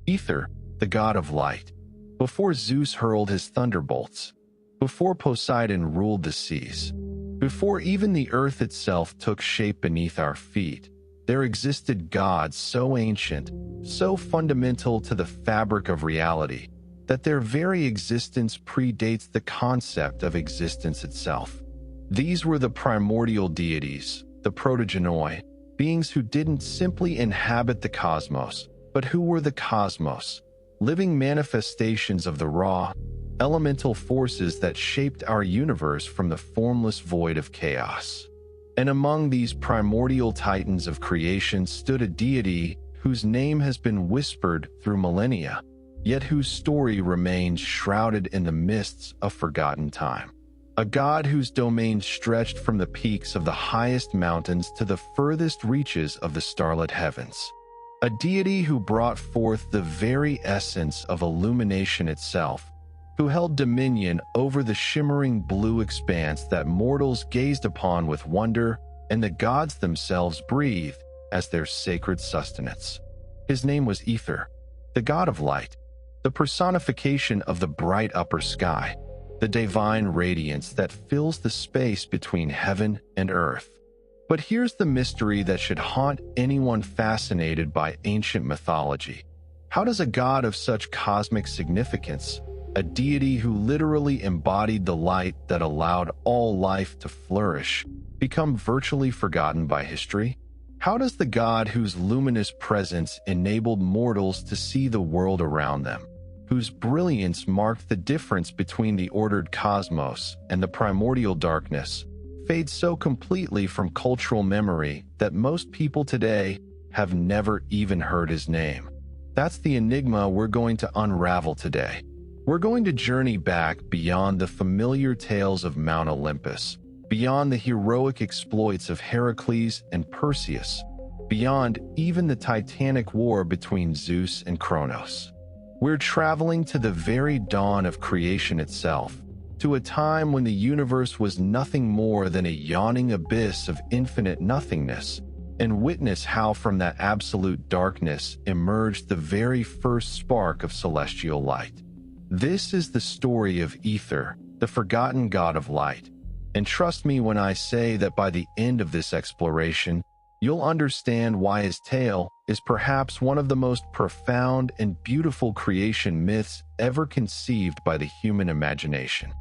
Aether, the god of light. Before Zeus hurled his thunderbolts, before Poseidon ruled the seas, before even the earth itself took shape beneath our feet, there existed gods so ancient, so fundamental to the fabric of reality, that their very existence predates the concept of existence itself. These were the primordial deities, the protogenoi, beings who didn't simply inhabit the cosmos, but who were the cosmos, living manifestations of the raw, elemental forces that shaped our universe from the formless void of chaos. And among these primordial titans of creation stood a deity whose name has been whispered through millennia, yet whose story remains shrouded in the mists of forgotten time. A god whose domain stretched from the peaks of the highest mountains to the furthest reaches of the starlit heavens. A deity who brought forth the very essence of illumination itself, who held dominion over the shimmering blue expanse that mortals gazed upon with wonder and the gods themselves breathed as their sacred sustenance. His name was Aether, the god of light, the personification of the bright upper sky, the divine radiance that fills the space between heaven and earth. But here's the mystery that should haunt anyone fascinated by ancient mythology. How does a god of such cosmic significance, a deity who literally embodied the light that allowed all life to flourish, become virtually forgotten by history? How does the god whose luminous presence enabled mortals to see the world around them, whose brilliance marked the difference between the ordered cosmos and the primordial darkness, fade so completely from cultural memory that most people today have never even heard his name? That's the enigma we're going to unravel today. We're going to journey back beyond the familiar tales of Mount Olympus, beyond the heroic exploits of Heracles and Perseus, beyond even the titanic war between Zeus and Kronos. We're traveling to the very dawn of creation itself, to a time when the universe was nothing more than a yawning abyss of infinite nothingness, and witness how from that absolute darkness emerged the very first spark of celestial light. This is the story of Aether, the forgotten god of light. And trust me when I say that by the end of this exploration, you'll understand why his tale is perhaps one of the most profound and beautiful creation myths ever conceived by the human imagination.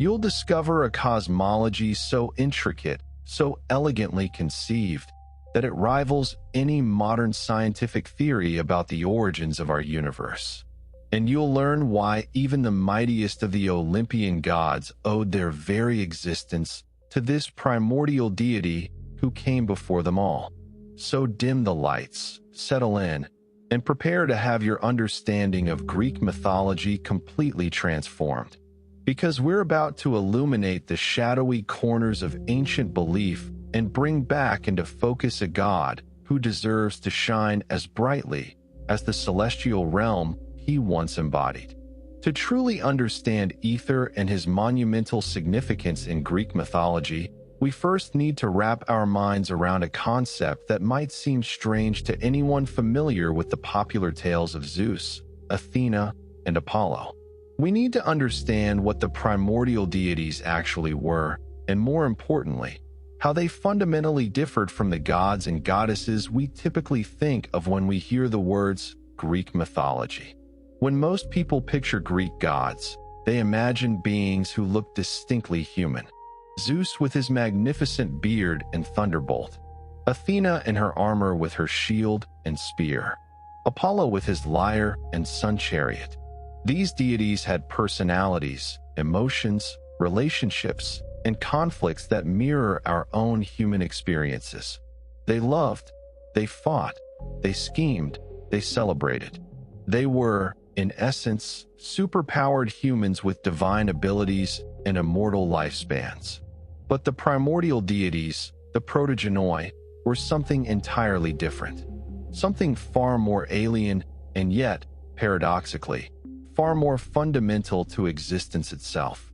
You'll discover a cosmology so intricate, so elegantly conceived, that it rivals any modern scientific theory about the origins of our universe. And you'll learn why even the mightiest of the Olympian gods owed their very existence to this primordial deity who came before them all. So dim the lights, settle in, and prepare to have your understanding of Greek mythology completely transformed. Because we're about to illuminate the shadowy corners of ancient belief and bring back into focus a god who deserves to shine as brightly as the celestial realm he once embodied. To truly understand Aether and his monumental significance in Greek mythology, we first need to wrap our minds around a concept that might seem strange to anyone familiar with the popular tales of Zeus, Athena, and Apollo. We need to understand what the primordial deities actually were, and more importantly, how they fundamentally differed from the gods and goddesses we typically think of when we hear the words Greek mythology. When most people picture Greek gods, they imagine beings who look distinctly human. Zeus with his magnificent beard and thunderbolt, Athena in her armor with her shield and spear, Apollo with his lyre and sun chariot. These deities had personalities, emotions, relationships, and conflicts that mirror our own human experiences. They loved, they fought, they schemed, they celebrated. They were, in essence, superpowered humans with divine abilities and immortal lifespans. But the primordial deities, the protogenoi, were something entirely different. Something far more alien and yet, paradoxically, far more fundamental to existence itself.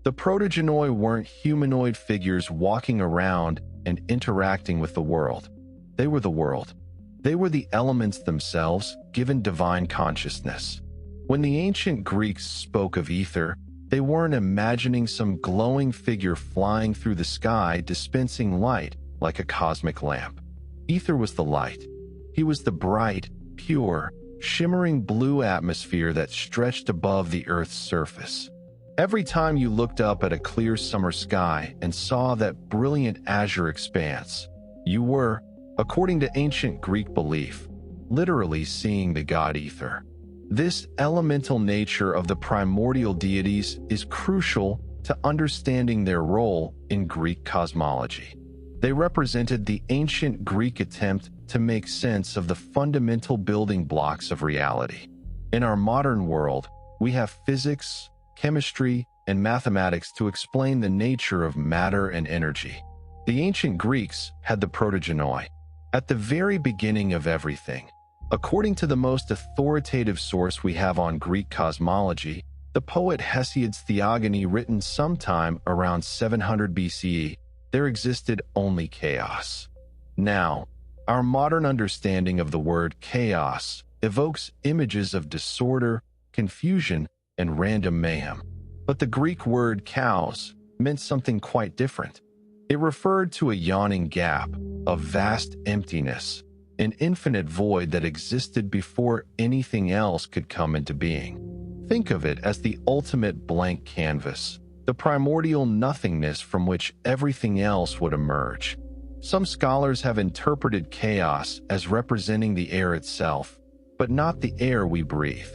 The protogenoi weren't humanoid figures walking around and interacting with the world. They were the world. They were the elements themselves, given divine consciousness. When the ancient Greeks spoke of ether, they weren't imagining some glowing figure flying through the sky dispensing light like a cosmic lamp. Ether was the light. He was the bright, pure, shimmering blue atmosphere that stretched above the Earth's surface. Every time you looked up at a clear summer sky and saw that brilliant azure expanse, you were, according to ancient Greek belief, literally seeing the god Aether. This elemental nature of the primordial deities is crucial to understanding their role in Greek cosmology. They represented the ancient Greek attempt to make sense of the fundamental building blocks of reality. In our modern world, we have physics, chemistry, and mathematics to explain the nature of matter and energy. The ancient Greeks had the protogenoi, at the very beginning of everything. According to the most authoritative source we have on Greek cosmology, the poet Hesiod's Theogony, written sometime around 700 BCE, there existed only chaos. Now, our modern understanding of the word chaos evokes images of disorder, confusion, and random mayhem. But the Greek word chaos meant something quite different. It referred to a yawning gap, a vast emptiness, an infinite void that existed before anything else could come into being. Think of it as the ultimate blank canvas, the primordial nothingness from which everything else would emerge. Some scholars have interpreted chaos as representing the air itself, but not the air we breathe.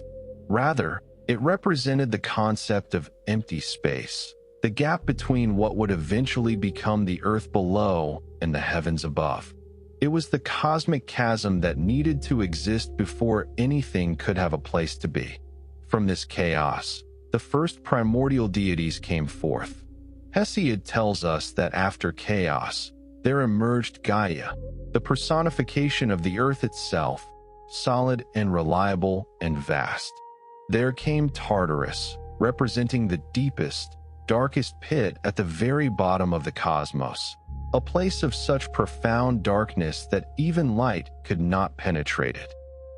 Rather, it represented the concept of empty space, the gap between what would eventually become the earth below and the heavens above. It was the cosmic chasm that needed to exist before anything could have a place to be. From this chaos, the first primordial deities came forth. Hesiod tells us that after chaos, there emerged Gaia, the personification of the earth itself, solid and reliable and vast. There came Tartarus, representing the deepest, darkest pit at the very bottom of the cosmos, a place of such profound darkness that even light could not penetrate it.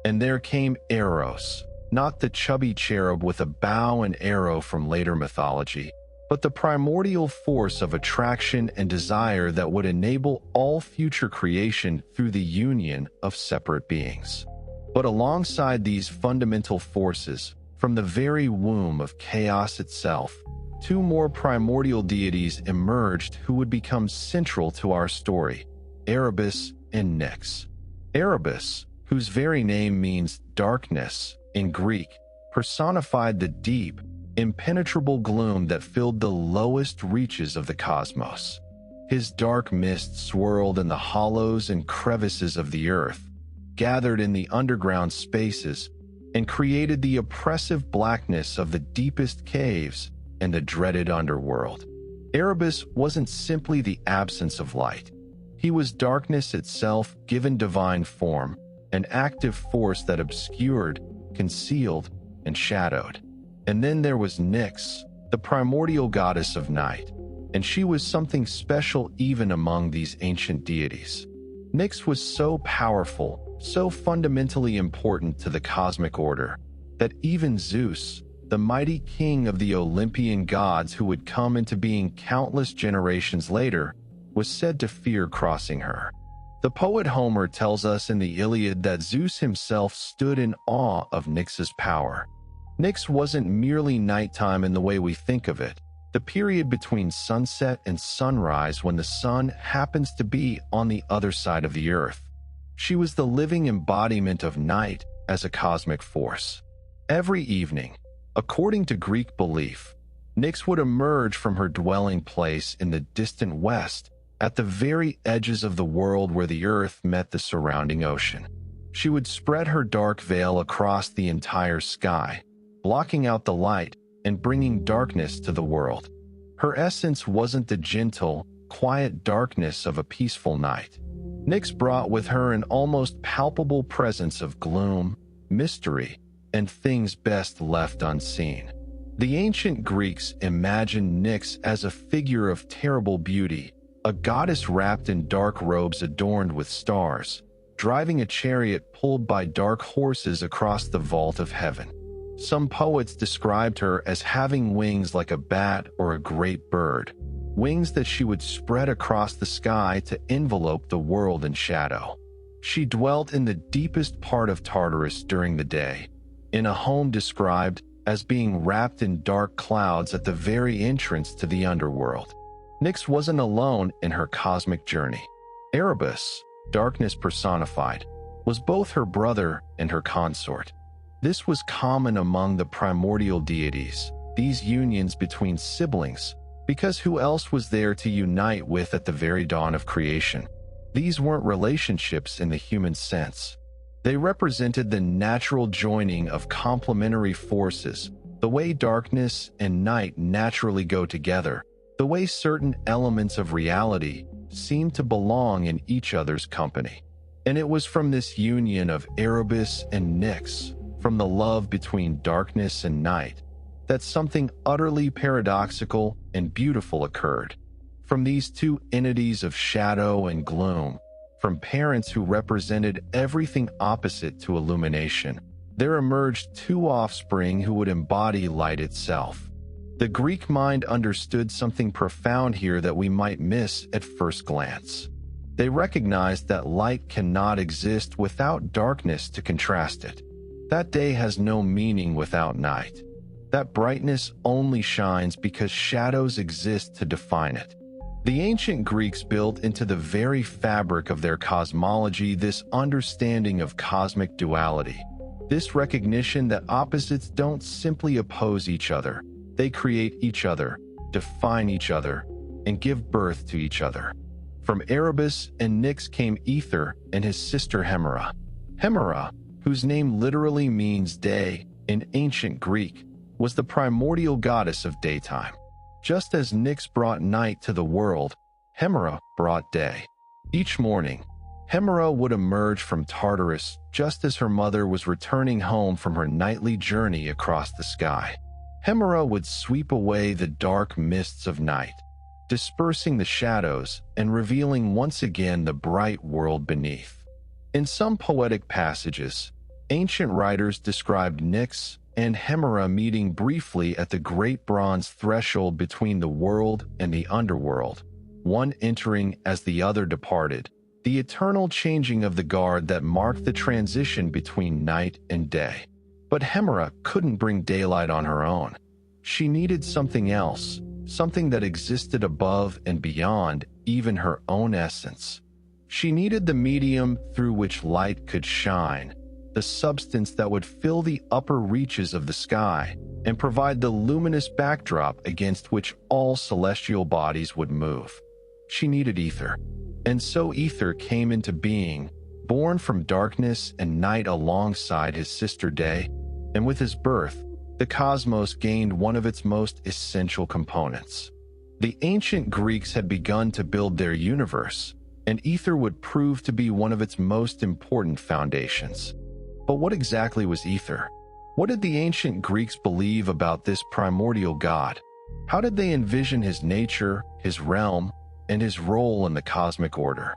And there came Eros, not the chubby cherub with a bow and arrow from later mythology, but the primordial force of attraction and desire that would enable all future creation through the union of separate beings. But alongside these fundamental forces, from the very womb of chaos itself, two more primordial deities emerged who would become central to our story: Erebus and Nyx. Erebus, whose very name means darkness in Greek, personified the deep, impenetrable gloom that filled the lowest reaches of the cosmos. His dark mist swirled in the hollows and crevices of the earth, gathered in the underground spaces, and created the oppressive blackness of the deepest caves and the dreaded underworld. Erebus wasn't simply the absence of light. He was darkness itself given divine form, an active force that obscured, concealed, and shadowed. And then there was Nyx, the primordial goddess of night, and she was something special even among these ancient deities. Nyx was so powerful, so fundamentally important to the cosmic order, that even Zeus, the mighty king of the Olympian gods who would come into being countless generations later, was said to fear crossing her. The poet Homer tells us in the Iliad that Zeus himself stood in awe of Nyx's power. Nyx wasn't merely nighttime in the way we think of it, the period between sunset and sunrise when the sun happens to be on the other side of the earth. She was the living embodiment of night as a cosmic force. Every evening, according to Greek belief, Nyx would emerge from her dwelling place in the distant west, at the very edges of the world where the earth met the surrounding ocean. She would spread her dark veil across the entire sky, blocking out the light and bringing darkness to the world. Her essence wasn't the gentle, quiet darkness of a peaceful night. Nyx brought with her an almost palpable presence of gloom, mystery, and things best left unseen. The ancient Greeks imagined Nyx as a figure of terrible beauty, a goddess wrapped in dark robes adorned with stars, driving a chariot pulled by dark horses across the vault of heaven. Some poets described her as having wings like a bat or a great bird, wings that she would spread across the sky to envelope the world in shadow. She dwelt in the deepest part of Tartarus during the day, in a home described as being wrapped in dark clouds at the very entrance to the underworld. Nyx wasn't alone in her cosmic journey. Erebus, darkness personified, was both her brother and her consort. This was common among the primordial deities, these unions between siblings, because who else was there to unite with at the very dawn of creation? These weren't relationships in the human sense. They represented the natural joining of complementary forces, the way darkness and night naturally go together, the way certain elements of reality seem to belong in each other's company. And it was from this union of Erebus and Nyx, from the love between darkness and night, that something utterly paradoxical and beautiful occurred. From these two entities of shadow and gloom, from parents who represented everything opposite to illumination, there emerged two offspring who would embody light itself. The Greek mind understood something profound here that we might miss at first glance. They recognized that light cannot exist without darkness to contrast it. That day has no meaning without night. That brightness only shines because shadows exist to define it. The ancient Greeks built into the very fabric of their cosmology this understanding of cosmic duality, this recognition that opposites don't simply oppose each other, they create each other, define each other, and give birth to each other. From Erebus and Nyx came Aether and his sister Hemera. Hemera, whose name literally means day in ancient Greek, was the primordial goddess of daytime. Just as Nyx brought night to the world, Hemera brought day. Each morning, Hemera would emerge from Tartarus just as her mother was returning home from her nightly journey across the sky. Hemera would sweep away the dark mists of night, dispersing the shadows and revealing once again the bright world beneath. In some poetic passages, ancient writers described Nyx and Hemera meeting briefly at the great bronze threshold between the world and the underworld, one entering as the other departed, the eternal changing of the guard that marked the transition between night and day. But Hemera couldn't bring daylight on her own. She needed something else, something that existed above and beyond even her own essence. She needed the medium through which light could shine, the substance that would fill the upper reaches of the sky and provide the luminous backdrop against which all celestial bodies would move. She needed Aether. And so Aether came into being, born from darkness and night alongside his sister Day, and with his birth, the cosmos gained one of its most essential components. The ancient Greeks had begun to build their universe, and Aether would prove to be one of its most important foundations. But what exactly was Aether? What did the ancient Greeks believe about this primordial god? How did they envision his nature, his realm, and his role in the cosmic order?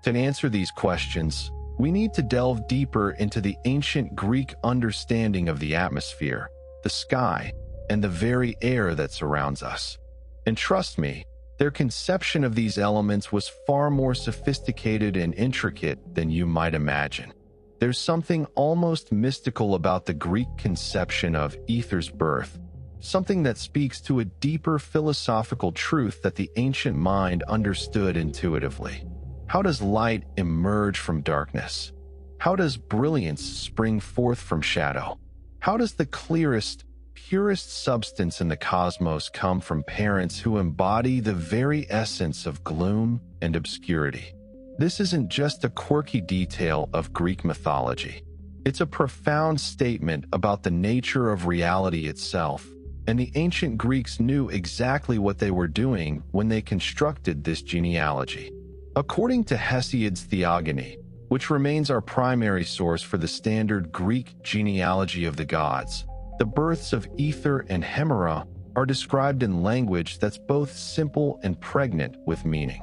To answer these questions, we need to delve deeper into the ancient Greek understanding of the atmosphere, the sky, and the very air that surrounds us. And trust me, their conception of these elements was far more sophisticated and intricate than you might imagine. There's something almost mystical about the Greek conception of Aether's birth, something that speaks to a deeper philosophical truth that the ancient mind understood intuitively. How does light emerge from darkness? How does brilliance spring forth from shadow? How does the clearest, purest substance in the cosmos come from parents who embody the very essence of gloom and obscurity? This isn't just a quirky detail of Greek mythology. It's a profound statement about the nature of reality itself, and the ancient Greeks knew exactly what they were doing when they constructed this genealogy. According to Hesiod's Theogony, which remains our primary source for the standard Greek genealogy of the gods, the births of Aether and Hemera are described in language that's both simple and pregnant with meaning.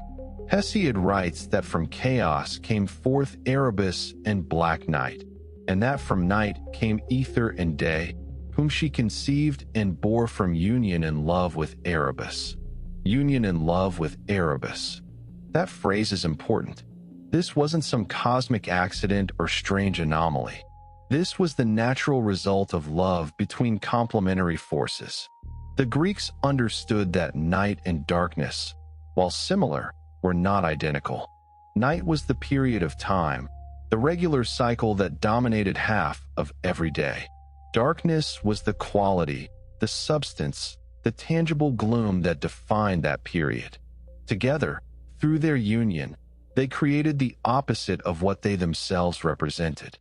Hesiod writes that from chaos came forth Erebus and black night, and that from night came Aether and day, whom she conceived and bore from union and love with Erebus. Union and love with Erebus. That phrase is important. This wasn't some cosmic accident or strange anomaly. This was the natural result of love between complementary forces. The Greeks understood that night and darkness, while similar, were not identical. Night was the period of time, the regular cycle that dominated half of every day. Darkness was the quality, the substance, the tangible gloom that defined that period. Together, through their union, they created the opposite of what they themselves represented.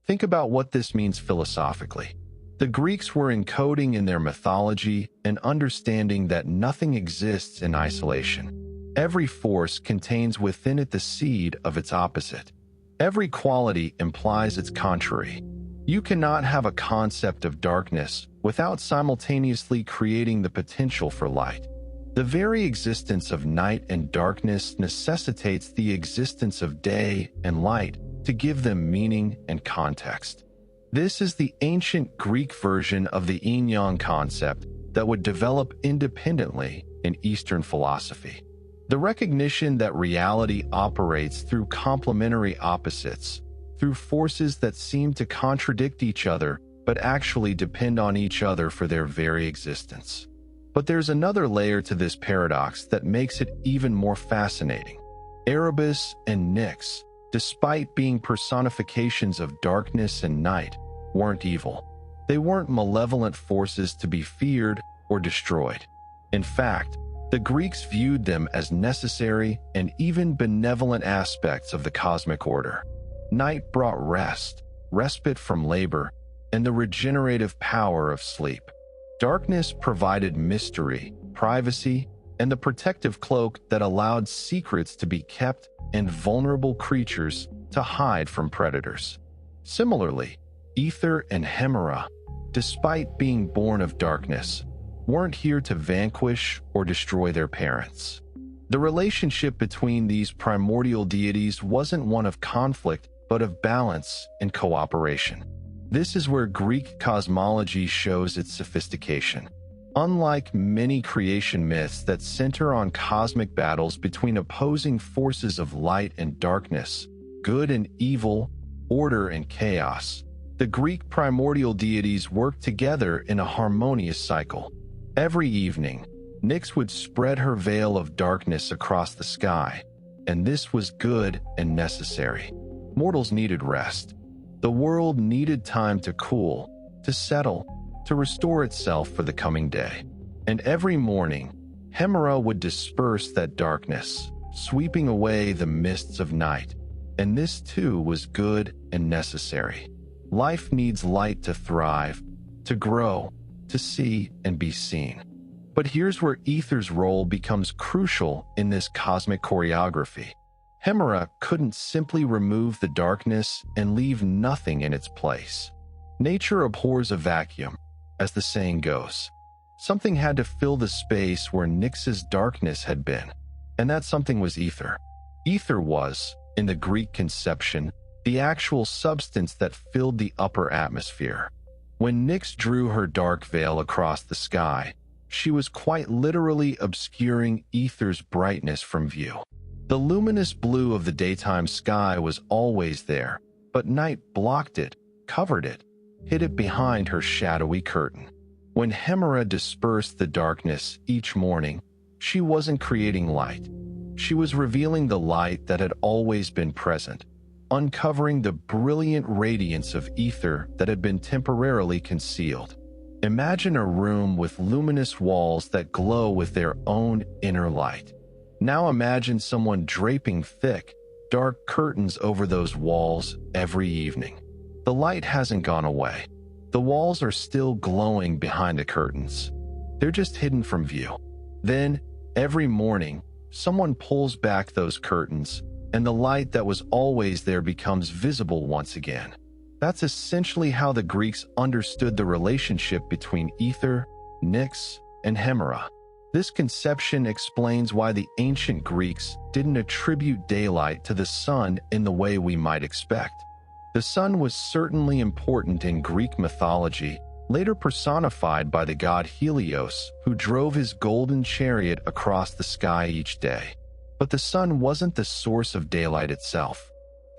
Think about what this means philosophically. The Greeks were encoding in their mythology and understanding that nothing exists in isolation. Every force contains within it the seed of its opposite. Every quality implies its contrary. You cannot have a concept of darkness without simultaneously creating the potential for light. The very existence of night and darkness necessitates the existence of day and light to give them meaning and context. This is the ancient Greek version of the yin-yang concept that would develop independently in Eastern philosophy. The recognition that reality operates through complementary opposites, through forces that seem to contradict each other but actually depend on each other for their very existence. But there's another layer to this paradox that makes it even more fascinating. Erebus and Nyx, despite being personifications of darkness and night, weren't evil. They weren't malevolent forces to be feared or destroyed. In fact, the Greeks viewed them as necessary and even benevolent aspects of the cosmic order. Night brought rest, respite from labor, and the regenerative power of sleep. Darkness provided mystery, privacy, and the protective cloak that allowed secrets to be kept and vulnerable creatures to hide from predators. Similarly, Aether and Hemera, despite being born of darkness, weren't here to vanquish or destroy their parents. The relationship between these primordial deities wasn't one of conflict, but of balance and cooperation. This is where Greek cosmology shows its sophistication. Unlike many creation myths that center on cosmic battles between opposing forces of light and darkness, good and evil, order and chaos, the Greek primordial deities worked together in a harmonious cycle. Every evening, Nyx would spread her veil of darkness across the sky, and this was good and necessary. Mortals needed rest. The world needed time to cool, to settle, to restore itself for the coming day. And every morning, Hemera would disperse that darkness, sweeping away the mists of night. And this too was good and necessary. Life needs light to thrive, to grow, to see and be seen. But here's where Aether's role becomes crucial in this cosmic choreography. Hemera couldn't simply remove the darkness and leave nothing in its place. Nature abhors a vacuum, as the saying goes. Something had to fill the space where Nyx's darkness had been, and that something was Aether. Aether was, in the Greek conception, the actual substance that filled the upper atmosphere. When Nyx drew her dark veil across the sky, she was quite literally obscuring Aether's brightness from view. The luminous blue of the daytime sky was always there, but night blocked it, covered it, hid it behind her shadowy curtain. When Hemera dispersed the darkness each morning, she wasn't creating light. She was revealing the light that had always been present, uncovering the brilliant radiance of Aether that had been temporarily concealed. Imagine a room with luminous walls that glow with their own inner light. Now imagine someone draping thick, dark curtains over those walls every evening. The light hasn't gone away. The walls are still glowing behind the curtains. They're just hidden from view. Then, every morning, someone pulls back those curtains, and the light that was always there becomes visible once again. That's essentially how the Greeks understood the relationship between Aether, Nyx, and Hemera. This conception explains why the ancient Greeks didn't attribute daylight to the sun in the way we might expect. The sun was certainly important in Greek mythology, later personified by the god Helios, who drove his golden chariot across the sky each day. But the sun wasn't the source of daylight itself.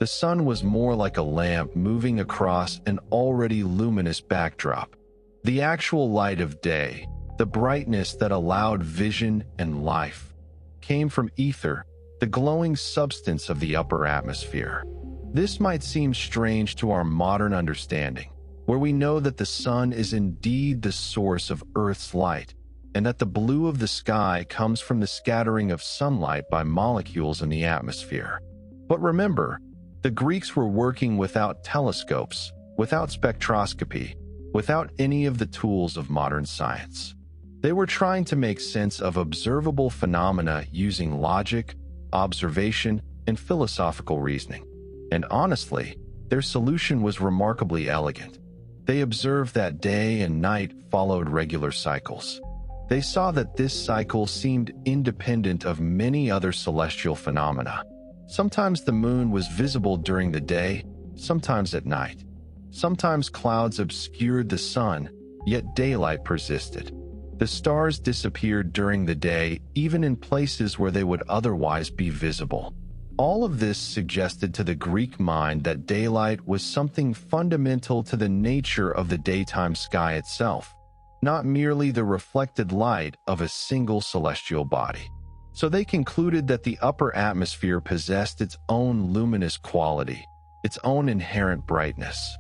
The sun was more like a lamp moving across an already luminous backdrop. The actual light of day, the brightness that allowed vision and life, came from ether, the glowing substance of the upper atmosphere. This might seem strange to our modern understanding, where we know that the sun is indeed the source of Earth's light, and that the blue of the sky comes from the scattering of sunlight by molecules in the atmosphere. But remember, the Greeks were working without telescopes, without spectroscopy, without any of the tools of modern science. They were trying to make sense of observable phenomena using logic, observation, and philosophical reasoning. And honestly, their solution was remarkably elegant. They observed that day and night followed regular cycles. They saw that this cycle seemed independent of many other celestial phenomena. Sometimes the moon was visible during the day, sometimes at night. Sometimes clouds obscured the sun, yet daylight persisted. The stars disappeared during the day, even in places where they would otherwise be visible. All of this suggested to the Greek mind that daylight was something fundamental to the nature of the daytime sky itself, not merely the reflected light of a single celestial body. So they concluded that the upper atmosphere possessed its own luminous quality, its own inherent brightness.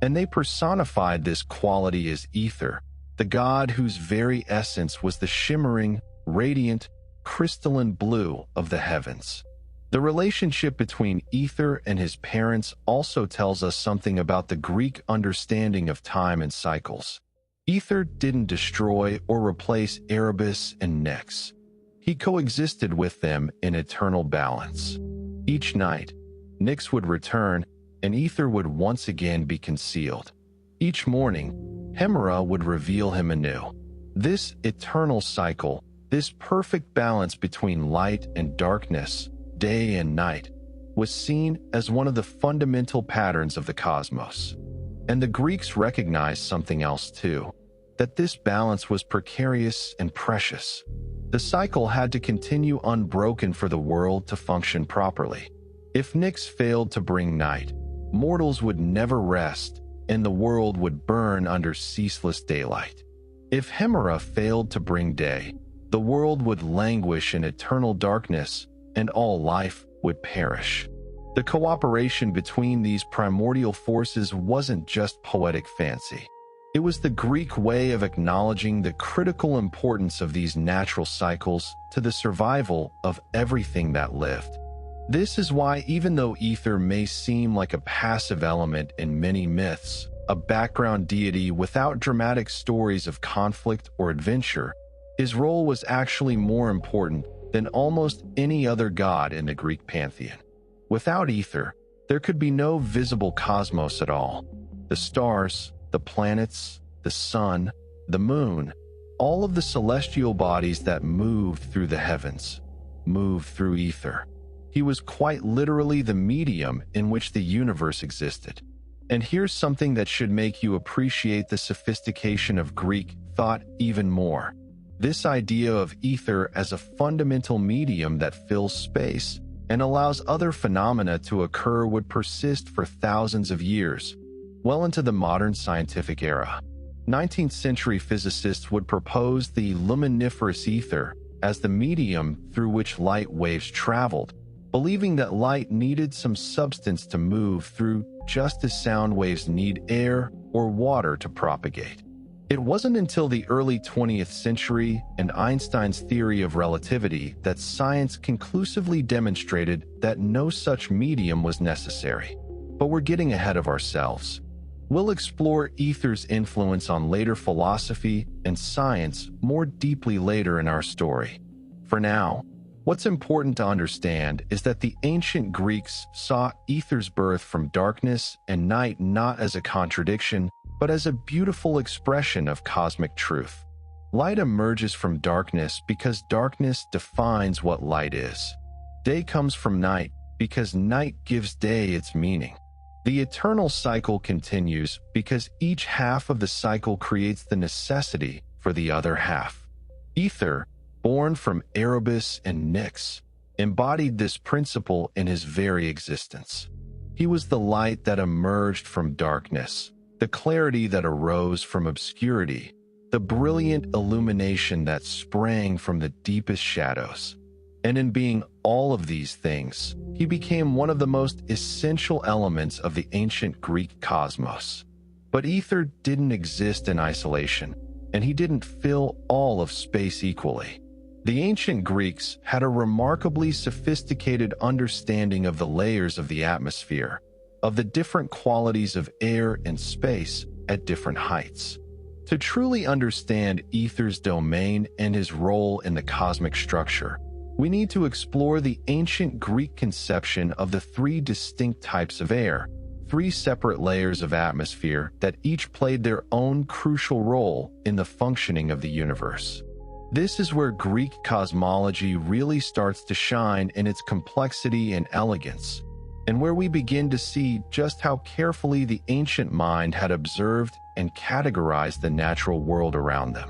And they personified this quality as Aether, the god whose very essence was the shimmering, radiant, crystalline blue of the heavens. The relationship between Aether and his parents also tells us something about the Greek understanding of time and cycles. Aether didn't destroy or replace Erebus and Nyx. He coexisted with them in eternal balance. Each night, Nyx would return, and Aether would once again be concealed. Each morning, Hemera would reveal him anew. This eternal cycle, this perfect balance between light and darkness, day and night, was seen as one of the fundamental patterns of the cosmos. And the Greeks recognized something else too, that this balance was precarious and precious. The cycle had to continue unbroken for the world to function properly. If Nyx failed to bring night, mortals would never rest, and the world would burn under ceaseless daylight. If Hemera failed to bring day, the world would languish in eternal darkness, and all life would perish. The cooperation between these primordial forces wasn't just poetic fancy. It was the Greek way of acknowledging the critical importance of these natural cycles to the survival of everything that lived. This is why, even though Aether may seem like a passive element in many myths, a background deity without dramatic stories of conflict or adventure, his role was actually more important than almost any other god in the Greek pantheon. Without Aether, there could be no visible cosmos at all. The stars, the planets, the sun, the moon, all of the celestial bodies that moved through the heavens, moved through Aether. He was quite literally the medium in which the universe existed. And here's something that should make you appreciate the sophistication of Greek thought even more. This idea of Aether as a fundamental medium that fills space and allows other phenomena to occur would persist for thousands of years, well into the modern scientific era. 19th century physicists would propose the luminiferous ether as the medium through which light waves traveled, believing that light needed some substance to move through just as sound waves need air or water to propagate. It wasn't until the early 20th century and Einstein's theory of relativity that science conclusively demonstrated that no such medium was necessary. But we're getting ahead of ourselves. We'll explore Aether's influence on later philosophy and science more deeply later in our story. For now, what's important to understand is that the ancient Greeks saw Aether's birth from darkness and night not as a contradiction, but as a beautiful expression of cosmic truth. Light emerges from darkness because darkness defines what light is. Day comes from night because night gives day its meaning. The eternal cycle continues because each half of the cycle creates the necessity for the other half. Aether, born from Erebus and Nyx, embodied this principle in his very existence. He was the light that emerged from darkness, the clarity that arose from obscurity, the brilliant illumination that sprang from the deepest shadows. And in being all of these things, he became one of the most essential elements of the ancient Greek cosmos. But Aether didn't exist in isolation, and he didn't fill all of space equally. The ancient Greeks had a remarkably sophisticated understanding of the layers of the atmosphere, of the different qualities of air and space at different heights. To truly understand Aether's domain and his role in the cosmic structure, we need to explore the ancient Greek conception of the three distinct types of air, three separate layers of atmosphere that each played their own crucial role in the functioning of the universe. This is where Greek cosmology really starts to shine in its complexity and elegance, and where we begin to see just how carefully the ancient mind had observed and categorized the natural world around them.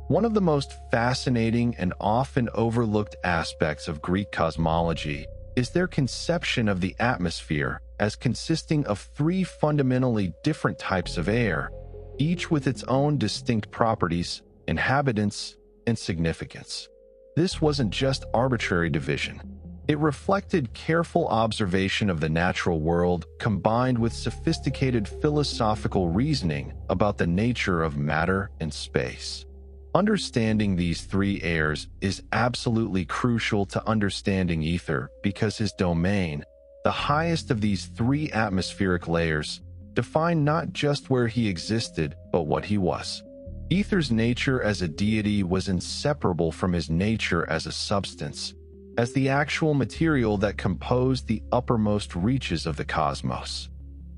One of the most fascinating and often overlooked aspects of Greek cosmology is their conception of the atmosphere as consisting of three fundamentally different types of air, each with its own distinct properties, inhabitants, and significance. This wasn't just arbitrary division. It reflected careful observation of the natural world combined with sophisticated philosophical reasoning about the nature of matter and space. Understanding these three airs is absolutely crucial to understanding Aether because his domain, the highest of these three atmospheric layers, defined not just where he existed, but what he was. Aether's nature as a deity was inseparable from his nature as a substance, as the actual material that composed the uppermost reaches of the cosmos.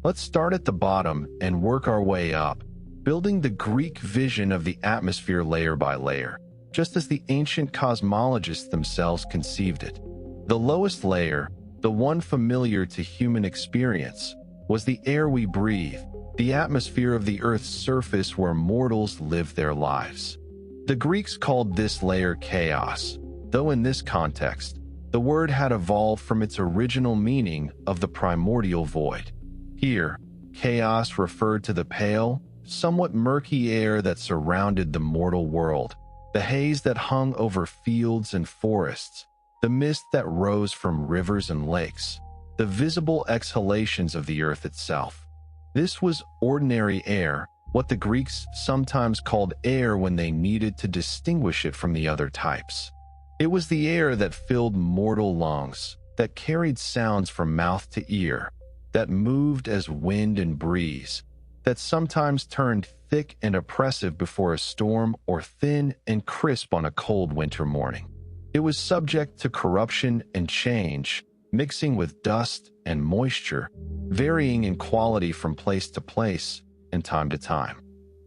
Let's start at the bottom and work our way up, building the Greek vision of the atmosphere layer by layer, just as the ancient cosmologists themselves conceived it. The lowest layer, the one familiar to human experience, was the air we breathe, the atmosphere of the Earth's surface where mortals live their lives. The Greeks called this layer chaos, though in this context, the word had evolved from its original meaning of the primordial void. Here, chaos referred to the pale, somewhat murky air that surrounded the mortal world, the haze that hung over fields and forests, the mist that rose from rivers and lakes, the visible exhalations of the earth itself. This was ordinary air, what the Greeks sometimes called air when they needed to distinguish it from the other types. It was the air that filled mortal lungs, that carried sounds from mouth to ear, that moved as wind and breeze, that sometimes turned thick and oppressive before a storm or thin and crisp on a cold winter morning. It was subject to corruption and change, mixing with dust and moisture, varying in quality from place to place and time to time.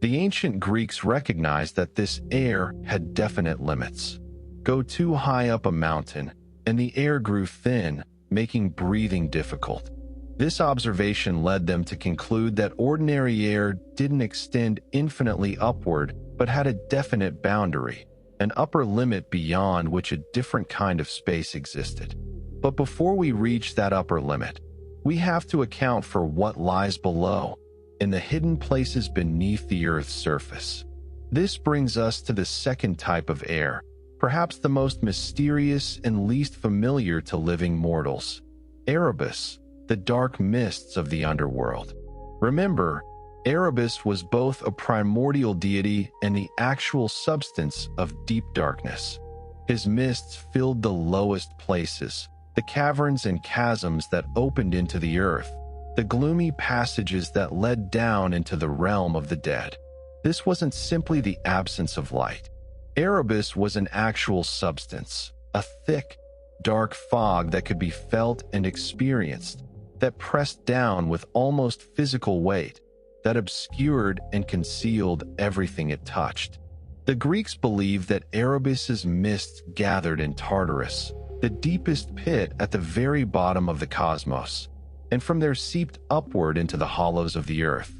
The ancient Greeks recognized that this air had definite limits. Go too high up a mountain, and the air grew thin, making breathing difficult. This observation led them to conclude that ordinary air didn't extend infinitely upward, but had a definite boundary, an upper limit beyond which a different kind of space existed. But before we reach that upper limit, we have to account for what lies below, in the hidden places beneath the Earth's surface. This brings us to the second type of air, perhaps the most mysterious and least familiar to living mortals: Erebus, the dark mists of the underworld. Remember, Erebus was both a primordial deity and the actual substance of deep darkness. His mists filled the lowest places, the caverns and chasms that opened into the earth, the gloomy passages that led down into the realm of the dead. This wasn't simply the absence of light. Erebus was an actual substance, a thick, dark fog that could be felt and experienced, that pressed down with almost physical weight, that obscured and concealed everything it touched. The Greeks believed that Erebus's mists gathered in Tartarus, the deepest pit at the very bottom of the cosmos, and from there seeped upward into the hollows of the earth.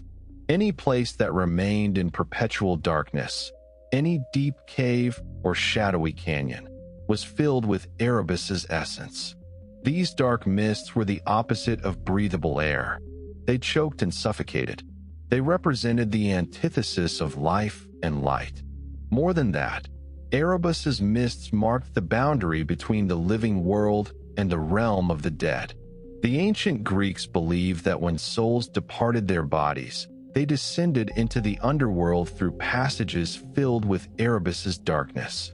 Any place that remained in perpetual darkness, any deep cave or shadowy canyon, was filled with Erebus's essence. These dark mists were the opposite of breathable air. They choked and suffocated. They represented the antithesis of life and light. More than that, Erebus's mists marked the boundary between the living world and the realm of the dead. The ancient Greeks believed that when souls departed their bodies, they descended into the underworld through passages filled with Erebus's darkness.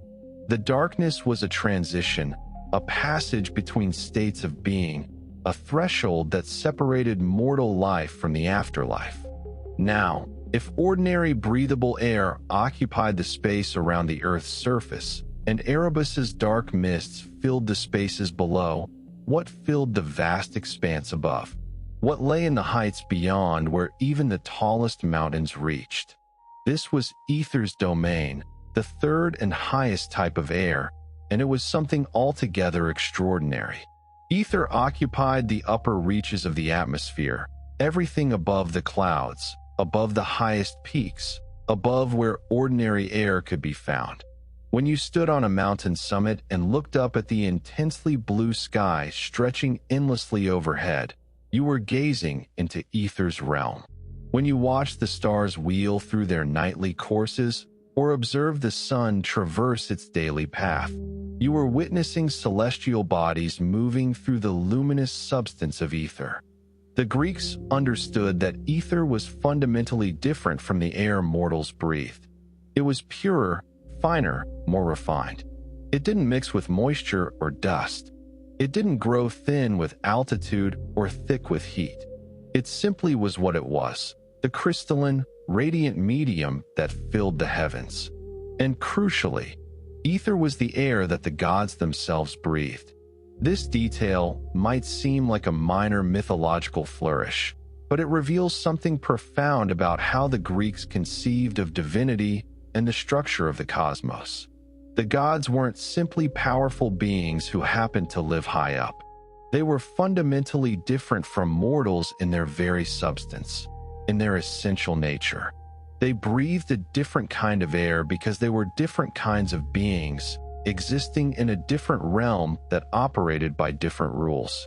The darkness was a transition, a passage between states of being, a threshold that separated mortal life from the afterlife. Now, if ordinary breathable air occupied the space around the Earth's surface, and Erebus's dark mists filled the spaces below, what filled the vast expanse above? What lay in the heights beyond where even the tallest mountains reached? This was Aether's domain, the third and highest type of air, and it was something altogether extraordinary. Aether occupied the upper reaches of the atmosphere, everything above the clouds, above the highest peaks, above where ordinary air could be found. When you stood on a mountain summit and looked up at the intensely blue sky stretching endlessly overhead, you were gazing into Aether's realm. When you watched the stars wheel through their nightly courses or observed the sun traverse its daily path, you were witnessing celestial bodies moving through the luminous substance of Aether. The Greeks understood that Aether was fundamentally different from the air mortals breathed. It was purer, finer, more refined. It didn't mix with moisture or dust. It didn't grow thin with altitude or thick with heat. It simply was what it was, the crystalline, radiant medium that filled the heavens. And crucially, Aether was the air that the gods themselves breathed. This detail might seem like a minor mythological flourish, but it reveals something profound about how the Greeks conceived of divinity and the structure of the cosmos. The gods weren't simply powerful beings who happened to live high up. They were fundamentally different from mortals in their very substance, in their essential nature. They breathed a different kind of air because they were different kinds of beings, existing in a different realm that operated by different rules.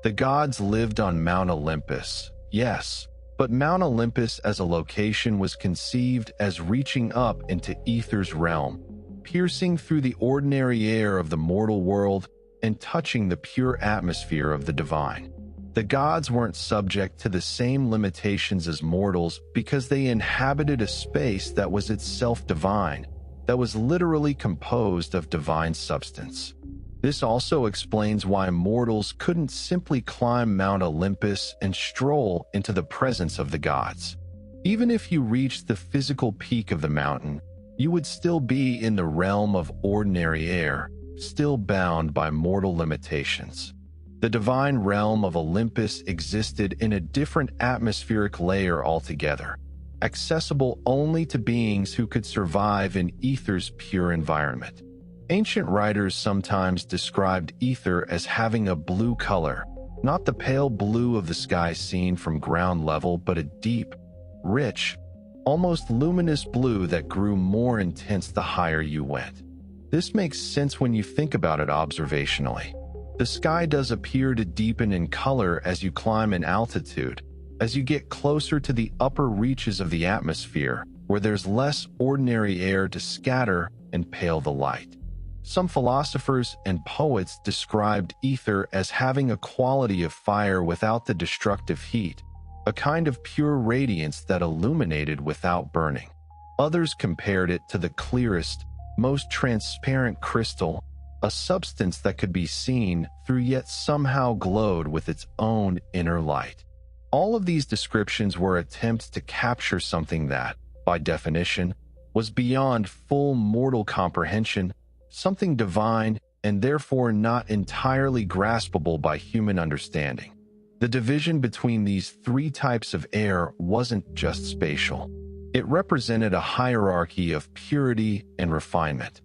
The gods lived on Mount Olympus, yes, but Mount Olympus as a location was conceived as reaching up into Aether's realm, piercing through the ordinary air of the mortal world and touching the pure atmosphere of the divine. The gods weren't subject to the same limitations as mortals because they inhabited a space that was itself divine, that was literally composed of divine substance. This also explains why mortals couldn't simply climb Mount Olympus and stroll into the presence of the gods. Even if you reached the physical peak of the mountain, you would still be in the realm of ordinary air, still bound by mortal limitations. The divine realm of Olympus existed in a different atmospheric layer altogether, accessible only to beings who could survive in Aether's pure environment. Ancient writers sometimes described Aether as having a blue color, not the pale blue of the sky seen from ground level, but a deep, rich, almost luminous blue that grew more intense the higher you went. This makes sense when you think about it observationally. The sky does appear to deepen in color as you climb in altitude, as you get closer to the upper reaches of the atmosphere, where there's less ordinary air to scatter and pale the light. Some philosophers and poets described Aether as having a quality of fire without the destructive heat, a kind of pure radiance that illuminated without burning. Others compared it to the clearest, most transparent crystal, a substance that could be seen through yet somehow glowed with its own inner light. All of these descriptions were attempts to capture something that, by definition, was beyond full mortal comprehension, something divine and therefore not entirely graspable by human understanding. The division between these three types of air wasn't just spatial. It represented a hierarchy of purity and refinement.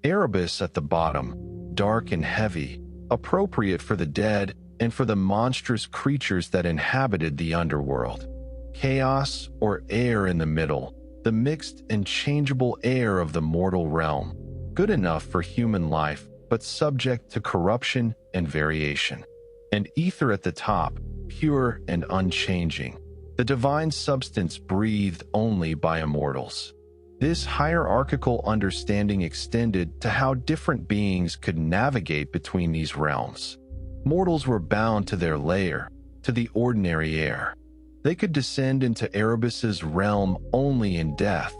Erebus at the bottom, dark and heavy, appropriate for the dead and for the monstrous creatures that inhabited the underworld. Chaos, or air, in the middle, the mixed and changeable air of the mortal realm, good enough for human life, but subject to corruption and variation. And ether at the top, pure and unchanging, the divine substance breathed only by immortals. This hierarchical understanding extended to how different beings could navigate between these realms. Mortals were bound to their lair, to the ordinary air. They could descend into Erebus's realm only in death,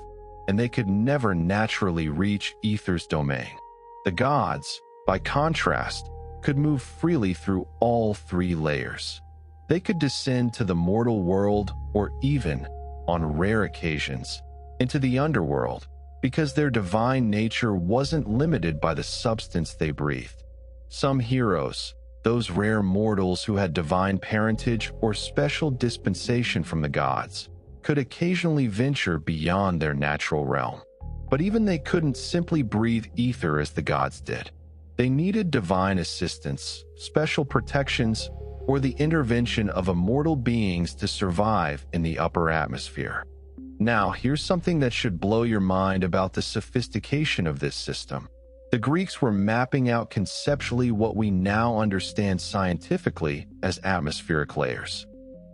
and they could never naturally reach Aether's domain. The gods, by contrast, could move freely through all three layers. They could descend to the mortal world, or even, on rare occasions, into the underworld, because their divine nature wasn't limited by the substance they breathed. Some heroes, those rare mortals who had divine parentage or special dispensation from the gods, could occasionally venture beyond their natural realm. But even they couldn't simply breathe ether as the gods did. They needed divine assistance, special protections, or the intervention of immortal beings to survive in the upper atmosphere. Now, here's something that should blow your mind about the sophistication of this system. The Greeks were mapping out conceptually what we now understand scientifically as atmospheric layers.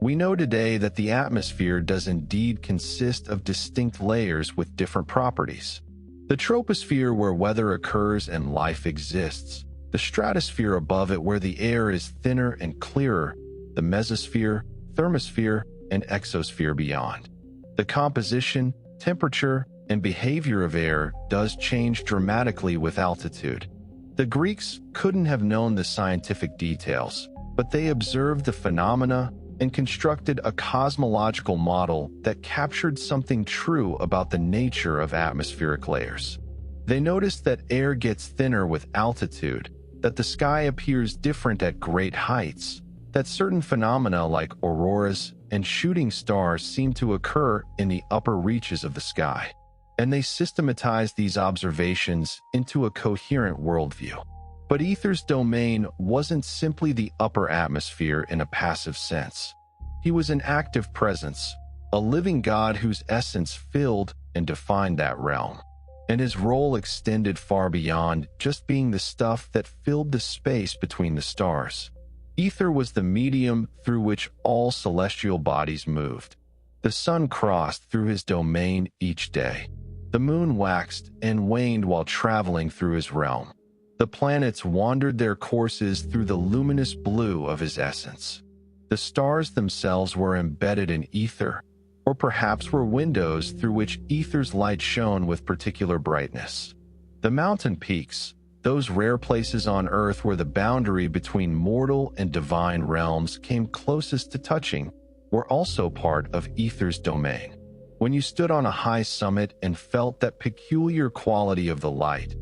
We know today that the atmosphere does indeed consist of distinct layers with different properties. The troposphere, where weather occurs and life exists. The stratosphere above it, where the air is thinner and clearer. The mesosphere, thermosphere, and exosphere beyond. The composition, temperature, and behavior of air does change dramatically with altitude. The Greeks couldn't have known the scientific details, but they observed the phenomena and constructed a cosmological model that captured something true about the nature of atmospheric layers. They noticed that air gets thinner with altitude, that the sky appears different at great heights, that certain phenomena like auroras and shooting stars seem to occur in the upper reaches of the sky. And they systematized these observations into a coherent worldview. But Aether's domain wasn't simply the upper atmosphere in a passive sense. He was an active presence, a living God whose essence filled and defined that realm. And his role extended far beyond just being the stuff that filled the space between the stars. Aether was the medium through which all celestial bodies moved. The sun crossed through his domain each day. The moon waxed and waned while traveling through his realm. The planets wandered their courses through the luminous blue of his essence. The stars themselves were embedded in ether, or perhaps were windows through which ether's light shone with particular brightness. The mountain peaks, those rare places on Earth where the boundary between mortal and divine realms came closest to touching, were also part of ether's domain. When you stood on a high summit and felt that peculiar quality of the light,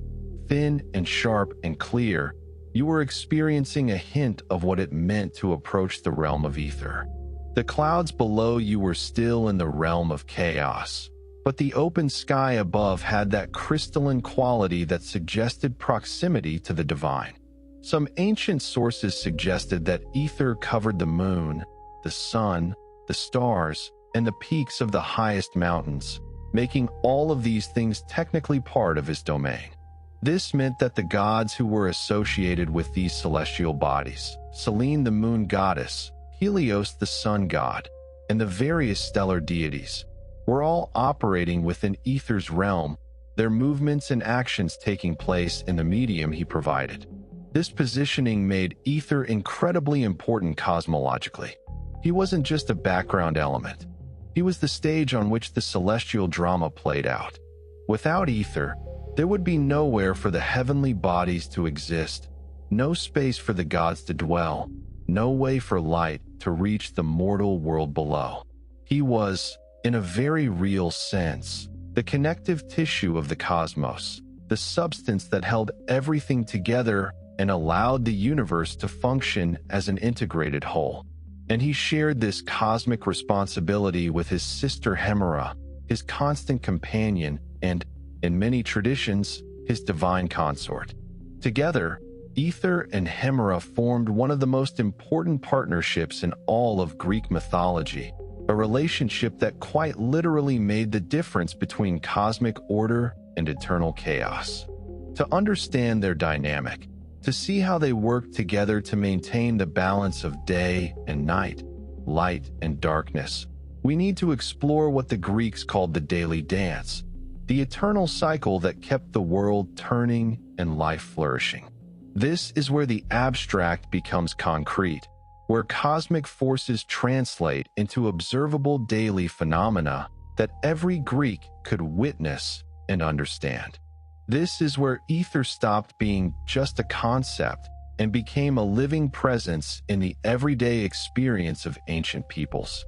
thin and sharp and clear, you were experiencing a hint of what it meant to approach the realm of ether. The clouds below you were still in the realm of chaos, but the open sky above had that crystalline quality that suggested proximity to the divine. Some ancient sources suggested that ether covered the moon, the sun, the stars, and the peaks of the highest mountains, making all of these things technically part of his domain. This meant that the gods who were associated with these celestial bodies, Selene the moon goddess, Helios the sun god, and the various stellar deities, were all operating within ether's realm, their movements and actions taking place in the medium he provided. This positioning made ether incredibly important cosmologically. He wasn't just a background element. He was the stage on which the celestial drama played out. Without ether, there would be nowhere for the heavenly bodies to exist, no space for the gods to dwell, no way for light to reach the mortal world below. He was, in a very real sense, the connective tissue of the cosmos, the substance that held everything together and allowed the universe to function as an integrated whole. And he shared this cosmic responsibility with his sister Hemera, his constant companion, and, in many traditions, his divine consort. Together, Aether and Hemera formed one of the most important partnerships in all of Greek mythology, a relationship that quite literally made the difference between cosmic order and eternal chaos. To understand their dynamic, to see how they work together to maintain the balance of day and night, light and darkness, we need to explore what the Greeks called the daily dance, the eternal cycle that kept the world turning and life flourishing. This is where the abstract becomes concrete, where cosmic forces translate into observable daily phenomena that every Greek could witness and understand. This is where Aether stopped being just a concept and became a living presence in the everyday experience of ancient peoples.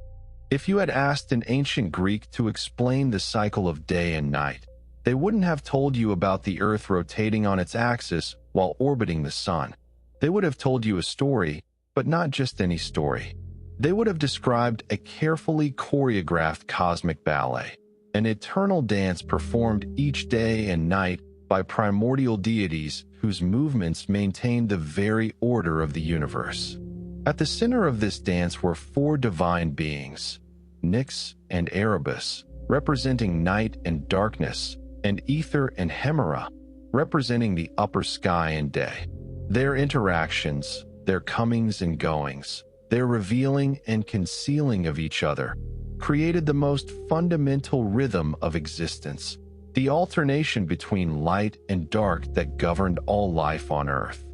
If you had asked an ancient Greek to explain the cycle of day and night, they wouldn't have told you about the Earth rotating on its axis while orbiting the sun. They would have told you a story, but not just any story. They would have described a carefully choreographed cosmic ballet, an eternal dance performed each day and night by primordial deities whose movements maintained the very order of the universe. At the center of this dance were four divine beings, Nyx and Erebus, representing night and darkness, and Aether and Hemera, representing the upper sky and day. Their interactions, their comings and goings, their revealing and concealing of each other, created the most fundamental rhythm of existence, the alternation between light and dark that governed all life on Earth.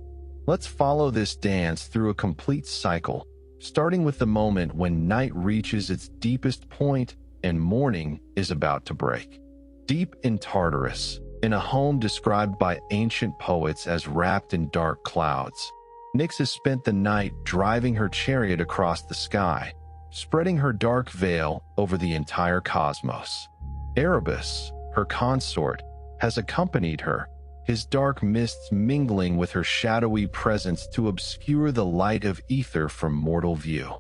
Let's follow this dance through a complete cycle, starting with the moment when night reaches its deepest point and morning is about to break. Deep in Tartarus, in a home described by ancient poets as wrapped in dark clouds, Nyx has spent the night driving her chariot across the sky, spreading her dark veil over the entire cosmos. Erebus, her consort, has accompanied her, his dark mists mingling with her shadowy presence to obscure the light of Aether from mortal view.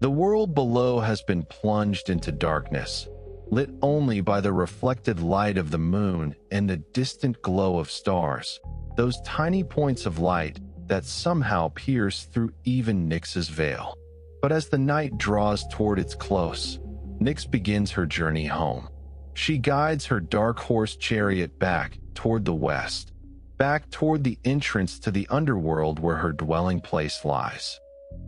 The world below has been plunged into darkness, lit only by the reflected light of the moon and the distant glow of stars, those tiny points of light that somehow pierce through even Nyx's veil. But as the night draws toward its close, Nyx begins her journey home. She guides her dark horse chariot back toward the west, back toward the entrance to the underworld where her dwelling place lies.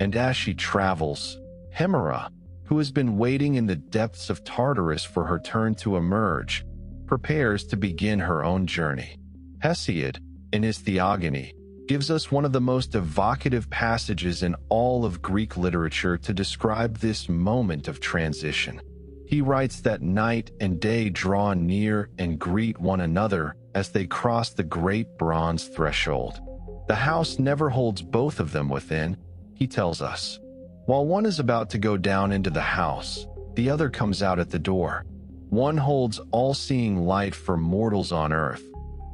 And as she travels, Hemera, who has been waiting in the depths of Tartarus for her turn to emerge, prepares to begin her own journey. Hesiod, in his Theogony, gives us one of the most evocative passages in all of Greek literature to describe this moment of transition. He writes that night and day draw near and greet one another as they cross the great bronze threshold. The house never holds both of them within, he tells us. While one is about to go down into the house, the other comes out at the door. One holds all-seeing light for mortals on earth,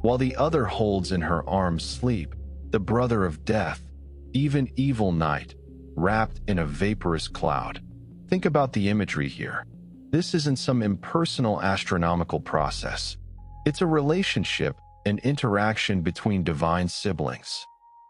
while the other holds in her arms sleep, the brother of death, even evil night, wrapped in a vaporous cloud. Think about the imagery here. This isn't some impersonal astronomical process. It's a relationship, an interaction between divine siblings.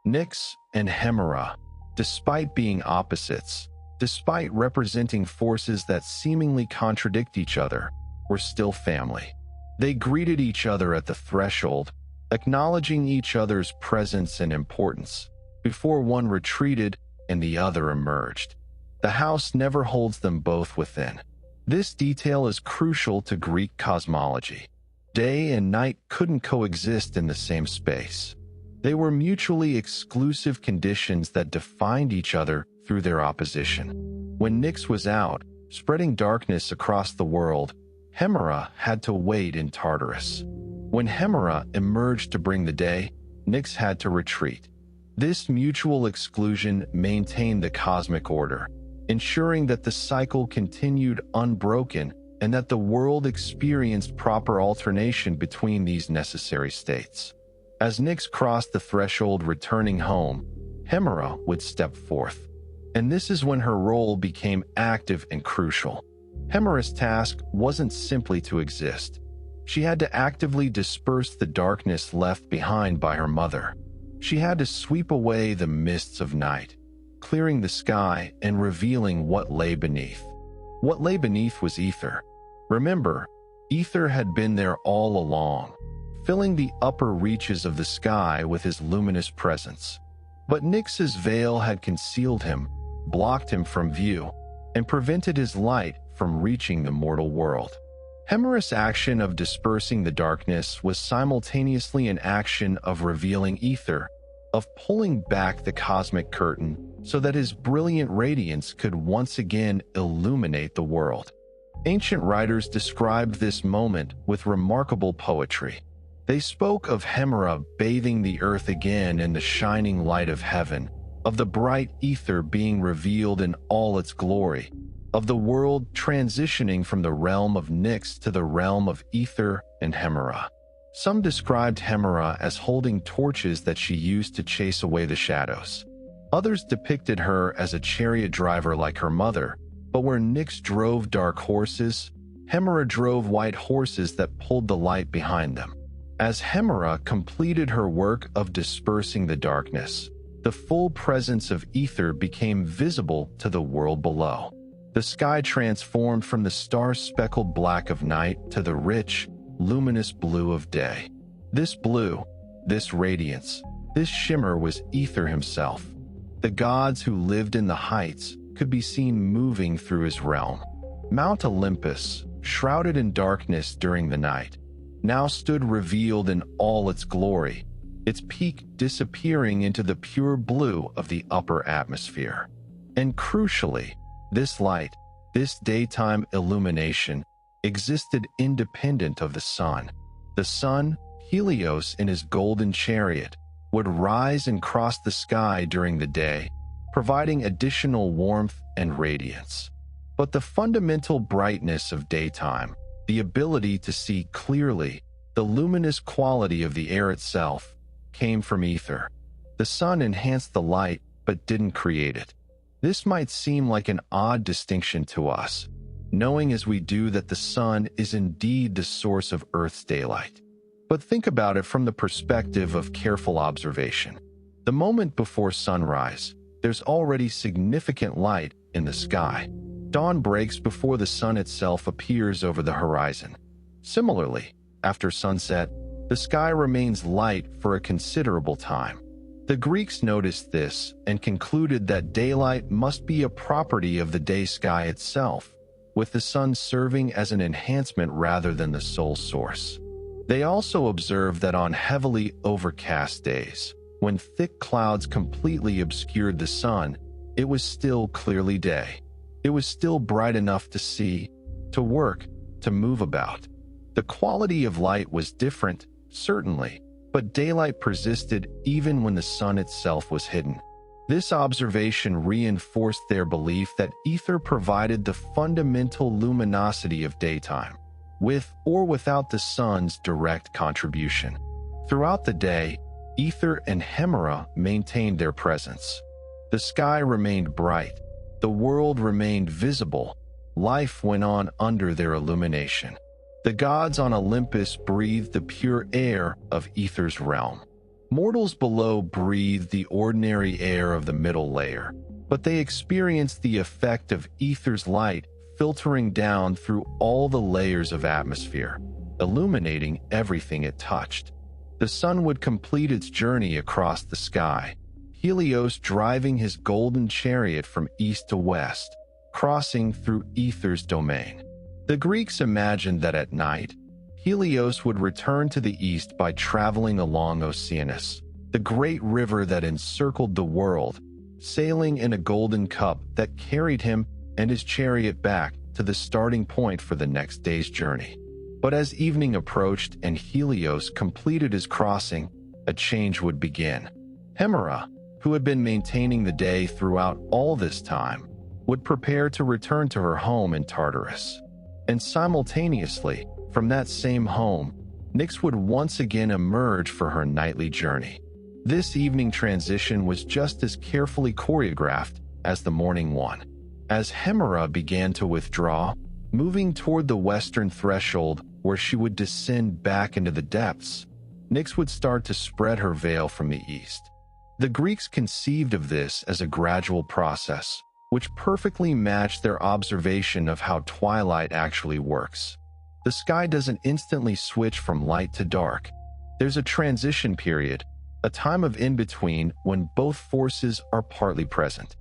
Nyx and Hemera, despite being opposites, despite representing forces that seemingly contradict each other, were still family. They greeted each other at the threshold, acknowledging each other's presence and importance, before one retreated and the other emerged. The house never holds them both within. This detail is crucial to Greek cosmology. Day and night couldn't coexist in the same space. They were mutually exclusive conditions that defined each other through their opposition. When Nyx was out, spreading darkness across the world, Hemera had to wait in Tartarus. When Hemera emerged to bring the day, Nyx had to retreat. This mutual exclusion maintained the cosmic order, ensuring that the cycle continued unbroken and that the world experienced proper alternation between these necessary states. As Nyx crossed the threshold returning home, Hemera would step forth. And this is when her role became active and crucial. Hemera's task wasn't simply to exist. She had to actively disperse the darkness left behind by her mother. She had to sweep away the mists of night, clearing the sky and revealing what lay beneath. What lay beneath was Aether. Remember, Aether had been there all along, filling the upper reaches of the sky with his luminous presence. But Nyx's veil had concealed him, blocked him from view, and prevented his light from reaching the mortal world. Hemera's action of dispersing the darkness was simultaneously an action of revealing Aether, of pulling back the cosmic curtain so that his brilliant radiance could once again illuminate the world. Ancient writers described this moment with remarkable poetry. They spoke of Hemera bathing the earth again in the shining light of heaven, of the bright Aether being revealed in all its glory, of the world transitioning from the realm of Nyx to the realm of Aether and Hemera. Some described Hemera as holding torches that she used to chase away the shadows. Others depicted her as a chariot driver like her mother, but where Nyx drove dark horses, Hemera drove white horses that pulled the light behind them. As Hemera completed her work of dispersing the darkness, the full presence of Aether became visible to the world below. The sky transformed from the star-speckled black of night to the rich, luminous blue of day. This blue, this radiance, this shimmer was Aether himself. The gods who lived in the heights could be seen moving through his realm. Mount Olympus, shrouded in darkness during the night, now stood revealed in all its glory, its peak disappearing into the pure blue of the upper atmosphere. And crucially, this light, this daytime illumination, existed independent of the sun. The sun, Helios in his golden chariot, would rise and cross the sky during the day, providing additional warmth and radiance. But the fundamental brightness of daytime, the ability to see clearly, the luminous quality of the air itself, came from Aether. The sun enhanced the light, but didn't create it. This might seem like an odd distinction to us, knowing as we do that the sun is indeed the source of Earth's daylight. But think about it from the perspective of careful observation. The moment before sunrise, there's already significant light in the sky. Dawn breaks before the sun itself appears over the horizon. Similarly, after sunset, the sky remains light for a considerable time. The Greeks noticed this and concluded that daylight must be a property of the day sky itself, with the sun serving as an enhancement rather than the sole source. They also observed that on heavily overcast days, when thick clouds completely obscured the sun, it was still clearly day. It was still bright enough to see, to work, to move about. The quality of light was different, certainly, but daylight persisted even when the sun itself was hidden. This observation reinforced their belief that Aether provided the fundamental luminosity of daytime, with or without the sun's direct contribution. Throughout the day, Aether and Hemera maintained their presence. The sky remained bright, the world remained visible, life went on under their illumination. The gods on Olympus breathed the pure air of Aether's realm. Mortals below breathed the ordinary air of the middle layer, but they experienced the effect of Aether's light filtering down through all the layers of atmosphere, illuminating everything it touched. The sun would complete its journey across the sky, Helios driving his golden chariot from east to west, crossing through Aether's domain. The Greeks imagined that at night, Helios would return to the east by traveling along Oceanus, the great river that encircled the world, sailing in a golden cup that carried him and his chariot back to the starting point for the next day's journey. But as evening approached and Helios completed his crossing, a change would begin. Hemera, who had been maintaining the day throughout all this time, would prepare to return to her home in Tartarus. And simultaneously, from that same home, Nyx would once again emerge for her nightly journey. This evening transition was just as carefully choreographed as the morning one. As Hemera began to withdraw, Moving toward the western threshold where she would descend back into the depths, Nyx would start to spread her veil from the east. The Greeks conceived of this as a gradual process, which perfectly matched their observation of how twilight actually works. The sky doesn't instantly switch from light to dark. There's a transition period, a time of in-between when both forces are partly present.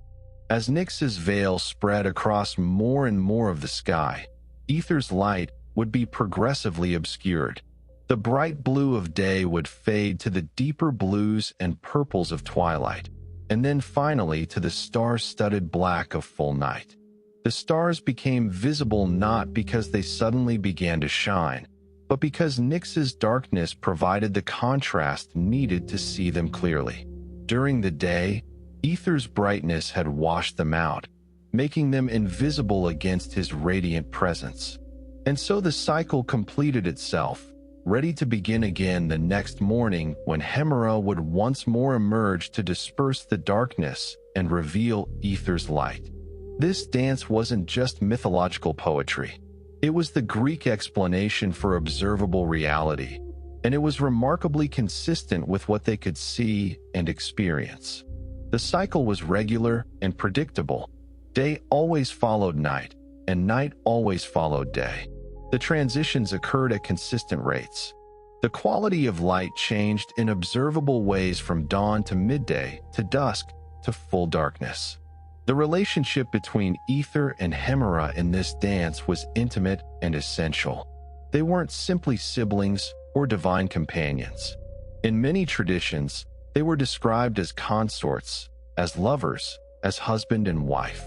As Nyx's veil spread across more and more of the sky, Aether's light would be progressively obscured. The bright blue of day would fade to the deeper blues and purples of twilight, and then finally to the star-studded black of full night. The stars became visible not because they suddenly began to shine, but because Nyx's darkness provided the contrast needed to see them clearly. During the day, Aether's brightness had washed them out, making them invisible against his radiant presence. And so the cycle completed itself, ready to begin again the next morning when Hemera would once more emerge to disperse the darkness and reveal Aether's light. This dance wasn't just mythological poetry. It was the Greek explanation for observable reality, and it was remarkably consistent with what they could see and experience. The cycle was regular and predictable. Day always followed night, and night always followed day. The transitions occurred at consistent rates. The quality of light changed in observable ways from dawn to midday to dusk to full darkness. The relationship between Aether and Hemera in this dance was intimate and essential. They weren't simply siblings or divine companions. In many traditions, they were described as consorts, as lovers, as husband and wife.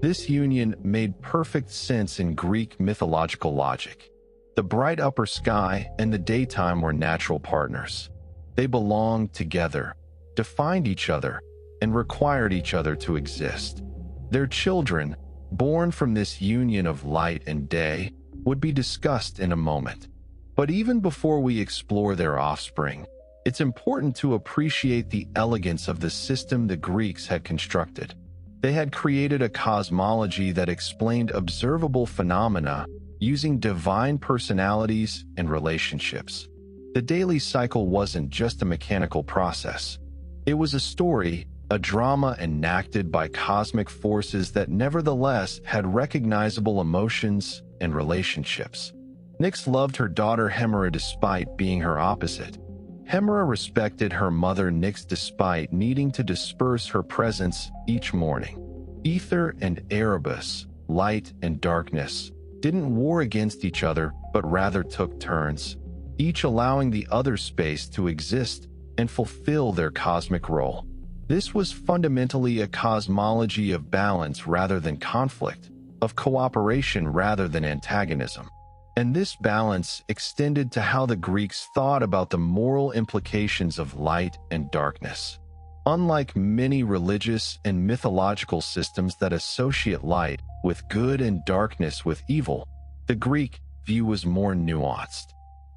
This union made perfect sense in Greek mythological logic. The bright upper sky and the daytime were natural partners. They belonged together, defined each other, and required each other to exist. Their children, born from this union of light and day, would be discussed in a moment. But even before we explore their offspring, it's important to appreciate the elegance of the system the Greeks had constructed. They had created a cosmology that explained observable phenomena using divine personalities and relationships. The daily cycle wasn't just a mechanical process. It was a story, a drama enacted by cosmic forces that nevertheless had recognizable emotions and relationships. Nyx loved her daughter Hemera despite being her opposite. Hemera respected her mother Nyx despite needing to disperse her presence each morning. Aether and Erebus, light and darkness, didn't war against each other but rather took turns, each allowing the other space to exist and fulfill their cosmic role. This was fundamentally a cosmology of balance rather than conflict, of cooperation rather than antagonism. And this balance extended to how the Greeks thought about the moral implications of light and darkness. Unlike many religious and mythological systems that associate light with good and darkness with evil, the Greek view was more nuanced.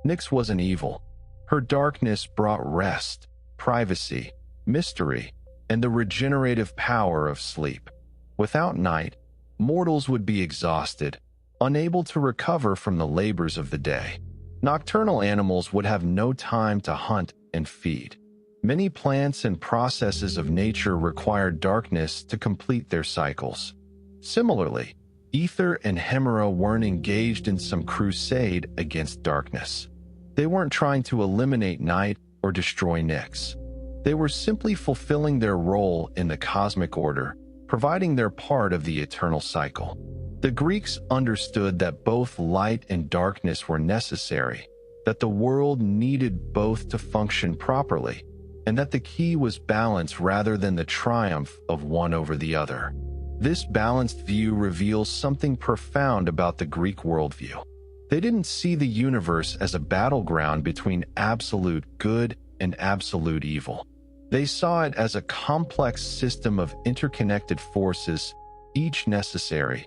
Nyx wasn't evil. Her darkness brought rest, privacy, mystery, and the regenerative power of sleep. Without night, mortals would be exhausted, unable to recover from the labors of the day. Nocturnal animals would have no time to hunt and feed. Many plants and processes of nature required darkness to complete their cycles. Similarly, Aether and Hemera weren't engaged in some crusade against darkness. They weren't trying to eliminate night or destroy Nyx. They were simply fulfilling their role in the cosmic order, providing their part of the eternal cycle. The Greeks understood that both light and darkness were necessary, that the world needed both to function properly, and that the key was balance rather than the triumph of one over the other. This balanced view reveals something profound about the Greek worldview. They didn't see the universe as a battleground between absolute good and absolute evil. They saw it as a complex system of interconnected forces, each necessary,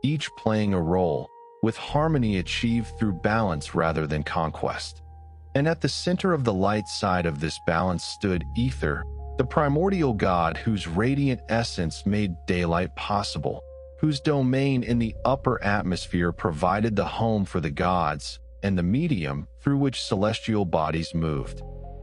each playing a role, with harmony achieved through balance rather than conquest. And at the center of the light side of this balance stood Aether, the primordial god whose radiant essence made daylight possible. whose domain in the upper atmosphere provided the home for the gods and the medium through which celestial bodies moved.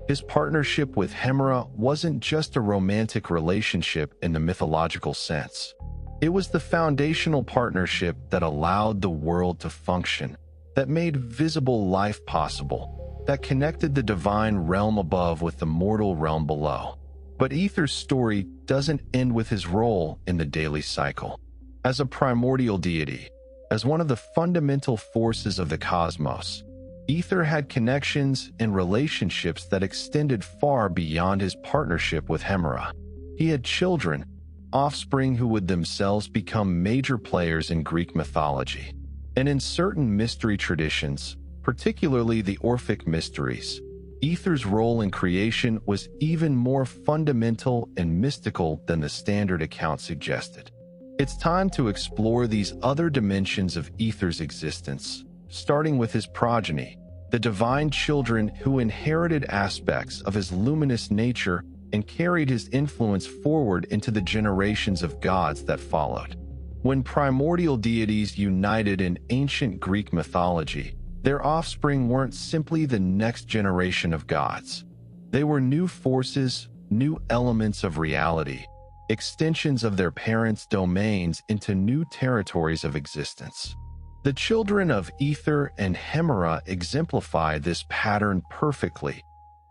His partnership with Hemera wasn't just a romantic relationship in the mythological sense. It was the foundational partnership that allowed the world to function, that made visible life possible, that connected the divine realm above with the mortal realm below. But Aether's story doesn't end with his role in the daily cycle. As a primordial deity, as one of the fundamental forces of the cosmos, Aether had connections and relationships that extended far beyond his partnership with Hemera. He had children, offspring who would themselves become major players in Greek mythology. And in certain mystery traditions, particularly the Orphic mysteries, Aether's role in creation was even more fundamental and mystical than the standard account suggested. It's time to explore these other dimensions of Aether's existence, starting with his progeny, the divine children who inherited aspects of his luminous nature and carried his influence forward into the generations of gods that followed. When primordial deities united in ancient Greek mythology, their offspring weren't simply the next generation of gods. They were new forces, new elements of reality, extensions of their parents' domains into new territories of existence. The children of Aether and Hemera exemplify this pattern perfectly,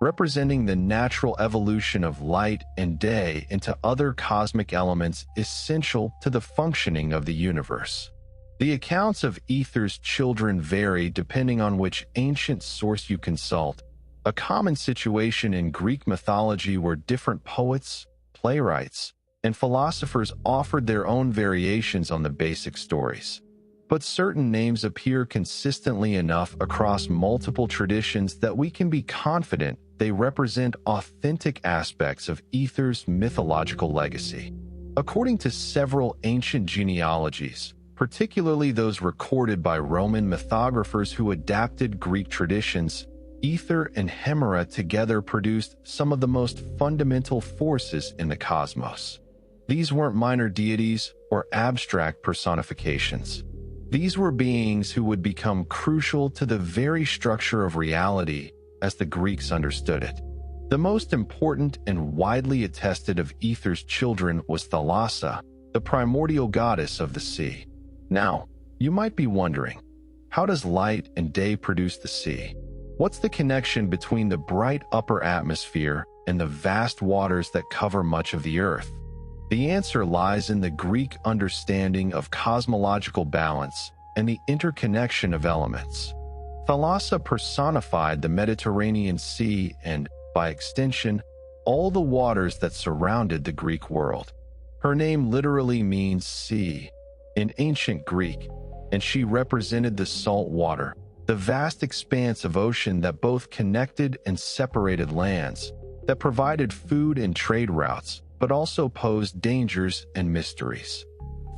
representing the natural evolution of light and day into other cosmic elements essential to the functioning of the universe. The accounts of Aether's children vary depending on which ancient source you consult, a common situation in Greek mythology where different poets, playwrights, and philosophers offered their own variations on the basic stories. But certain names appear consistently enough across multiple traditions that we can be confident they represent authentic aspects of Aether's mythological legacy. According to several ancient genealogies, particularly those recorded by Roman mythographers who adapted Greek traditions, Aether and Hemera together produced some of the most fundamental forces in the cosmos. These weren't minor deities or abstract personifications. These were beings who would become crucial to the very structure of reality as the Greeks understood it. The most important and widely attested of Aether's children was Thalassa, the primordial goddess of the sea. Now, you might be wondering, how does light and day produce the sea? What's the connection between the bright upper atmosphere and the vast waters that cover much of the earth? The answer lies in the Greek understanding of cosmological balance and the interconnection of elements. Thalassa personified the Mediterranean Sea and, by extension, all the waters that surrounded the Greek world. Her name literally means sea in ancient Greek, and she represented the salt water, the vast expanse of ocean that both connected and separated lands, that provided food and trade routes, but also posed dangers and mysteries.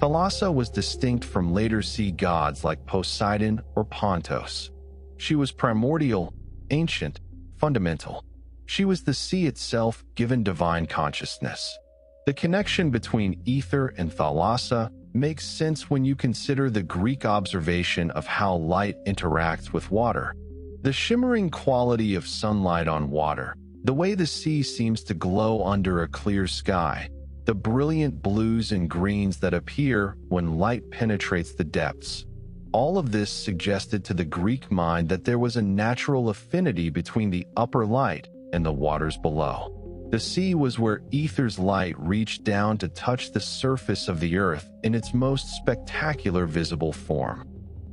Thalassa was distinct from later sea gods like Poseidon or Pontos. She was primordial, ancient, fundamental. She was the sea itself given divine consciousness. The connection between Aether and Thalassa makes sense when you consider the Greek observation of how light interacts with water. The shimmering quality of sunlight on water, the way the sea seems to glow under a clear sky, the brilliant blues and greens that appear when light penetrates the depths. All of this suggested to the Greek mind that there was a natural affinity between the upper light and the waters below. The sea was where Aether's light reached down to touch the surface of the earth in its most spectacular visible form.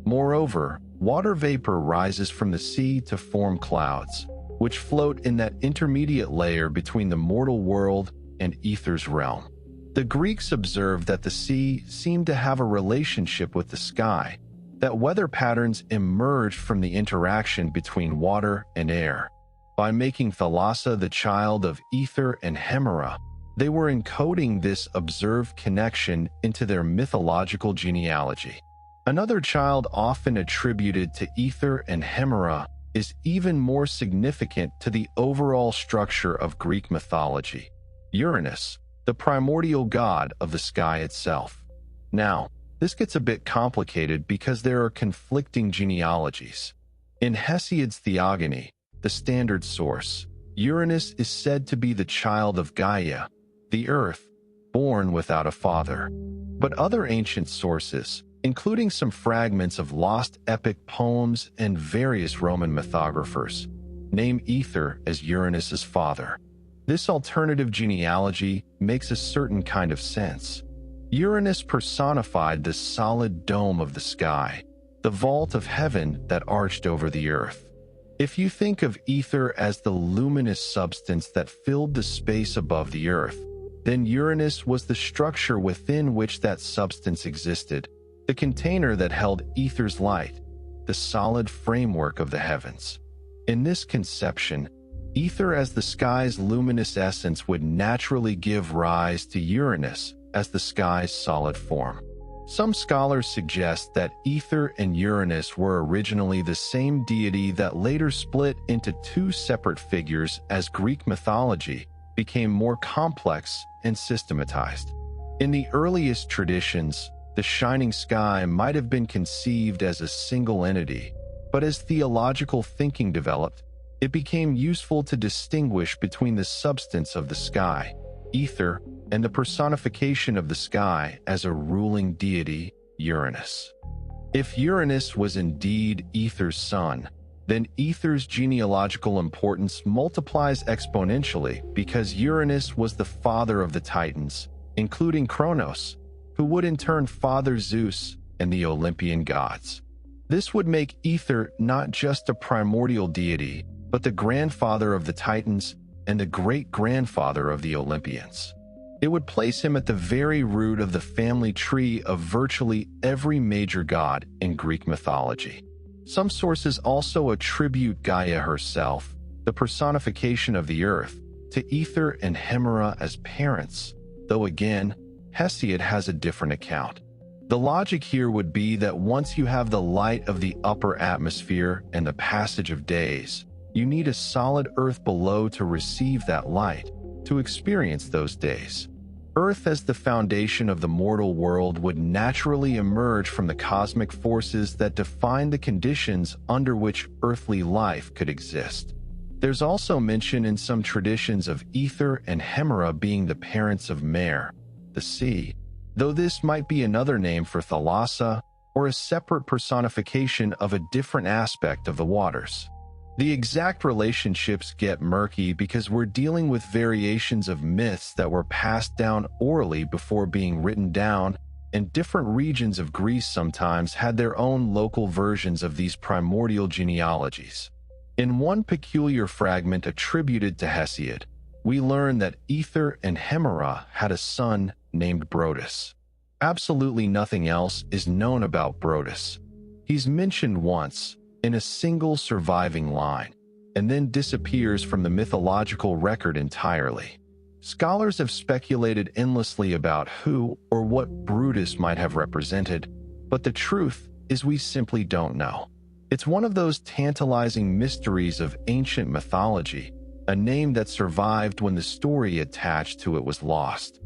Moreover, water vapor rises from the sea to form clouds, which float in that intermediate layer between the mortal world and Aether's realm. The Greeks observed that the sea seemed to have a relationship with the sky, that weather patterns emerged from the interaction between water and air. By making Thalassa the child of Aether and Hemera, they were encoding this observed connection into their mythological genealogy. Another child often attributed to Aether and Hemera is even more significant to the overall structure of Greek mythology: Uranus, the primordial god of the sky itself. Now, This gets a bit complicated because there are conflicting genealogies. In Hesiod's Theogony, the standard source, Uranus is said to be the child of Gaia, the earth, born without a father. But other ancient sources, including some fragments of lost epic poems and various Roman mythographers, name Aether as Uranus's father. This alternative genealogy makes a certain kind of sense. Uranus personified the solid dome of the sky, the vault of heaven that arched over the earth. If you think of Aether as the luminous substance that filled the space above the earth, then Uranus was the structure within which that substance existed, the container that held Aether's light, the solid framework of the heavens. In this conception, Aether as the sky's luminous essence would naturally give rise to Uranus as the sky's solid form. Some scholars suggest that Aether and Uranus were originally the same deity that later split into two separate figures as Greek mythology became more complex and systematized. In the earliest traditions, the shining sky might have been conceived as a single entity, but as theological thinking developed, it became useful to distinguish between the substance of the sky, Aether, and the personification of the sky as a ruling deity, Uranus. If Uranus was indeed Aether's son, then Aether's genealogical importance multiplies exponentially because Uranus was the father of the Titans, including Kronos, who would in turn father Zeus and the Olympian gods. This would make Aether not just a primordial deity, but the grandfather of the Titans and the great-grandfather of the Olympians. It would place him at the very root of the family tree of virtually every major god in Greek mythology. Some sources also attribute Gaia herself, the personification of the earth, to Aether and Hemera as parents, though again, Hesiod has a different account. The logic here would be that once you have the light of the upper atmosphere and the passage of days, you need a solid earth below to receive that light, to experience those days. Earth as the foundation of the mortal world would naturally emerge from the cosmic forces that define the conditions under which earthly life could exist. There's also mention in some traditions of Aether and Hemera being the parents of Mare, the sea, though this might be another name for Thalassa or a separate personification of a different aspect of the waters. The exact relationships get murky because we're dealing with variations of myths that were passed down orally before being written down, and different regions of Greece sometimes had their own local versions of these primordial genealogies. In one peculiar fragment attributed to Hesiod, we learn that Aether and Hemera had a son named Brodus. Absolutely nothing else is known about Brodus. He's mentioned once, in a single surviving line, and then disappears from the mythological record entirely. Scholars have speculated endlessly about who or what Brutus might have represented, but the truth is we simply don't know. It's one of those tantalizing mysteries of ancient mythology, a name that survived when the story attached to it was lost.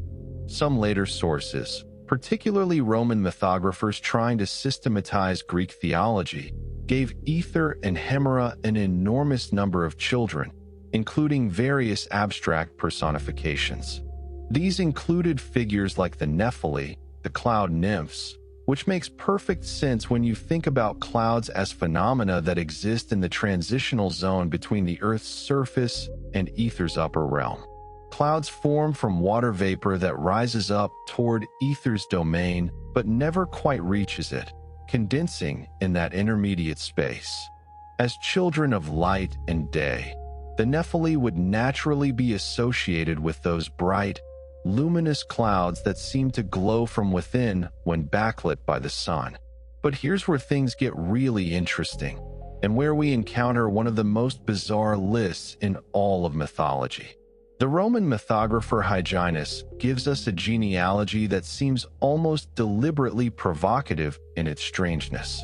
Some later sources, particularly Roman mythographers trying to systematize Greek theology, gave Aether and Hemera an enormous number of children, including various abstract personifications. These included figures like the Nephili, the cloud nymphs, which makes perfect sense when you think about clouds as phenomena that exist in the transitional zone between the Earth's surface and Aether's upper realm. Clouds form from water vapor that rises up toward Aether's domain but never quite reaches it, condensing in that intermediate space. As children of light and day, the Nephili would naturally be associated with those bright, luminous clouds that seem to glow from within when backlit by the sun. But here's where things get really interesting, and where we encounter one of the most bizarre lists in all of mythology. The Roman mythographer Hyginus gives us a genealogy that seems almost deliberately provocative in its strangeness.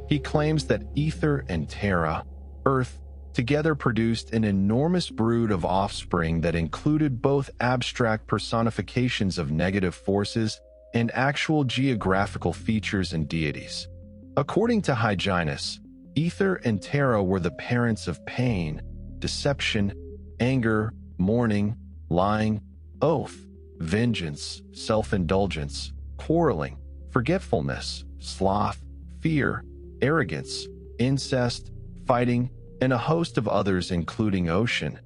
He claims that Aether and Terra, Earth, together produced an enormous brood of offspring that included both abstract personifications of negative forces and actual geographical features and deities. According to Hyginus, Aether and Terra were the parents of pain, deception, anger, mourning, lying, oath, vengeance, self-indulgence, quarreling, forgetfulness, sloth, fear, arrogance, incest, fighting, and a host of others including Ocean,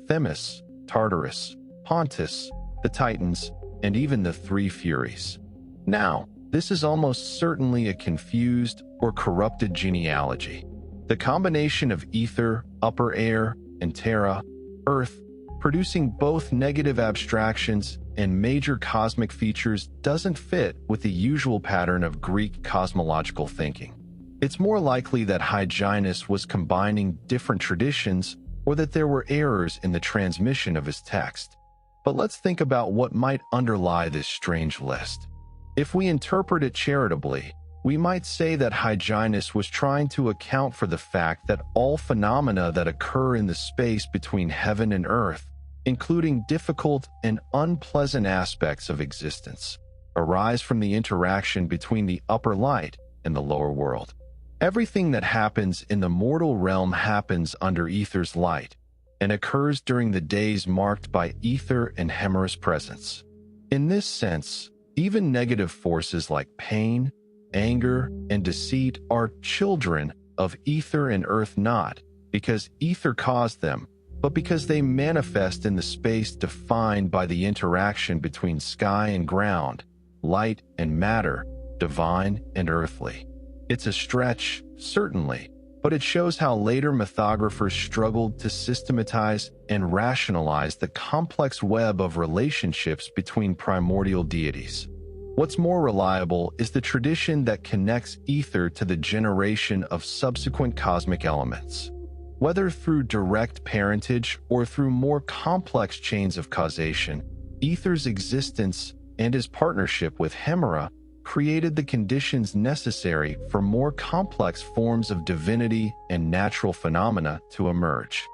Themis, Tartarus, Pontus, the Titans, and even the Three Furies. Now, this is almost certainly a confused or corrupted genealogy. The combination of Aether, upper air, and Terra, earth, producing both negative abstractions and major cosmic features doesn't fit with the usual pattern of Greek cosmological thinking. It's more likely that Hyginus was combining different traditions or that there were errors in the transmission of his text. But let's think about what might underlie this strange list. If we interpret it charitably, we might say that Hyginus was trying to account for the fact that all phenomena that occur in the space between heaven and earth, including difficult and unpleasant aspects of existence, arise from the interaction between the upper light and the lower world. Everything that happens in the mortal realm happens under Aether's light and occurs during the days marked by Aether and Hemera's presence. In this sense, even negative forces like pain, anger, and deceit are children of Aether and Earth, not because Aether caused them, but because they manifest in the space defined by the interaction between sky and ground, light and matter, divine and earthly. It's a stretch, certainly, but it shows how later mythographers struggled to systematize and rationalize the complex web of relationships between primordial deities. What's more reliable is the tradition that connects Aether to the generation of subsequent cosmic elements. Whether through direct parentage or through more complex chains of causation, Aether's existence and his partnership with Hemera created the conditions necessary for more complex forms of divinity and natural phenomena to emerge.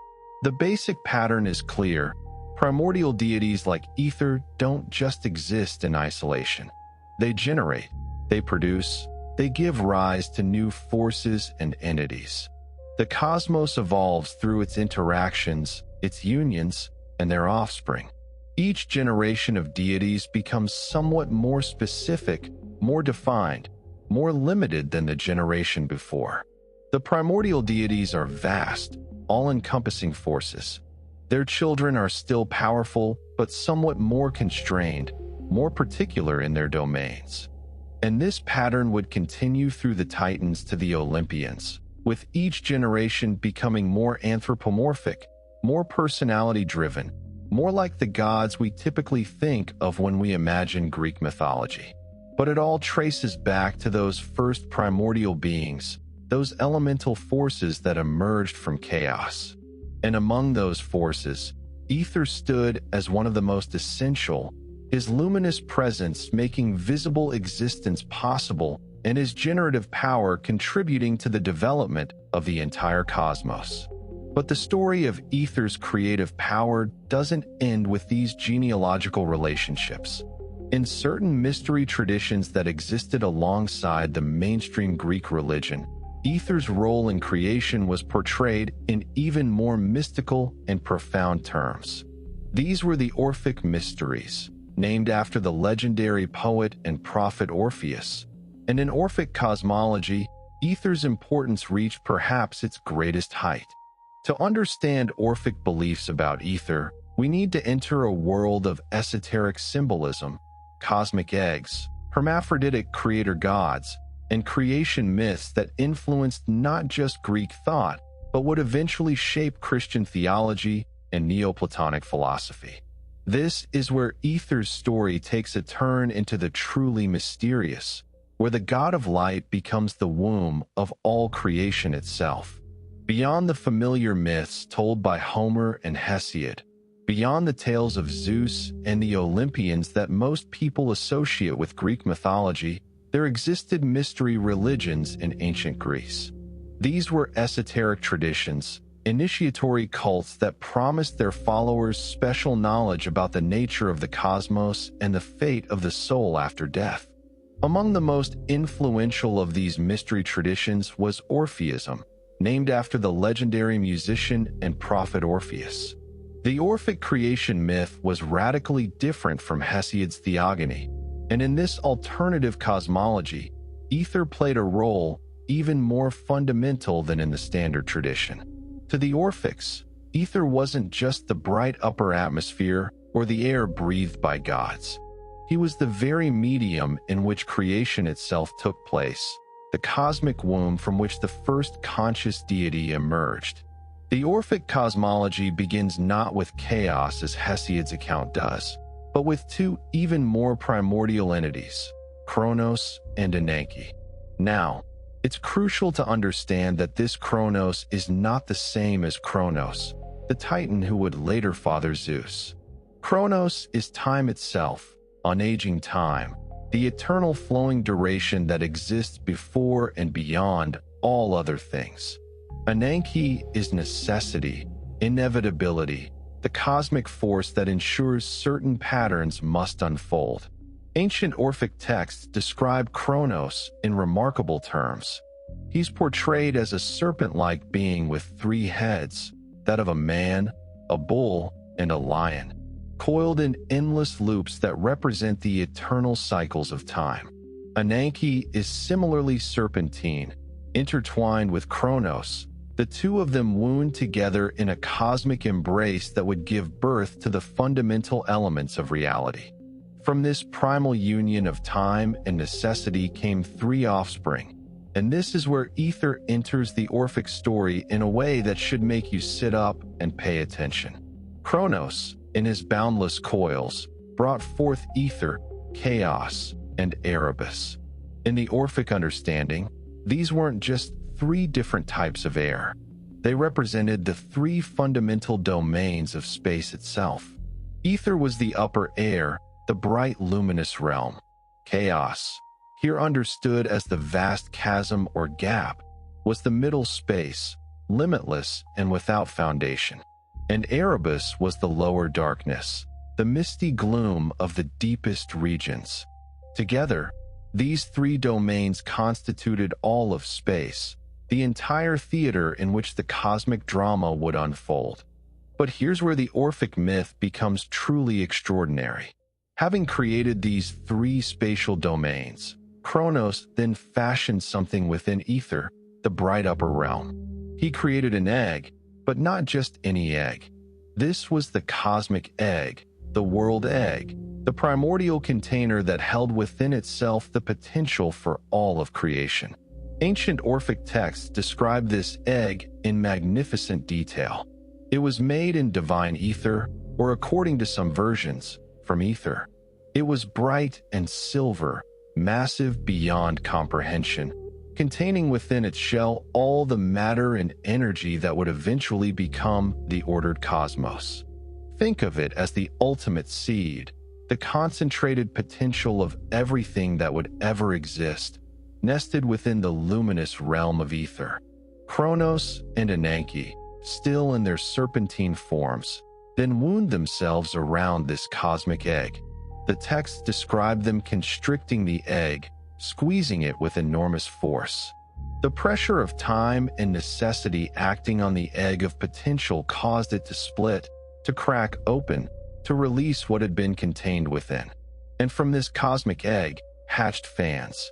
The basic pattern is clear. Primordial deities like Aether don't just exist in isolation. They generate, they produce, they give rise to new forces and entities. The cosmos evolves through its interactions, its unions, and their offspring. Each generation of deities becomes somewhat more specific, more defined, more limited than the generation before. The primordial deities are vast, all-encompassing forces. Their children are still powerful, but somewhat more constrained, more particular in their domains. And this pattern would continue through the Titans to the Olympians, with each generation becoming more anthropomorphic, more personality-driven, more like the gods we typically think of when we imagine Greek mythology. But it all traces back to those first primordial beings, those elemental forces that emerged from chaos. And among those forces, Aether stood as one of the most essential, his luminous presence making visible existence possible and his generative power contributing to the development of the entire cosmos. But the story of Aether's creative power doesn't end with these genealogical relationships. In certain mystery traditions that existed alongside the mainstream Greek religion, Aether's role in creation was portrayed in even more mystical and profound terms. These were the Orphic Mysteries, named after the legendary poet and prophet Orpheus. And in Orphic cosmology, Aether's importance reached perhaps its greatest height. To understand Orphic beliefs about Aether, we need to enter a world of esoteric symbolism, cosmic eggs, hermaphroditic creator gods, and creation myths that influenced not just Greek thought, but would eventually shape Christian theology and Neoplatonic philosophy. This is where Aether's story takes a turn into the truly mysterious, where the god of light becomes the womb of all creation itself. Beyond the familiar myths told by Homer and Hesiod, beyond the tales of Zeus and the Olympians that most people associate with Greek mythology, there existed mystery religions in ancient Greece. These were esoteric traditions, initiatory cults that promised their followers special knowledge about the nature of the cosmos and the fate of the soul after death. Among the most influential of these mystery traditions was Orpheism, named after the legendary musician and prophet Orpheus. The Orphic creation myth was radically different from Hesiod's theogony, and in this alternative cosmology, ether played a role even more fundamental than in the standard tradition. To the Orphics, ether wasn't just the bright upper atmosphere or the air breathed by gods. He was the very medium in which creation itself took place, the cosmic womb from which the first conscious deity emerged. The Orphic cosmology begins not with chaos as Hesiod's account does, but with two even more primordial entities, Kronos and Ananke. Now, it's crucial to understand that this Kronos is not the same as Kronos, the titan who would later father Zeus. Kronos is time itself, unaging time, the eternal flowing duration that exists before and beyond all other things. Ananke is necessity, inevitability, the cosmic force that ensures certain patterns must unfold. Ancient Orphic texts describe Kronos in remarkable terms. He's portrayed as a serpent-like being with three heads, that of a man, a bull, and a lion, coiled in endless loops that represent the eternal cycles of time. Ananke is similarly serpentine, intertwined with Kronos. The two of them wound together in a cosmic embrace that would give birth to the fundamental elements of reality. From this primal union of time and necessity came three offspring, and this is where ether enters the Orphic story in a way that should make you sit up and pay attention. Kronos, in his boundless coils, brought forth ether, chaos, and Erebus. In the Orphic understanding, these weren't just three different types of air. They represented the three fundamental domains of space itself. Ether was the upper air, the bright luminous realm. Chaos, here understood as the vast chasm or gap, was the middle space, limitless and without foundation. And Erebus was the lower darkness, the misty gloom of the deepest regions. Together, these three domains constituted all of space, the entire theater in which the cosmic drama would unfold. But here's where the Orphic myth becomes truly extraordinary. Having created these three spatial domains, Kronos then fashioned something within ether, the bright upper realm. He created an egg, but not just any egg. This was the cosmic egg, the world egg, the primordial container that held within itself the potential for all of creation. Ancient Orphic texts describe this egg in magnificent detail. It was made in divine ether, or according to some versions, from ether. It was bright and silver, massive beyond comprehension, containing within its shell all the matter and energy that would eventually become the ordered cosmos. Think of it as the ultimate seed, the concentrated potential of everything that would ever exist, nested within the luminous realm of ether. Kronos and Ananke, still in their serpentine forms, then wound themselves around this cosmic egg. The texts describe them constricting the egg, squeezing it with enormous force. The pressure of time and necessity acting on the egg of potential caused it to split, to crack open, to release what had been contained within. And from this cosmic egg hatched Fans.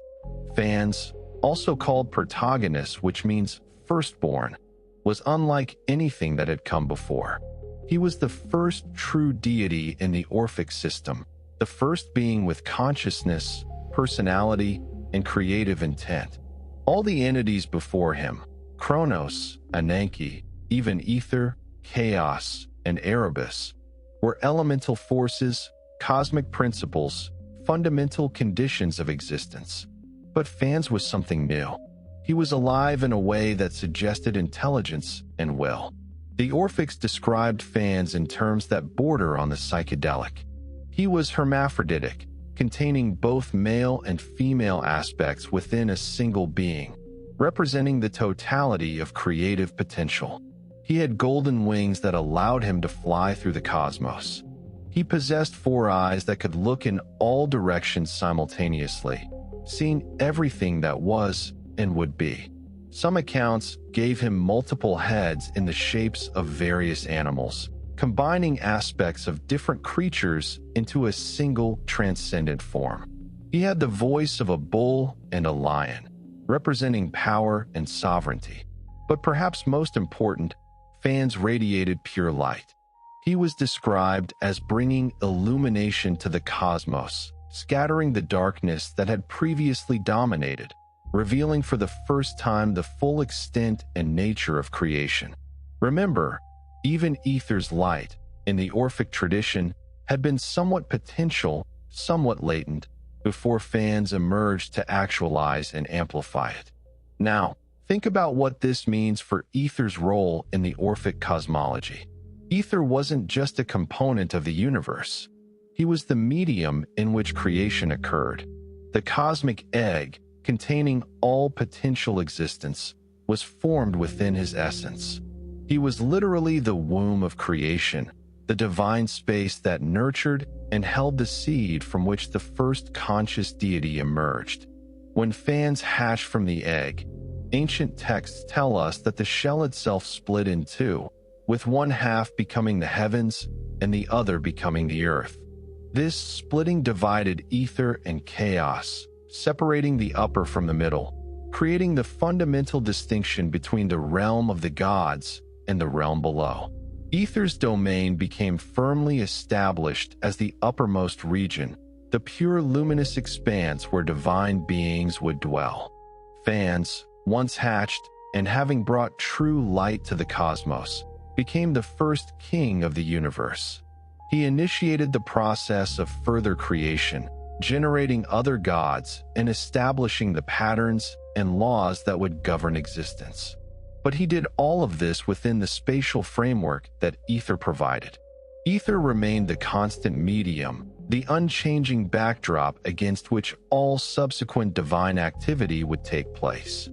Fans, also called protagonists, which means firstborn, was unlike anything that had come before. He was the first true deity in the Orphic system, the first being with consciousness, personality, and creative intent. All the entities before him, Kronos, Ananke, even ether, chaos, and Erebus, were elemental forces, cosmic principles, fundamental conditions of existence. But Fans was something new. He was alive in a way that suggested intelligence and will. The Orphics described Fans in terms that border on the psychedelic. He was hermaphroditic, containing both male and female aspects within a single being, representing the totality of creative potential. He had golden wings that allowed him to fly through the cosmos. He possessed 4 eyes that could look in all directions simultaneously, seeing everything that was and would be. Some accounts gave him multiple heads in the shapes of various animals, combining aspects of different creatures into a single transcendent form. He had the voice of a bull and a lion, representing power and sovereignty. But perhaps most important, fans radiated pure light. He was described as bringing illumination to the cosmos, scattering the darkness that had previously dominated, revealing for the first time the full extent and nature of creation. Remember, even Aether's light, in the Orphic tradition, had been somewhat potential, somewhat latent, before fans emerged to actualize and amplify it. Now, think about what this means for Aether's role in the Orphic cosmology. Aether wasn't just a component of the universe. He was the medium in which creation occurred. The cosmic egg, containing all potential existence, was formed within his essence. He was literally the womb of creation, the divine space that nurtured and held the seed from which the first conscious deity emerged. When fans hatched from the egg, ancient texts tell us that the shell itself split in two, with one half becoming the heavens and the other becoming the earth. This splitting divided ether and chaos, separating the upper from the middle, creating the fundamental distinction between the realm of the gods and the realm below. Aether's domain became firmly established as the uppermost region, the pure luminous expanse where divine beings would dwell. Fans, once hatched and having brought true light to the cosmos, became the first king of the universe. He initiated the process of further creation, generating other gods and establishing the patterns and laws that would govern existence. But he did all of this within the spatial framework that Aether provided. Aether remained the constant medium, the unchanging backdrop against which all subsequent divine activity would take place.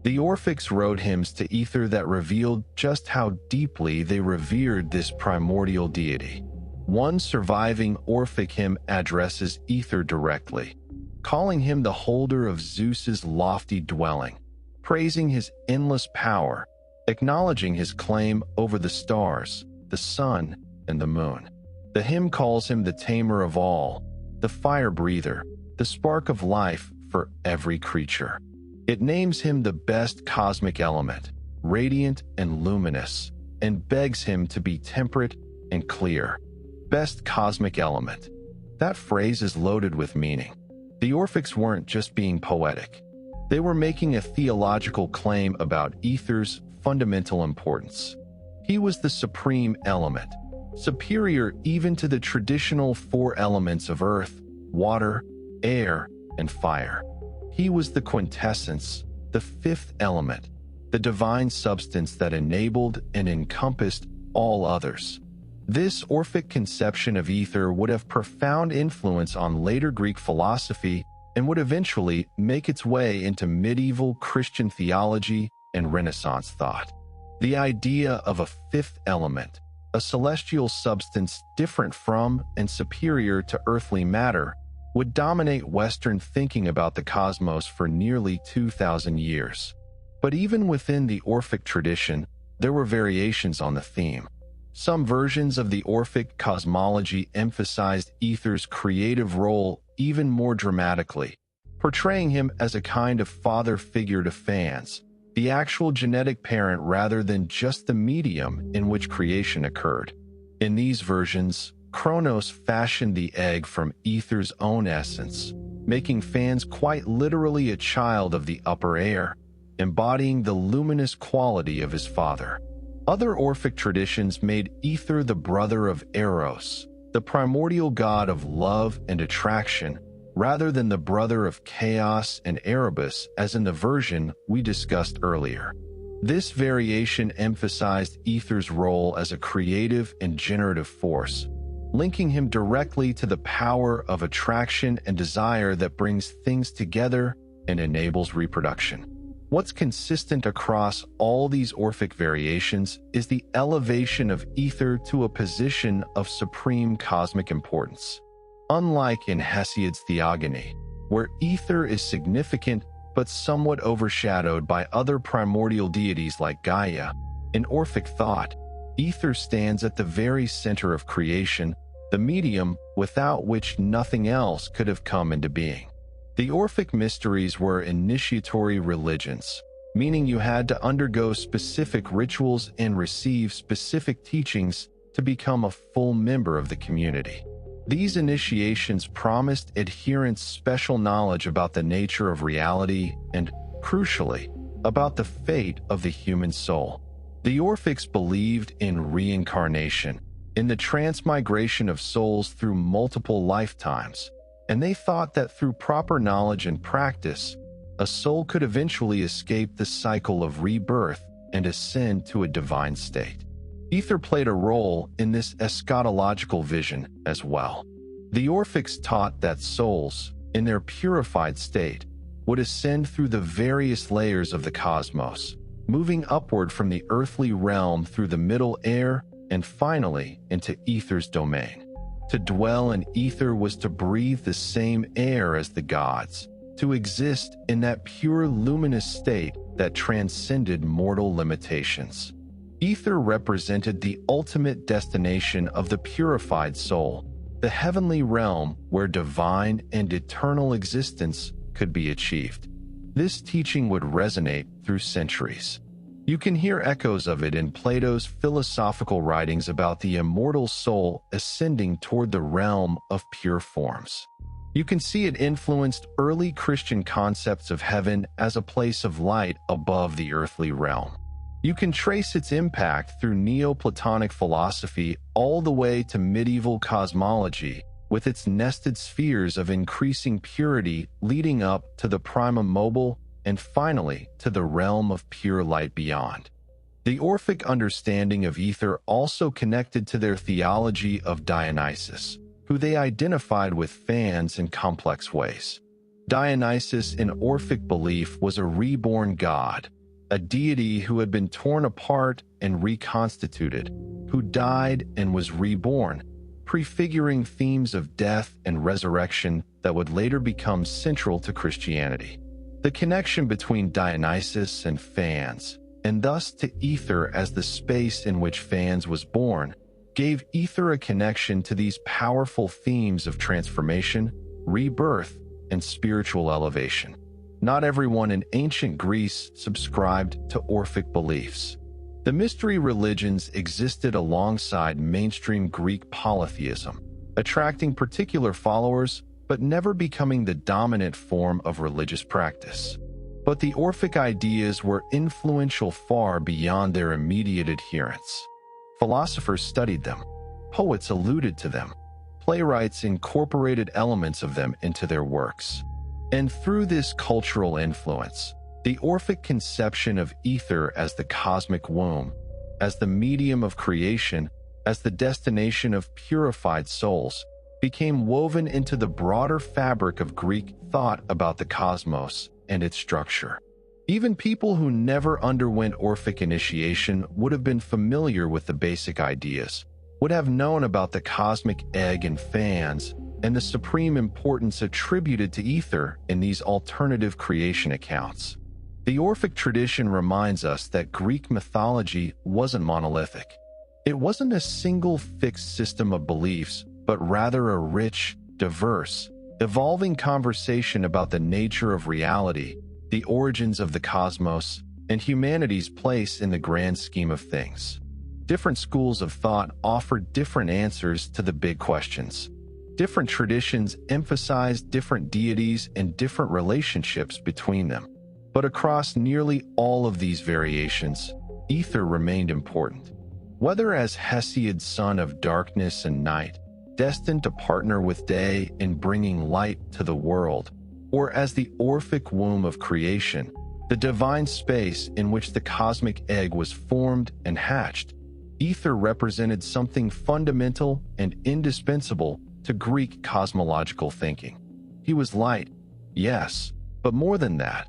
The Orphics wrote hymns to Aether that revealed just how deeply they revered this primordial deity. One surviving Orphic hymn addresses Aether directly, calling him the holder of Zeus's lofty dwelling, praising his endless power, acknowledging his claim over the stars, the sun, and the moon. The hymn calls him the tamer of all, the fire breather, the spark of life for every creature. It names him the best cosmic element, radiant and luminous, and begs him to be temperate and clear. Best cosmic element. That phrase is loaded with meaning. The Orphics weren't just being poetic. They were making a theological claim about Aether's fundamental importance. He was the supreme element, superior even to the traditional 4 elements of earth, water, air, and fire. He was the quintessence, the 5th element, the divine substance that enabled and encompassed all others. This Orphic conception of Aether would have profound influence on later Greek philosophy and would eventually make its way into medieval Christian theology and Renaissance thought. The idea of a 5th element, a celestial substance different from and superior to earthly matter, would dominate Western thinking about the cosmos for nearly 2,000 years. But even within the Orphic tradition, there were variations on the theme. Some versions of the Orphic cosmology emphasized Aether's creative role even more dramatically, portraying him as a kind of father figure to fans, the actual genetic parent rather than just the medium in which creation occurred. In these versions, Kronos fashioned the egg from Aether's own essence, making fans quite literally a child of the upper air, embodying the luminous quality of his father. Other Orphic traditions made Aether the brother of Eros, the primordial god of love and attraction, rather than the brother of chaos and Erebus as in the version we discussed earlier. This variation emphasized Aether's role as a creative and generative force, linking him directly to the power of attraction and desire that brings things together and enables reproduction. What's consistent across all these Orphic variations is the elevation of Aether to a position of supreme cosmic importance. Unlike in Hesiod's theogony, where Aether is significant but somewhat overshadowed by other primordial deities like Gaia, in Orphic thought, Aether stands at the very center of creation, the medium without which nothing else could have come into being. The Orphic mysteries were initiatory religions, meaning you had to undergo specific rituals and receive specific teachings to become a full member of the community. These initiations promised adherents special knowledge about the nature of reality and, crucially, about the fate of the human soul. The Orphics believed in reincarnation, in the transmigration of souls through multiple lifetimes, and they thought that through proper knowledge and practice, a soul could eventually escape the cycle of rebirth and ascend to a divine state. Aether played a role in this eschatological vision as well. The Orphics taught that souls, in their purified state, would ascend through the various layers of the cosmos, moving upward from the earthly realm through the middle air and finally into Aether's domain. To dwell in Aether was to breathe the same air as the gods, to exist in that pure luminous state that transcended mortal limitations. Aether represented the ultimate destination of the purified soul, the heavenly realm where divine and eternal existence could be achieved. This teaching would resonate through centuries. You can hear echoes of it in Plato's philosophical writings about the immortal soul ascending toward the realm of pure forms. You can see it influenced early Christian concepts of heaven as a place of light above the earthly realm. You can trace its impact through Neoplatonic philosophy all the way to medieval cosmology, with its nested spheres of increasing purity leading up to the prima mobile and finally to the realm of pure light beyond. The Orphic understanding of Aether also connected to their theology of Dionysus, who they identified with fans in complex ways. Dionysus in Orphic belief was a reborn god, a deity who had been torn apart and reconstituted, who died and was reborn, prefiguring themes of death and resurrection that would later become central to Christianity. The connection between Dionysus and fans, and thus to Aether as the space in which fans was born, gave Aether a connection to these powerful themes of transformation, rebirth, and spiritual elevation. Not everyone in ancient Greece subscribed to Orphic beliefs. The mystery religions existed alongside mainstream Greek polytheism, attracting particular followers but never becoming the dominant form of religious practice. But the Orphic ideas were influential far beyond their immediate adherents. Philosophers studied them, poets alluded to them, playwrights incorporated elements of them into their works. And through this cultural influence, the Orphic conception of Aether as the cosmic womb, as the medium of creation, as the destination of purified souls, became woven into the broader fabric of Greek thought about the cosmos and its structure. Even people who never underwent Orphic initiation would have been familiar with the basic ideas, would have known about the cosmic egg and fans, and the supreme importance attributed to Aether in these alternative creation accounts. The Orphic tradition reminds us that Greek mythology wasn't monolithic. It wasn't a single fixed system of beliefs, but rather a rich, diverse, evolving conversation about the nature of reality, the origins of the cosmos, and humanity's place in the grand scheme of things. Different schools of thought offered different answers to the big questions. Different traditions emphasized different deities and different relationships between them. But across nearly all of these variations, Aether remained important. Whether as Hesiod's son of darkness and night, destined to partner with day in bringing light to the world, or as the Orphic womb of creation, the divine space in which the cosmic egg was formed and hatched, Aether represented something fundamental and indispensable to Greek cosmological thinking. He was light, yes, but more than that,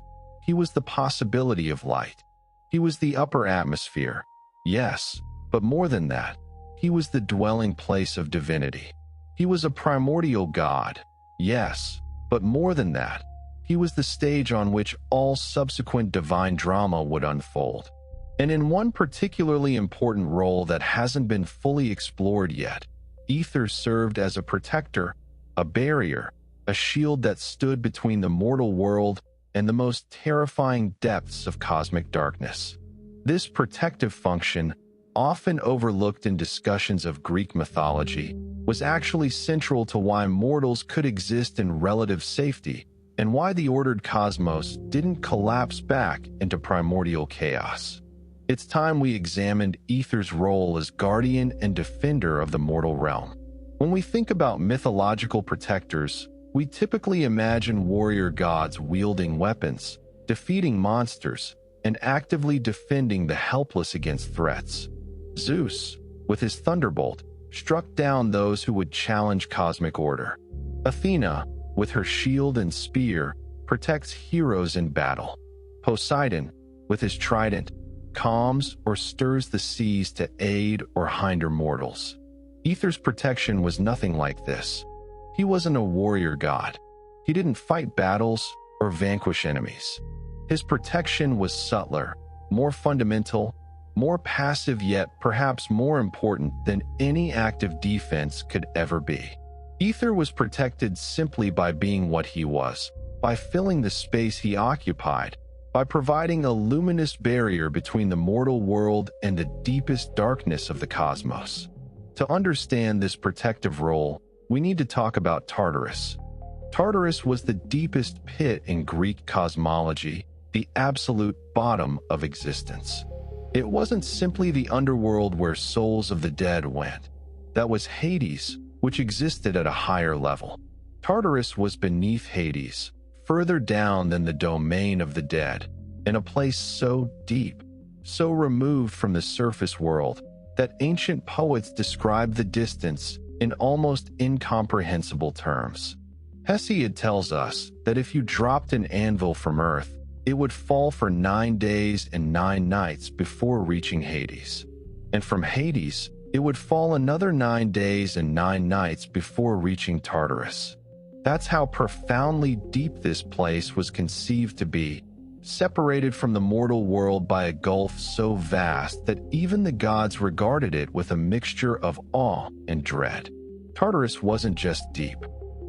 He was the possibility of light. He was the upper atmosphere. Yes, but more than that, he was the dwelling place of divinity. He was a primordial god. Yes, but more than that, he was the stage on which all subsequent divine drama would unfold. And in one particularly important role that hasn't been fully explored yet, Aether served as a protector, a barrier, a shield that stood between the mortal world and the most terrifying depths of cosmic darkness. This protective function, often overlooked in discussions of Greek mythology, was actually central to why mortals could exist in relative safety and why the ordered cosmos didn't collapse back into primordial chaos. It's time we examined Aether's role as guardian and defender of the mortal realm. When we think about mythological protectors, we typically imagine warrior gods wielding weapons, defeating monsters, and actively defending the helpless against threats. Zeus, with his thunderbolt, struck down those who would challenge cosmic order. Athena, with her shield and spear, protects heroes in battle. Poseidon, with his trident, calms or stirs the seas to aid or hinder mortals. Aether's protection was nothing like this. He wasn't a warrior god. He didn't fight battles or vanquish enemies. His protection was subtler, more fundamental, more passive, yet perhaps more important than any active defense could ever be. Aether was protected simply by being what he was, by filling the space he occupied, by providing a luminous barrier between the mortal world and the deepest darkness of the cosmos. To understand this protective role, we need to talk about Tartarus. Tartarus was the deepest pit in Greek cosmology, the absolute bottom of existence. It wasn't simply the underworld where souls of the dead went. That was Hades, which existed at a higher level. Tartarus was beneath Hades, further down than the domain of the dead, in a place so deep, so removed from the surface world, that ancient poets describe the distance in almost incomprehensible terms. Hesiod tells us that if you dropped an anvil from Earth, it would fall for 9 days and 9 nights before reaching Hades. And from Hades, it would fall another 9 days and 9 nights before reaching Tartarus. That's how profoundly deep this place was conceived to be, separated from the mortal world by a gulf so vast that even the gods regarded it with a mixture of awe and dread. Tartarus wasn't just deep.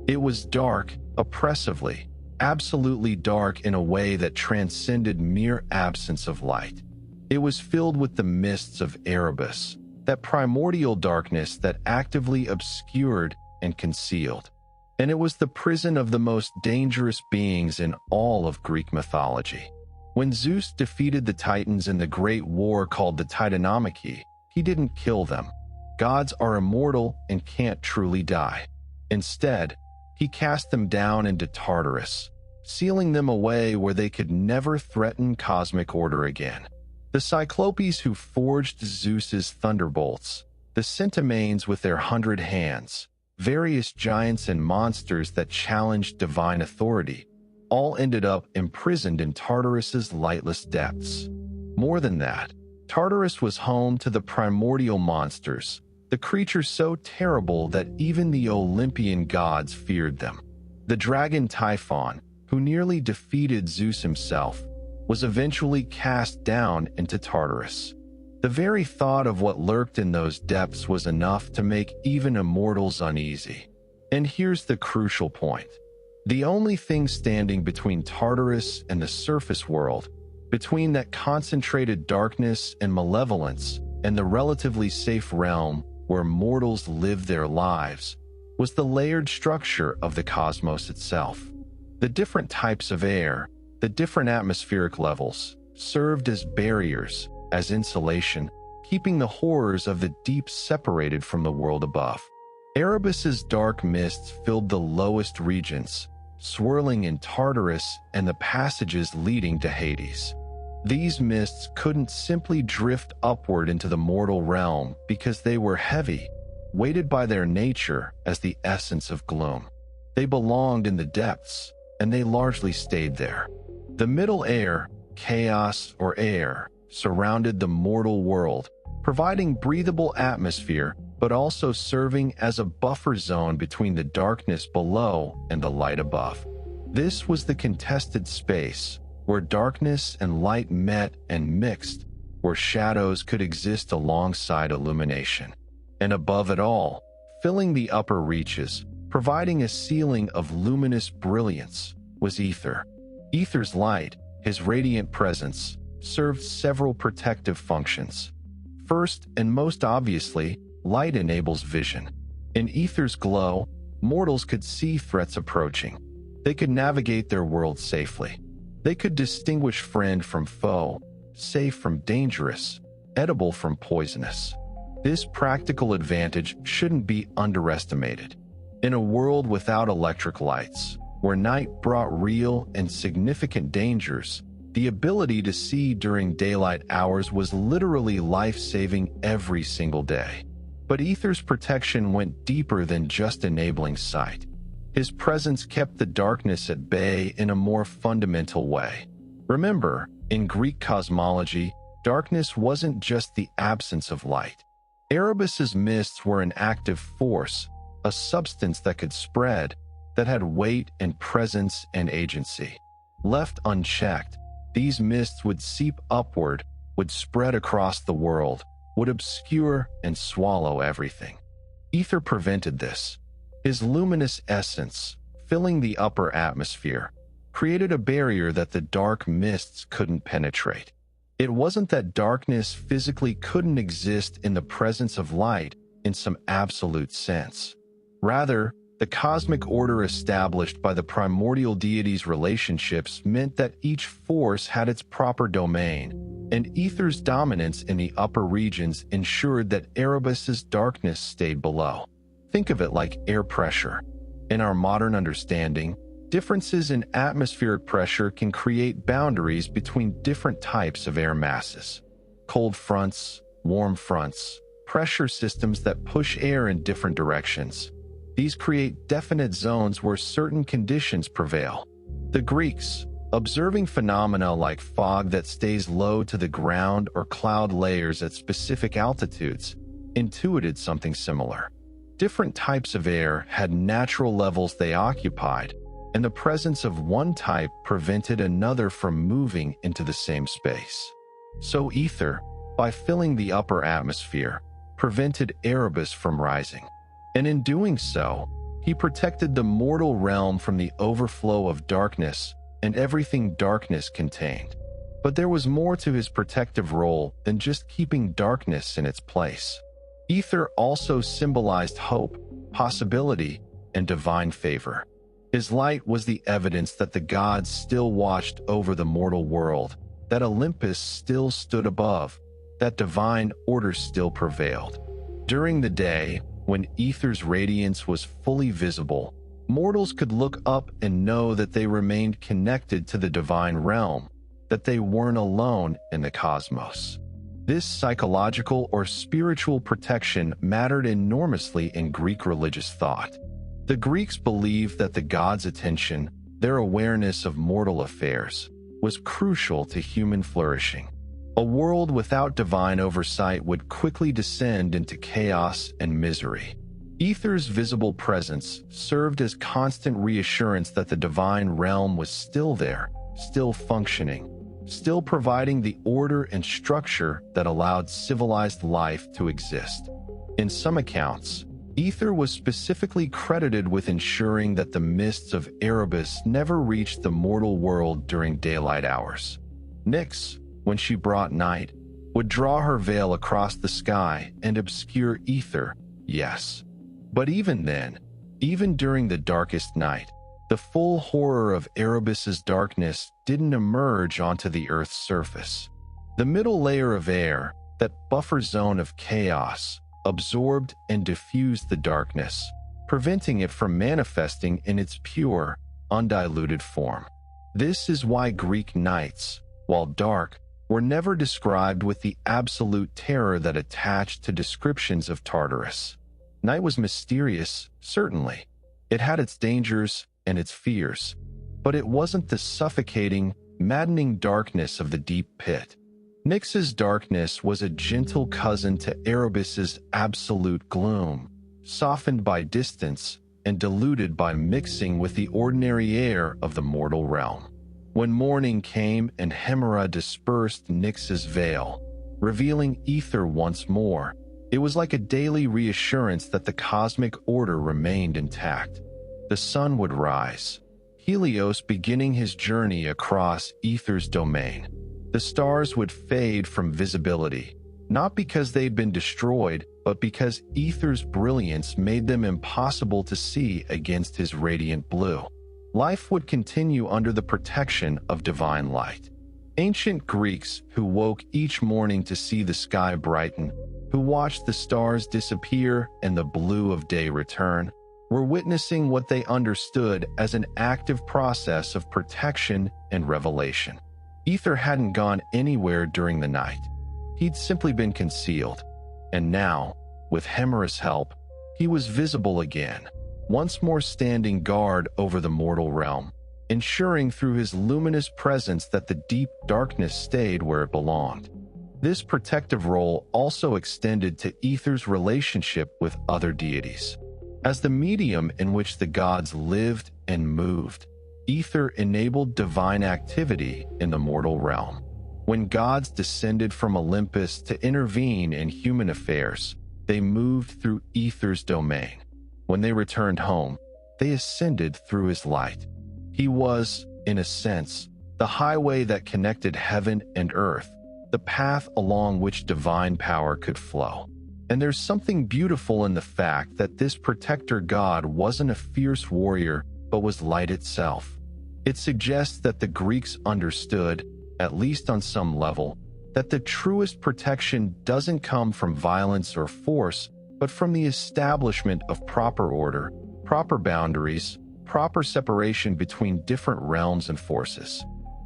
It was dark, oppressively, absolutely dark in a way that transcended mere absence of light. It was filled with the mists of Erebus, that primordial darkness that actively obscured and concealed. And it was the prison of the most dangerous beings in all of Greek mythology. When Zeus defeated the Titans in the great war called the Titanomachy, he didn't kill them. Gods are immortal and can't truly die. Instead, he cast them down into Tartarus, sealing them away where they could never threaten cosmic order again. The Cyclopes who forged Zeus's thunderbolts, the Centimanes with their 100 hands, various giants and monsters that challenged divine authority, all ended up imprisoned in Tartarus's lightless depths. More than that, Tartarus was home to the primordial monsters, the creatures so terrible that even the Olympian gods feared them. The dragon Typhon, who nearly defeated Zeus himself, was eventually cast down into Tartarus. The very thought of what lurked in those depths was enough to make even immortals uneasy. And here's the crucial point. The only thing standing between Tartarus and the surface world, between that concentrated darkness and malevolence and the relatively safe realm where mortals live their lives, was the layered structure of the cosmos itself. The different types of air, the different atmospheric levels, served as barriers, as insulation, keeping the horrors of the deep separated from the world above. Erebus's dark mists filled the lowest regions, swirling in Tartarus and the passages leading to Hades. These mists couldn't simply drift upward into the mortal realm because they were heavy, weighted by their nature as the essence of gloom. They belonged in the depths, and they largely stayed there. The middle air, chaos or air, surrounded the mortal world, providing breathable atmosphere but also serving as a buffer zone between the darkness below and the light above. This was the contested space where darkness and light met and mixed, where shadows could exist alongside illumination. And above it all, filling the upper reaches, providing a ceiling of luminous brilliance, was Aether. Aether's light, his radiant presence, served several protective functions. First and most obviously, light enables vision. In Aether's glow, mortals could see threats approaching. They could navigate their world safely. They could distinguish friend from foe, safe from dangerous, edible from poisonous. This practical advantage shouldn't be underestimated. In a world without electric lights, where night brought real and significant dangers, the ability to see during daylight hours was literally life-saving every single day. But Aether's protection went deeper than just enabling sight. His presence kept the darkness at bay in a more fundamental way. Remember, in Greek cosmology, darkness wasn't just the absence of light. Erebus's mists were an active force, a substance that could spread, that had weight and presence and agency. Left unchecked, these mists would seep upward, would spread across the world, would obscure and swallow everything. Aether prevented this. His luminous essence, filling the upper atmosphere, created a barrier that the dark mists couldn't penetrate. It wasn't that darkness physically couldn't exist in the presence of light in some absolute sense. Rather, the cosmic order established by the primordial deities' relationships meant that each force had its proper domain, and Aether's dominance in the upper regions ensured that Erebus's darkness stayed below. Think of it like air pressure. In our modern understanding, differences in atmospheric pressure can create boundaries between different types of air masses. Cold fronts, warm fronts, pressure systems that push air in different directions. These create definite zones where certain conditions prevail. The Greeks, observing phenomena like fog that stays low to the ground or cloud layers at specific altitudes, intuited something similar. Different types of air had natural levels they occupied, and the presence of one type prevented another from moving into the same space. So Aether, by filling the upper atmosphere, prevented Erebus from rising. And in doing so, he protected the mortal realm from the overflow of darkness and everything darkness contained. But there was more to his protective role than just keeping darkness in its place. Aether also symbolized hope, possibility, and divine favor. His light was the evidence that the gods still watched over the mortal world, that Olympus still stood above, that divine order still prevailed. During the day, when Aether's radiance was fully visible, mortals could look up and know that they remained connected to the divine realm, that they weren't alone in the cosmos. This psychological or spiritual protection mattered enormously in Greek religious thought. The Greeks believed that the gods' attention, their awareness of mortal affairs, was crucial to human flourishing. A world without divine oversight would quickly descend into chaos and misery. Aether's visible presence served as constant reassurance that the divine realm was still there, still functioning, still providing the order and structure that allowed civilized life to exist. In some accounts, Aether was specifically credited with ensuring that the mists of Erebus never reached the mortal world during daylight hours. Nyx, when she brought night, would draw her veil across the sky and obscure Aether, yes. But even then, even during the darkest night, the full horror of Erebus's darkness didn't emerge onto the Earth's surface. The middle layer of air, that buffer zone of chaos, absorbed and diffused the darkness, preventing it from manifesting in its pure, undiluted form. This is why Greek nights, while dark, were never described with the absolute terror that attached to descriptions of Tartarus. Night was mysterious, certainly. It had its dangers and its fears, but it wasn't the suffocating, maddening darkness of the deep pit. Nyx's darkness was a gentle cousin to Erebus's absolute gloom, softened by distance and diluted by mixing with the ordinary air of the mortal realm. When morning came and Hemera dispersed Nyx's veil, revealing Aether once more, it was like a daily reassurance that the cosmic order remained intact. The sun would rise, Helios beginning his journey across Aether's domain. The stars would fade from visibility, not because they'd been destroyed, but because Aether's brilliance made them impossible to see against his radiant blue. Life would continue under the protection of divine light. Ancient Greeks who woke each morning to see the sky brighten, who watched the stars disappear and the blue of day return, were witnessing what they understood as an active process of protection and revelation. Aether hadn't gone anywhere during the night. He'd simply been concealed. And now, with Hemera's help, he was visible again, once more standing guard over the mortal realm, ensuring through his luminous presence that the deep darkness stayed where it belonged. This protective role also extended to Aether's relationship with other deities. As the medium in which the gods lived and moved, Aether enabled divine activity in the mortal realm. When gods descended from Olympus to intervene in human affairs, they moved through Aether's domain. When they returned home, they ascended through his light. He was, in a sense, the highway that connected heaven and earth, the path along which divine power could flow. And there's something beautiful in the fact that this protector god wasn't a fierce warrior, but was light itself. It suggests that the Greeks understood, at least on some level, that the truest protection doesn't come from violence or force, but from the establishment of proper order, proper boundaries, proper separation between different realms and forces.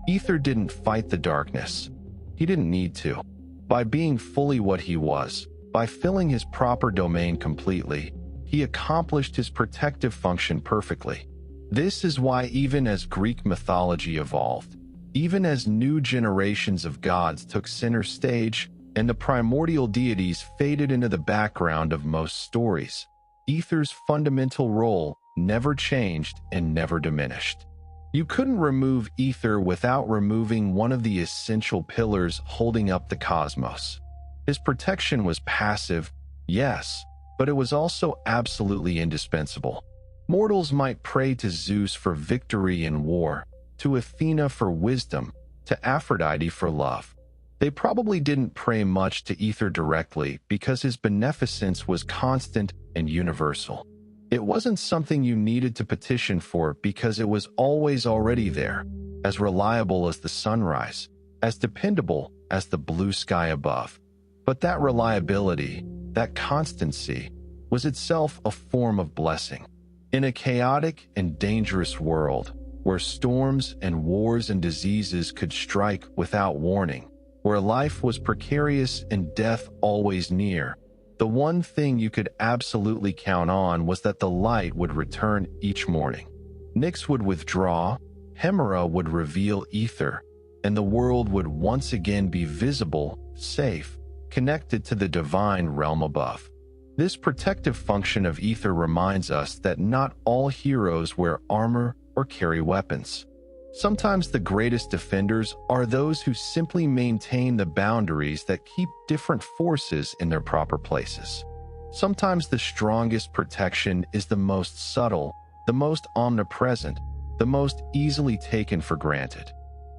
Aether didn't fight the darkness. He didn't need to. By being fully what he was, by filling his proper domain completely, he accomplished his protective function perfectly. This is why even as Greek mythology evolved, even as new generations of gods took center stage and the primordial deities faded into the background of most stories, Aether's fundamental role never changed and never diminished. You couldn't remove Aether without removing one of the essential pillars holding up the cosmos. His protection was passive, yes, but it was also absolutely indispensable. Mortals might pray to Zeus for victory in war, to Athena for wisdom, to Aphrodite for love. They probably didn't pray much to Aether directly because his beneficence was constant and universal. It wasn't something you needed to petition for because it was always already there, as reliable as the sunrise, as dependable as the blue sky above. But that reliability, that constancy, was itself a form of blessing. In a chaotic and dangerous world, where storms and wars and diseases could strike without warning, where life was precarious and death always near, the one thing you could absolutely count on was that the light would return each morning. Nyx would withdraw, Hemera would reveal Aether, and the world would once again be visible, safe, connected to the divine realm above. This protective function of Aether reminds us that not all heroes wear armor or carry weapons. Sometimes the greatest defenders are those who simply maintain the boundaries that keep different forces in their proper places. Sometimes the strongest protection is the most subtle, the most omnipresent, the most easily taken for granted.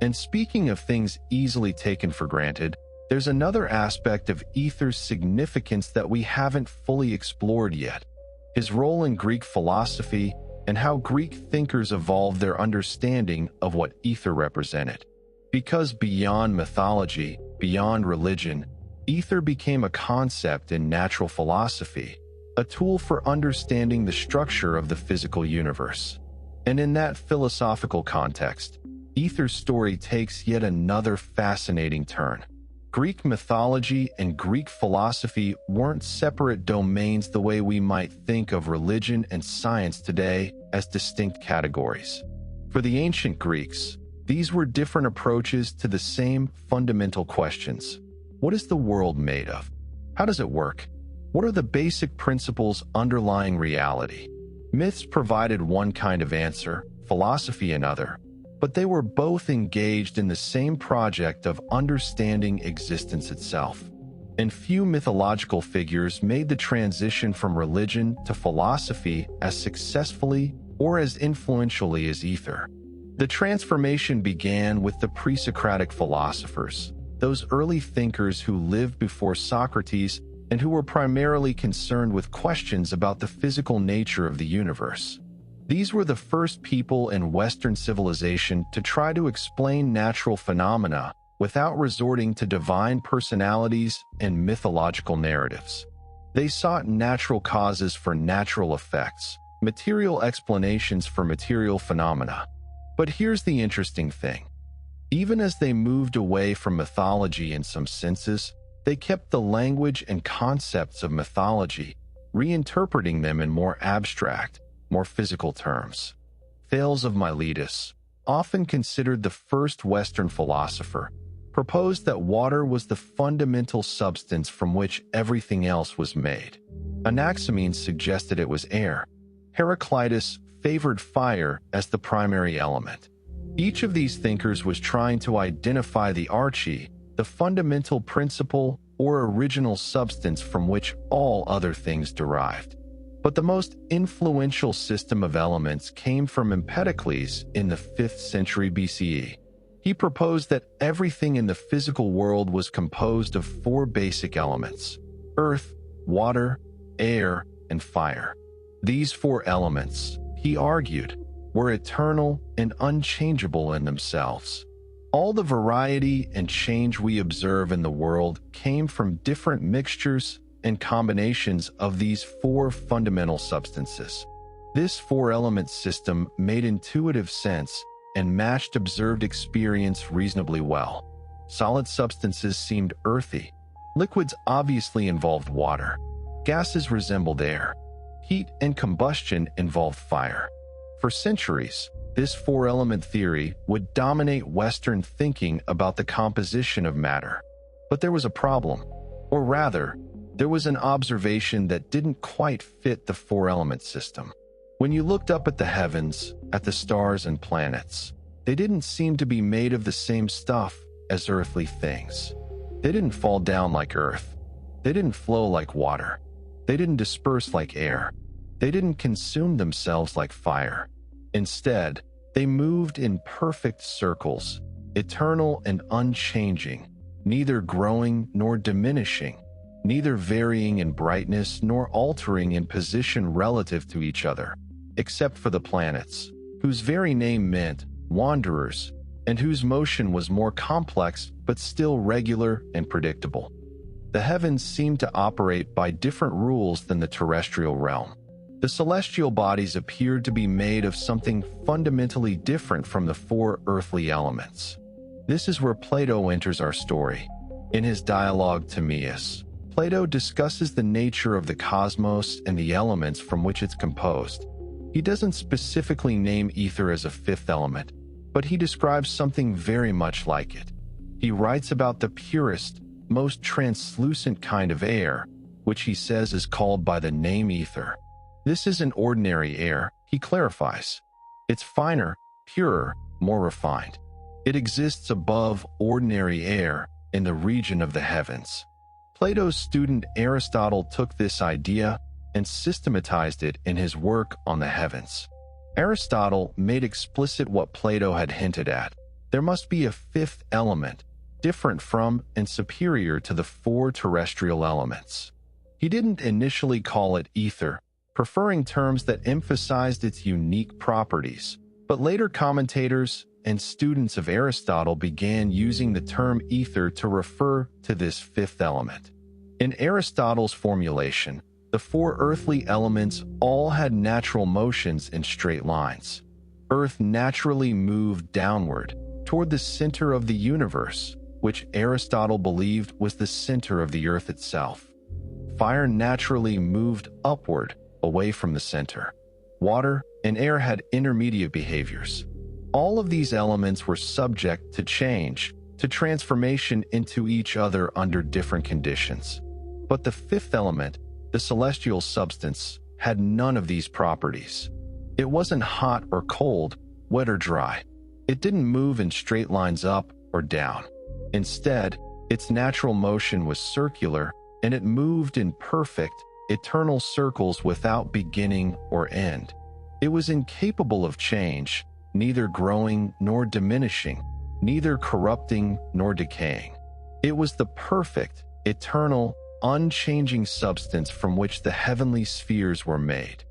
And speaking of things easily taken for granted, there's another aspect of Aether's significance that we haven't fully explored yet: his role in Greek philosophy and how Greek thinkers evolved their understanding of what Aether represented. Because beyond mythology, beyond religion, Aether became a concept in natural philosophy, a tool for understanding the structure of the physical universe. And in that philosophical context, Aether's story takes yet another fascinating turn. Greek mythology and Greek philosophy weren't separate domains the way we might think of religion and science today as distinct categories. For the ancient Greeks, These were different approaches to the same fundamental questions. What is the world made of? How does it work? What are the basic principles underlying reality? Myths provided one kind of answer, philosophy another, but they were both engaged in the same project of understanding existence itself. And few mythological figures made the transition from religion to philosophy as successfully or as influentially as Aether. The transformation began with the pre-Socratic philosophers, those early thinkers who lived before Socrates and who were primarily concerned with questions about the physical nature of the universe. These were the first people in Western civilization to try to explain natural phenomena without resorting to divine personalities and mythological narratives. They sought natural causes for natural effects, material explanations for material phenomena. But here's the interesting thing. Even as they moved away from mythology in some senses, they kept the language and concepts of mythology, reinterpreting them in more abstract, more physical terms. Thales of Miletus, often considered the first Western philosopher, proposed that water was the fundamental substance from which everything else was made. Anaximenes suggested it was air. Heraclitus favored fire as the primary element. Each of these thinkers was trying to identify the arche, the fundamental principle or original substance from which all other things derived. But the most influential system of elements came from Empedocles in the 5th century BCE. He proposed that everything in the physical world was composed of 4 basic elements: earth, water, air, and fire. These 4 elements, he argued, were eternal and unchangeable in themselves. All the variety and change we observe in the world came from different mixtures and combinations of these 4 fundamental substances. This 4-element system made intuitive sense and matched observed experience reasonably well. Solid substances seemed earthy. Liquids obviously involved water. Gases resembled air. Heat and combustion involved fire. For centuries, this 4-element theory would dominate Western thinking about the composition of matter. But there was a problem. Or rather, there was an observation that didn't quite fit the 4-element system. When you looked up at the heavens, at the stars and planets, they didn't seem to be made of the same stuff as earthly things. They didn't fall down like earth. They didn't flow like water. They didn't disperse like air. They didn't consume themselves like fire. Instead, they moved in perfect circles, eternal and unchanging, neither growing nor diminishing, neither varying in brightness nor altering in position relative to each other, except for the planets, whose very name meant wanderers, and whose motion was more complex but still regular and predictable. The heavens seemed to operate by different rules than the terrestrial realm. The celestial bodies appeared to be made of something fundamentally different from the 4 earthly elements. This is where Plato enters our story. In his dialogue Timaeus, Plato discusses the nature of the cosmos and the elements from which it's composed. He doesn't specifically name ether as a 5th element, but he describes something very much like it. He writes about the purest, most translucent kind of air, which he says is called by the name ether. This isn't ordinary air, he clarifies. It's finer, purer, more refined. It exists above ordinary air in the region of the heavens. Plato's student Aristotle took this idea and systematized it in his work on the heavens. Aristotle made explicit what Plato had hinted at. There must be a 5th element, different from and superior to the 4 terrestrial elements. He didn't initially call it ether, preferring terms that emphasized its unique properties, but later commentators and students of Aristotle began using the term ether to refer to this 5th element. In Aristotle's formulation, the 4 earthly elements all had natural motions in straight lines. Earth naturally moved downward, toward the center of the universe, which Aristotle believed was the center of the earth itself. Fire naturally moved upward, away from the center. Water and air had intermediate behaviors. All of these elements were subject to change, to transformation into each other under different conditions. But the fifth element, the celestial substance, had none of these properties. It wasn't hot or cold, wet or dry. It didn't move in straight lines up or down. Instead, its natural motion was circular, and it moved in perfect, eternal circles without beginning or end. It was incapable of change, neither growing nor diminishing, neither corrupting nor decaying. It was the perfect, eternal, unchanging substance from which the heavenly spheres were made.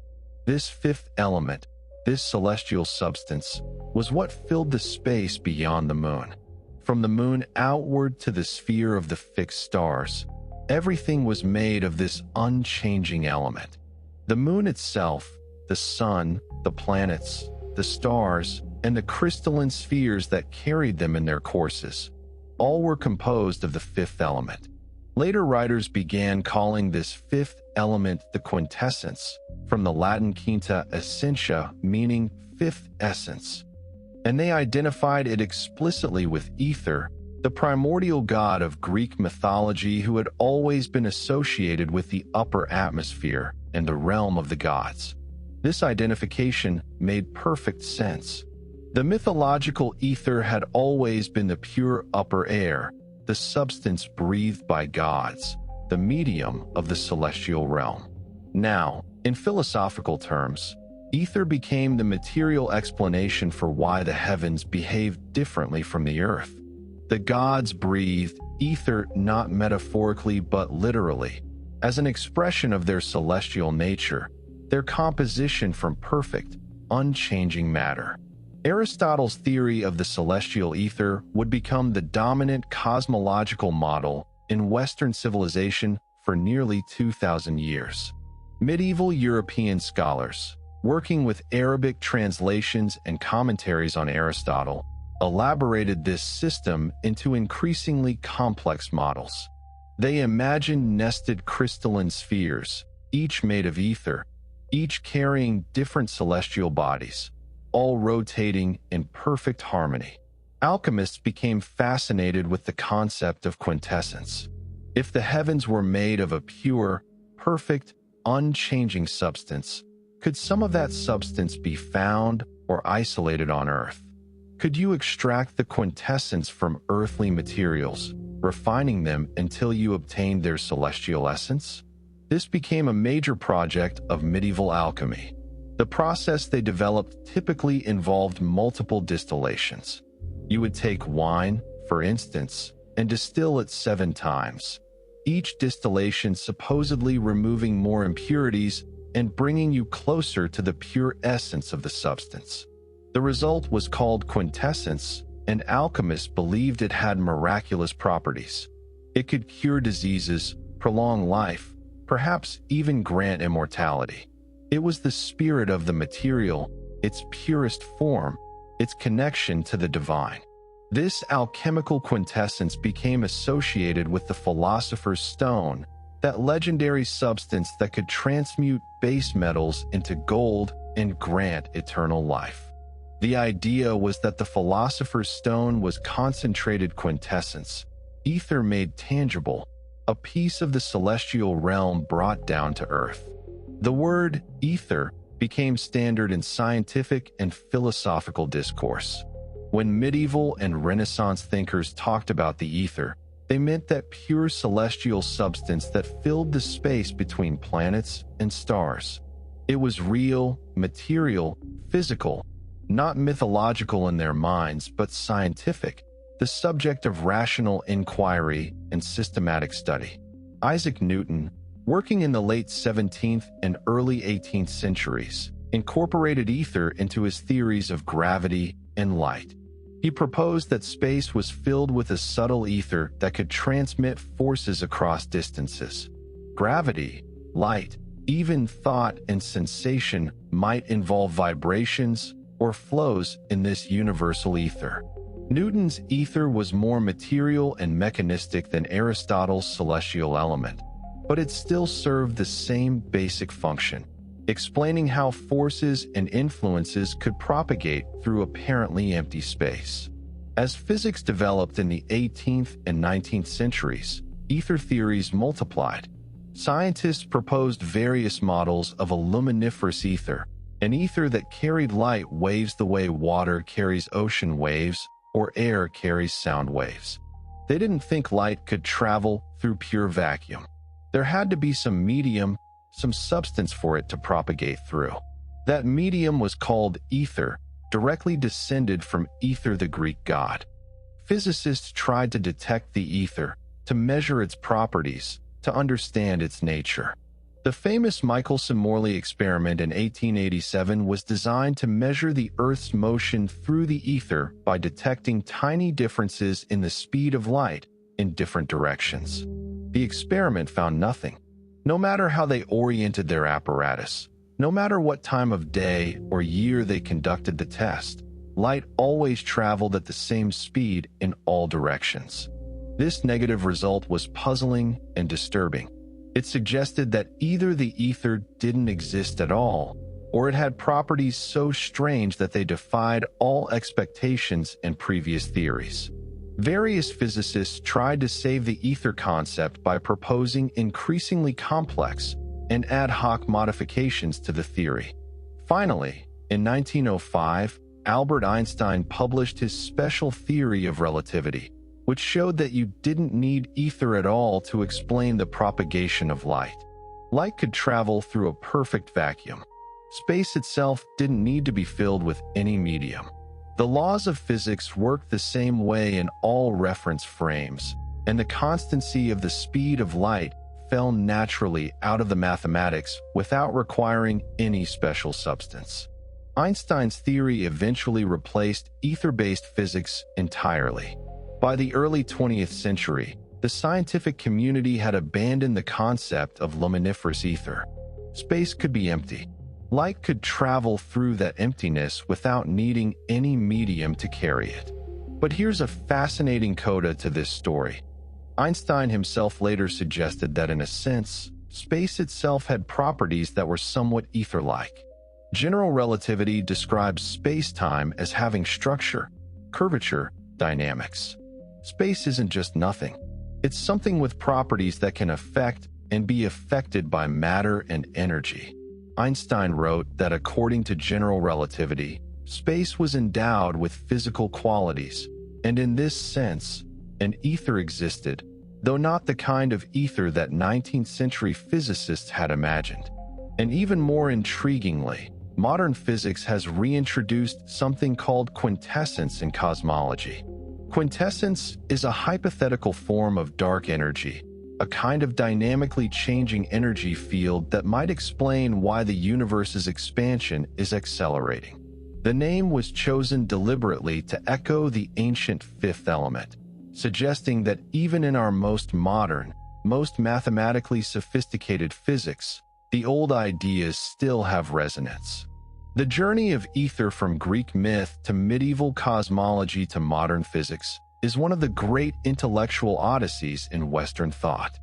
This fifth element, this celestial substance, was what filled the space beyond the moon. From the moon outward to the sphere of the fixed stars, everything was made of this unchanging element. The moon itself, the sun, the planets, the stars, and the crystalline spheres that carried them in their courses, all were composed of the fifth element. Later writers began calling this fifth element the quintessence, from the Latin quinta essentia, meaning fifth essence. And they identified it explicitly with Aether, the primordial god of Greek mythology who had always been associated with the upper atmosphere and the realm of the gods. This identification made perfect sense. The mythological Aether had always been the pure upper air, the substance breathed by gods, the medium of the celestial realm. Now, in philosophical terms, Aether became the material explanation for why the heavens behaved differently from the earth. The gods breathed Aether not metaphorically but literally, as an expression of their celestial nature, their composition from perfect, unchanging matter. Aristotle's theory of the celestial Aether would become the dominant cosmological model in Western civilization for nearly 2,000 years. Medieval European scholars, working with Arabic translations and commentaries on Aristotle, elaborated this system into increasingly complex models. They imagined nested crystalline spheres, each made of ether, each carrying different celestial bodies, all rotating in perfect harmony. Alchemists became fascinated with the concept of quintessence. If the heavens were made of a pure, perfect, unchanging substance, could some of that substance be found or isolated on Earth? Could you extract the quintessence from earthly materials, refining them until you obtained their celestial essence? This became a major project of medieval alchemy. The process they developed typically involved multiple distillations. You would take wine, for instance, and distill it 7 times, each distillation supposedly removing more impurities and bringing you closer to the pure essence of the substance. The result was called quintessence, and alchemists believed it had miraculous properties. It could cure diseases, prolong life, perhaps even grant immortality. It was the spirit of the material, its purest form, its connection to the divine. This alchemical quintessence became associated with the philosopher's stone, that legendary substance that could transmute base metals into gold and grant eternal life. The idea was that the philosopher's stone was concentrated quintessence, ether made tangible, a piece of the celestial realm brought down to earth. The word ether became standard in scientific and philosophical discourse. When medieval and Renaissance thinkers talked about the ether, they meant that pure celestial substance that filled the space between planets and stars. It was real, material, physical, not mythological in their minds, but scientific, the subject of rational inquiry and systematic study. Isaac Newton, working in the late 17th and early 18th centuries, incorporated ether into his theories of gravity and light. He proposed that space was filled with a subtle ether that could transmit forces across distances. Gravity, light, even thought and sensation might involve vibrations or flows in this universal ether. Newton's ether was more material and mechanistic than Aristotle's celestial element, but it still served the same basic function. explaining how forces and influences could propagate through apparently empty space. As physics developed in the 18th and 19th centuries, ether theories multiplied. Scientists proposed various models of a luminiferous ether, an ether that carried light waves the way water carries ocean waves or air carries sound waves. They didn't think light could travel through pure vacuum. There had to be some medium, some substance for it to propagate through. That medium was called ether, directly descended from Aether, the Greek god. Physicists tried to detect the ether, to measure its properties, to understand its nature. The famous Michelson-Morley experiment in 1887 was designed to measure the Earth's motion through the ether by detecting tiny differences in the speed of light in different directions. The experiment found nothing. No matter how they oriented their apparatus, no matter what time of day or year they conducted the test, light always traveled at the same speed in all directions. This negative result was puzzling and disturbing. It suggested that either the ether didn't exist at all, or it had properties so strange that they defied all expectations and previous theories. Various physicists tried to save the ether concept by proposing increasingly complex and ad hoc modifications to the theory. Finally, in 1905, Albert Einstein published his special theory of relativity, which showed that you didn't need ether at all to explain the propagation of light. Light could travel through a perfect vacuum. Space itself didn't need to be filled with any medium. The laws of physics worked the same way in all reference frames, and the constancy of the speed of light fell naturally out of the mathematics without requiring any special substance. Einstein's theory eventually replaced ether-based physics entirely. By the early 20th century, the scientific community had abandoned the concept of luminiferous ether. Space could be empty. Light could travel through that emptiness without needing any medium to carry it. But here's a fascinating coda to this story. Einstein himself later suggested that in a sense, space itself had properties that were somewhat ether-like. General relativity describes space-time as having structure, curvature, dynamics. Space isn't just nothing. It's something with properties that can affect and be affected by matter and energy. Einstein wrote that according to general relativity, space was endowed with physical qualities, and in this sense, an ether existed, though not the kind of ether that 19th century physicists had imagined. And even more intriguingly, modern physics has reintroduced something called quintessence in cosmology. Quintessence is a hypothetical form of dark energy, a kind of dynamically changing energy field that might explain why the universe's expansion is accelerating. The name was chosen deliberately to echo the ancient fifth element, suggesting that even in our most modern, most mathematically sophisticated physics, the old ideas still have resonance. The journey of ether from Greek myth to medieval cosmology to modern physics is one of the great intellectual odysseys in Western thought.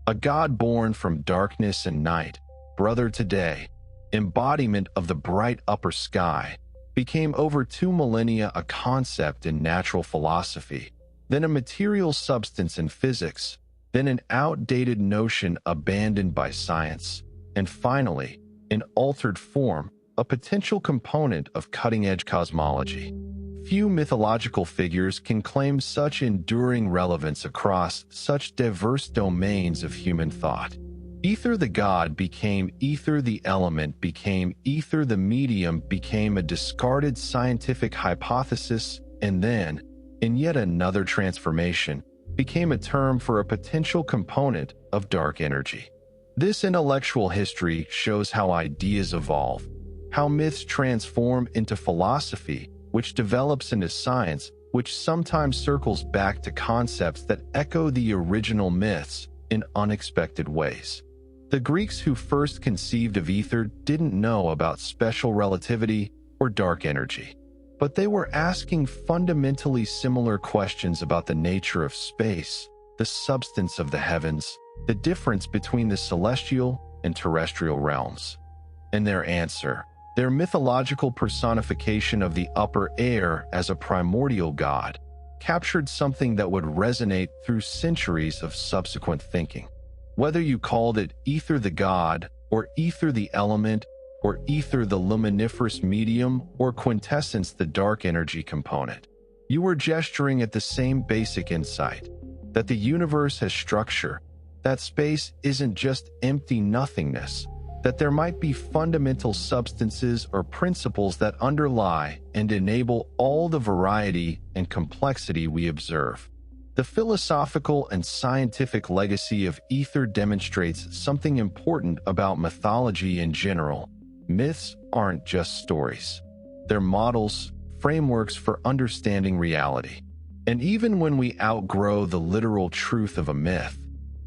A god born from darkness and night, brother today, embodiment of the bright upper sky, became over 2 millennia a concept in natural philosophy, then a material substance in physics, then an outdated notion abandoned by science, and finally, in altered form, a potential component of cutting-edge cosmology. Few mythological figures can claim such enduring relevance across such diverse domains of human thought. Aether the god became ether the element became ether the medium became a discarded scientific hypothesis and then, in yet another transformation, became a term for a potential component of dark energy. This intellectual history shows how ideas evolve, how myths transform into philosophy, which develops into science, which sometimes circles back to concepts that echo the original myths in unexpected ways. The Greeks who first conceived of ether didn't know about special relativity or dark energy, but they were asking fundamentally similar questions about the nature of space, the substance of the heavens, the difference between the celestial and terrestrial realms. And their answer, their mythological personification of the upper air as a primordial god, captured something that would resonate through centuries of subsequent thinking. Whether you called it Aether the god, or Aether the element, or Aether the luminiferous medium, or quintessence the dark energy component, you were gesturing at the same basic insight, that the universe has structure, that space isn't just empty nothingness, that there might be fundamental substances or principles that underlie and enable all the variety and complexity we observe. The philosophical and scientific legacy of Aether demonstrates something important about mythology in general. Myths aren't just stories. They're models, frameworks for understanding reality. And even when we outgrow the literal truth of a myth,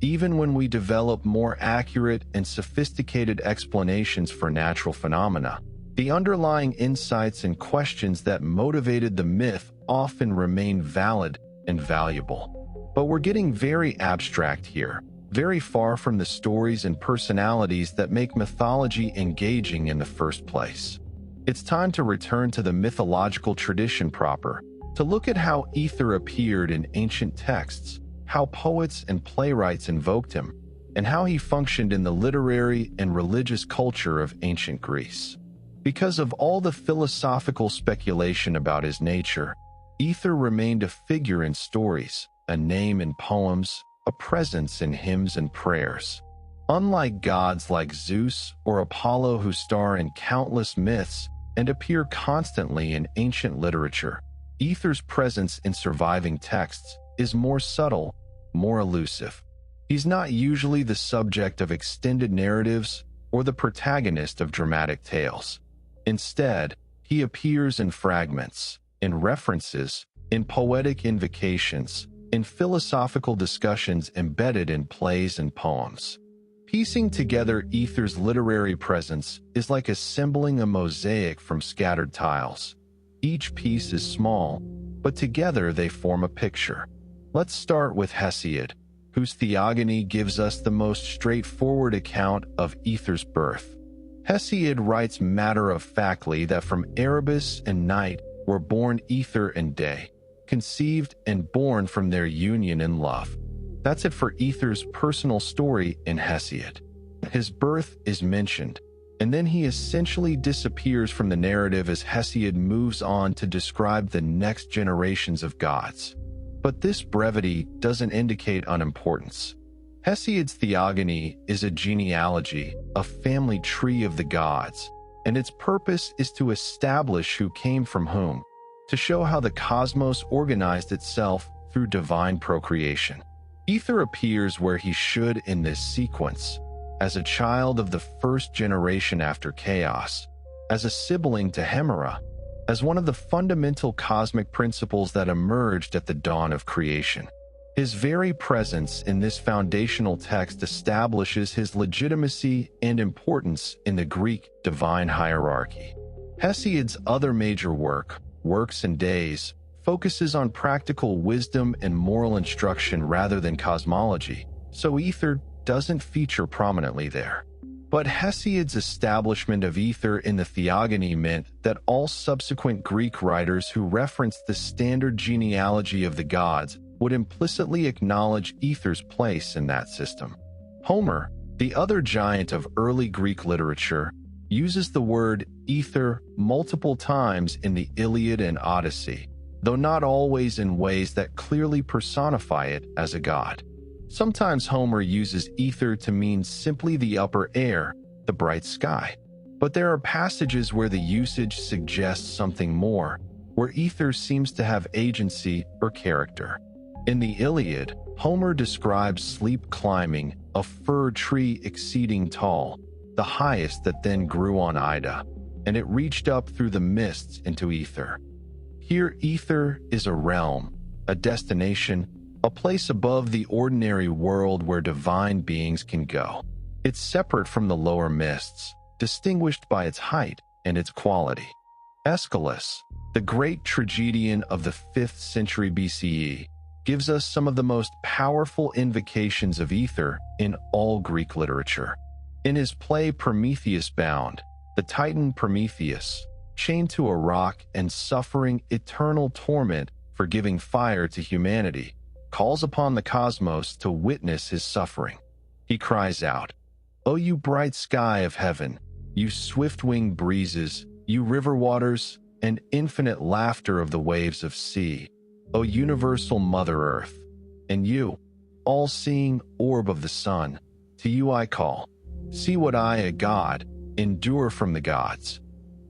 even when we develop more accurate and sophisticated explanations for natural phenomena, the underlying insights and questions that motivated the myth often remain valid and valuable. But we're getting very abstract here, very far from the stories and personalities that make mythology engaging in the first place. It's time to return to the mythological tradition proper, to look at how Aether appeared in ancient texts, how poets and playwrights invoked him, and how he functioned in the literary and religious culture of ancient Greece. Because of all the philosophical speculation about his nature, Aether remained a figure in stories, a name in poems, a presence in hymns and prayers. Unlike gods like Zeus or Apollo who star in countless myths and appear constantly in ancient literature, Aether's presence in surviving texts is more subtle, more elusive. He's not usually the subject of extended narratives or the protagonist of dramatic tales. Instead, he appears in fragments, in references, in poetic invocations, in philosophical discussions embedded in plays and poems. Piecing together Aether's literary presence is like assembling a mosaic from scattered tiles. Each piece is small, but together they form a picture. Let's start with Hesiod, whose theogony gives us the most straightforward account of Aether's birth. Hesiod writes matter-of-factly that from Erebus and Night were born Aether and Day, conceived and born from their union in love. That's it for Aether's personal story in Hesiod. His birth is mentioned, and then he essentially disappears from the narrative as Hesiod moves on to describe the next generations of gods. But this brevity doesn't indicate unimportance. Hesiod's theogony is a genealogy, a family tree of the gods, and its purpose is to establish who came from whom, to show how the cosmos organized itself through divine procreation. Aether appears where he should in this sequence, as a child of the first generation after chaos, as a sibling to Hemera, as one of the fundamental cosmic principles that emerged at the dawn of creation. His very presence in this foundational text establishes his legitimacy and importance in the Greek divine hierarchy. Hesiod's other major work, Works and Days, focuses on practical wisdom and moral instruction rather than cosmology, so Aether doesn't feature prominently there. But Hesiod's establishment of Aether in the theogony meant that all subsequent Greek writers who referenced the standard genealogy of the gods would implicitly acknowledge Aether's place in that system. Homer, the other giant of early Greek literature, uses the word Aether multiple times in the Iliad and Odyssey, though not always in ways that clearly personify it as a god. Sometimes Homer uses Aether to mean simply the upper air, the bright sky. But there are passages where the usage suggests something more, where Aether seems to have agency or character. In the Iliad, Homer describes sleep climbing, a fir tree exceeding tall, the highest that then grew on Ida, and it reached up through the mists into Aether. Here, Aether is a realm, a destination, a place above the ordinary world where divine beings can go. It's separate from the lower mists, distinguished by its height and its quality. Aeschylus, the great tragedian of the 5th century BCE, gives us some of the most powerful invocations of Aether in all Greek literature. In his play Prometheus Bound, the Titan Prometheus, chained to a rock and suffering eternal torment for giving fire to humanity, calls upon the cosmos to witness his suffering. He cries out, "O you bright sky of heaven, you swift-winged breezes, you river waters, and infinite laughter of the waves of sea, O universal Mother Earth, and you, all-seeing orb of the sun, to you I call. See what I, a god, endure from the gods."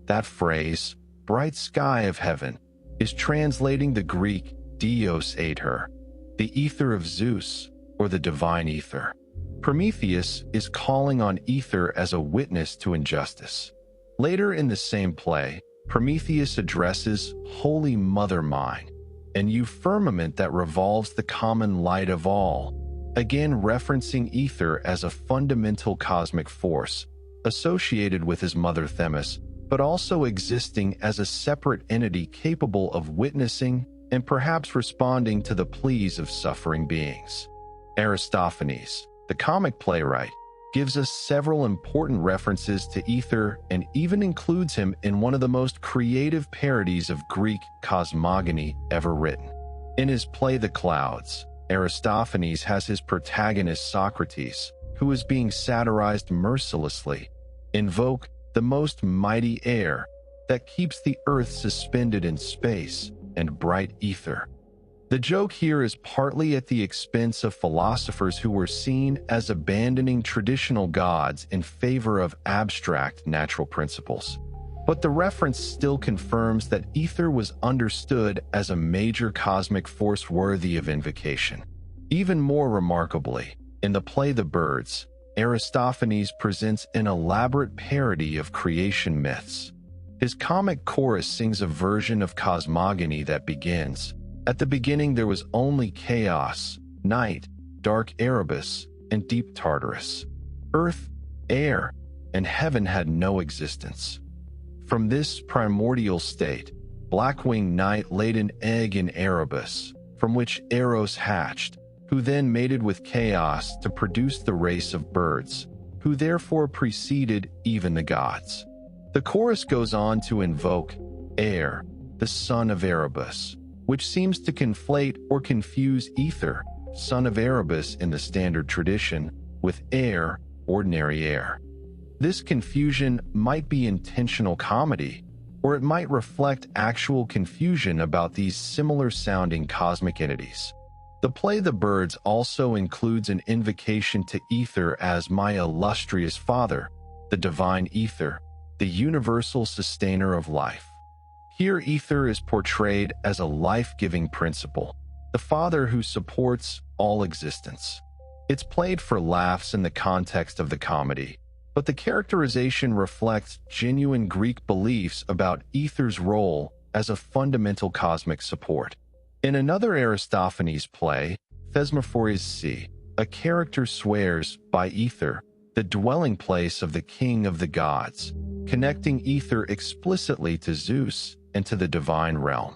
That phrase, bright sky of heaven, is translating the Greek Dios Aether, the ether of Zeus, or the divine ether. Prometheus is calling on ether as a witness to injustice. Later in the same play, Prometheus addresses Holy Mother mine, and you firmament that revolves the common light of all, again referencing ether as a fundamental cosmic force, associated with his mother Themis, but also existing as a separate entity capable of witnessing and perhaps responding to the pleas of suffering beings. Aristophanes, the comic playwright, gives us several important references to ether and even includes him in one of the most creative parodies of Greek cosmogony ever written. In his play The Clouds, Aristophanes has his protagonist Socrates, who is being satirized mercilessly, invoke the most mighty air that keeps the earth suspended in space and bright ether. The joke here is partly at the expense of philosophers who were seen as abandoning traditional gods in favor of abstract natural principles. But the reference still confirms that ether was understood as a major cosmic force worthy of invocation. Even more remarkably, in the play The Birds, Aristophanes presents an elaborate parody of creation myths. His comic chorus sings a version of cosmogony that begins, "At the beginning there was only chaos, night, dark Erebus, and deep Tartarus. Earth, air, and heaven had no existence. From this primordial state, black-winged night laid an egg in Erebus, from which Eros hatched, who then mated with chaos to produce the race of birds, who therefore preceded even the gods." The chorus goes on to invoke Air, the son of Erebus, which seems to conflate or confuse ether, son of Erebus in the standard tradition, with air, ordinary air. This confusion might be intentional comedy, or it might reflect actual confusion about these similar-sounding cosmic entities. The play The Birds also includes an invocation to ether as my illustrious father, the divine ether, the universal sustainer of life. Here ether is portrayed as a life-giving principle, the father who supports all existence. It's played for laughs in the context of the comedy, but the characterization reflects genuine Greek beliefs about ether's role as a fundamental cosmic support. In another Aristophanes play, Thesmophories C, a character swears by ether, the dwelling place of the king of the gods, connecting ether explicitly to Zeus and to the divine realm.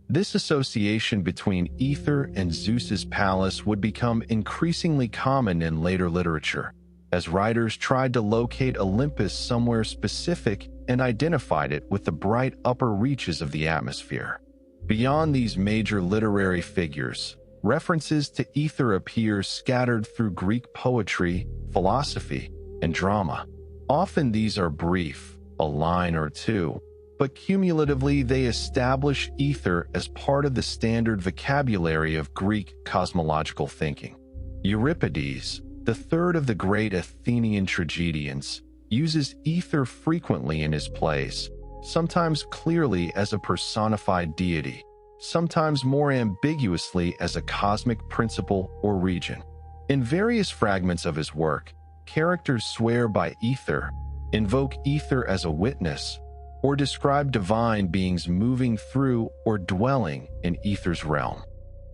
This association between ether and Zeus's palace would become increasingly common in later literature, as writers tried to locate Olympus somewhere specific and identified it with the bright upper reaches of the atmosphere. Beyond these major literary figures, references to ether appear scattered through Greek poetry, philosophy, and drama. Often these are brief, a line or two, but cumulatively they establish ether as part of the standard vocabulary of Greek cosmological thinking. Euripides, the third of the great Athenian tragedians, uses ether frequently in his plays, sometimes clearly as a personified deity, sometimes more ambiguously as a cosmic principle or region. In various fragments of his work, characters swear by ether, invoke ether as a witness, or describe divine beings moving through or dwelling in ether's realm.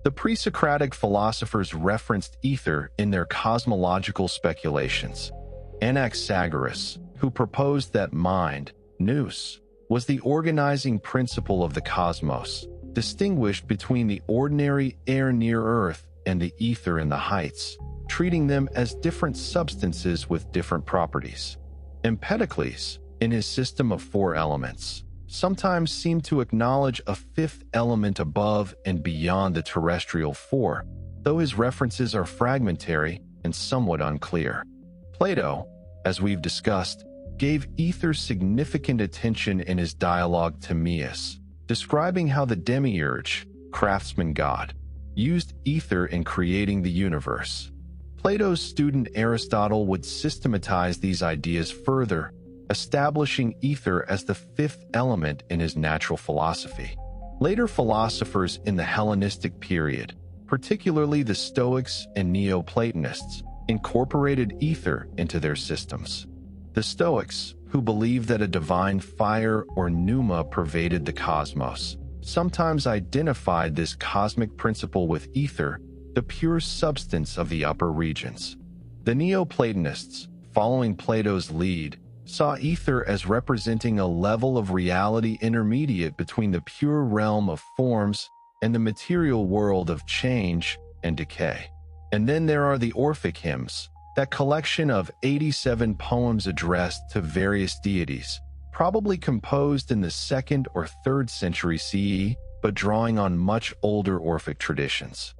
The pre-Socratic philosophers referenced ether in their cosmological speculations. Anaxagoras, who proposed that mind, nous, was the organizing principle of the cosmos, distinguished between the ordinary air near Earth and the ether in the heights, treating them as different substances with different properties. Empedocles, in his system of 4 elements, sometimes seem to acknowledge a 5th element above and beyond the terrestrial 4, though his references are fragmentary and somewhat unclear. Plato, as we've discussed, gave ether significant attention in his dialogue Timaeus, describing how the demiurge, craftsman god, used ether in creating the universe. Plato's student Aristotle would systematize these ideas further, establishing ether as the 5th element in his natural philosophy. Later philosophers in the Hellenistic period, particularly the Stoics and Neoplatonists, incorporated ether into their systems. The Stoics, who believed that a divine fire or pneuma pervaded the cosmos, sometimes identified this cosmic principle with ether, the pure substance of the upper regions. The Neoplatonists, following Plato's lead, saw ether as representing a level of reality intermediate between the pure realm of forms and the material world of change and decay. And then there are the Orphic hymns, that collection of 87 poems addressed to various deities, probably composed in the 2nd or 3rd century CE, but drawing on much older Orphic traditions.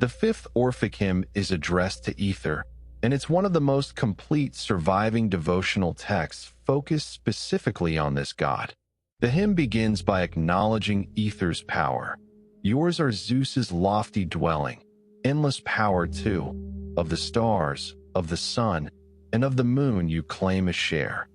The 5th Orphic hymn is addressed to ether, and it's one of the most complete surviving devotional texts focused specifically on this god. The hymn begins by acknowledging ether's power. Yours are Zeus's lofty dwelling, endless power too, of the stars, of the sun, and of the moon you claim a share.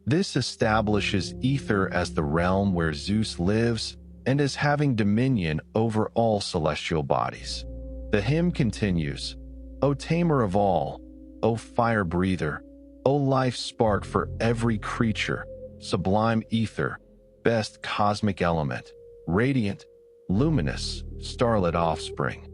This establishes ether as the realm where Zeus lives and as having dominion over all celestial bodies. The hymn continues, O tamer of all, O fire breather, O life spark for every creature, sublime ether, best cosmic element, radiant, luminous, starlit offspring.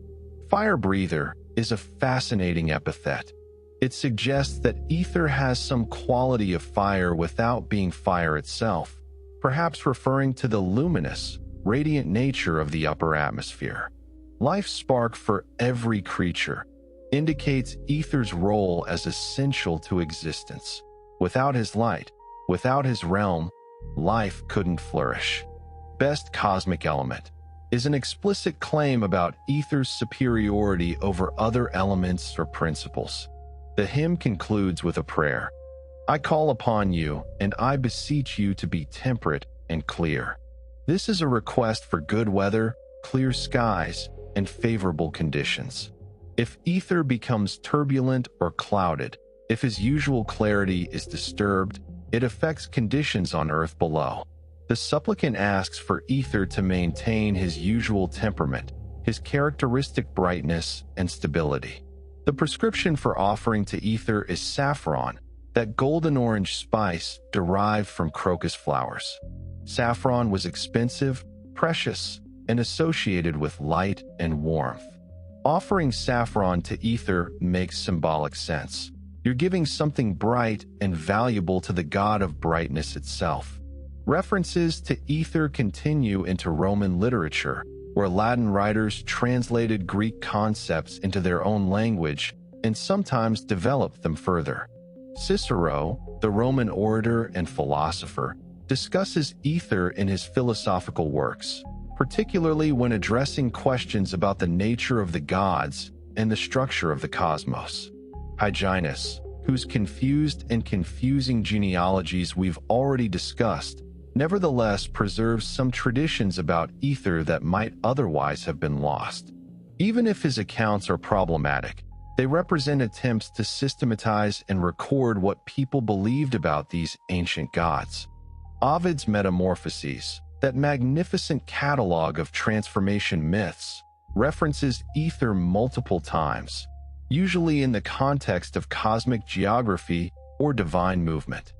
Fire breather is a fascinating epithet. It suggests that ether has some quality of fire without being fire itself, perhaps referring to the luminous, radiant nature of the upper atmosphere. Life spark for every creature indicates ether's role as essential to existence. Without his light, without his realm, life couldn't flourish. Best cosmic element is an explicit claim about ether's superiority over other elements or principles. The hymn concludes with a prayer. I call upon you, and I beseech you to be temperate and clear. This is a request for good weather, clear skies, and favorable conditions. If ether becomes turbulent or clouded, if his usual clarity is disturbed, it affects conditions on earth below. The supplicant asks for ether to maintain his usual temperament, his characteristic brightness and stability. The prescription for offering to ether is saffron, that golden-orange spice derived from crocus flowers. Saffron was expensive, precious, and associated with light and warmth. Offering saffron to ether makes symbolic sense. You're giving something bright and valuable to the god of brightness itself. References to ether continue into Roman literature, where Latin writers translated Greek concepts into their own language and sometimes developed them further. Cicero, the Roman orator and philosopher, discusses ether in his philosophical works, particularly when addressing questions about the nature of the gods and the structure of the cosmos. Hyginus, whose confused and confusing genealogies we've already discussed, nevertheless preserves some traditions about ether that might otherwise have been lost. Even if his accounts are problematic, they represent attempts to systematize and record what people believed about these ancient gods. Ovid's Metamorphoses, that magnificent catalog of transformation myths, references ether multiple times, usually in the context of cosmic geography or divine movement.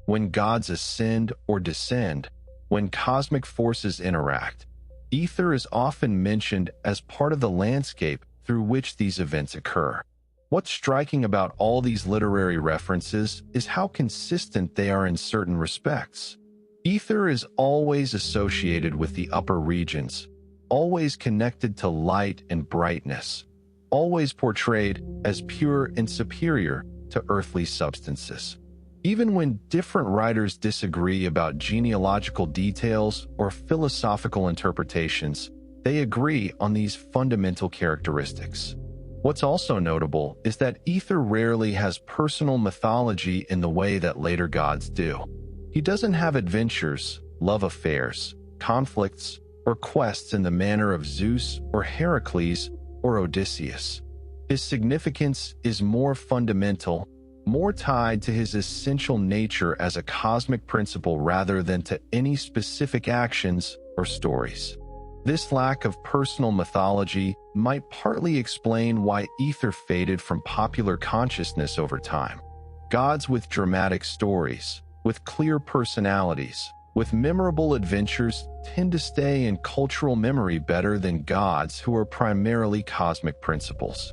When gods ascend or descend, when cosmic forces interact, ether is often mentioned as part of the landscape through which these events occur. What's striking about all these literary references is how consistent they are in certain respects. Ether is always associated with the upper regions, always connected to light and brightness, always portrayed as pure and superior to earthly substances. Even when different writers disagree about genealogical details or philosophical interpretations, they agree on these fundamental characteristics. What's also notable is that Aether rarely has personal mythology in the way that later gods do. He doesn't have adventures, love affairs, conflicts, or quests in the manner of Zeus or Heracles or Odysseus. His significance is more fundamental, more tied to his essential nature as a cosmic principle rather than to any specific actions or stories. This lack of personal mythology might partly explain why Aether faded from popular consciousness over time. Gods with dramatic stories, with clear personalities, with memorable adventures tend to stay in cultural memory better than gods who are primarily cosmic principles.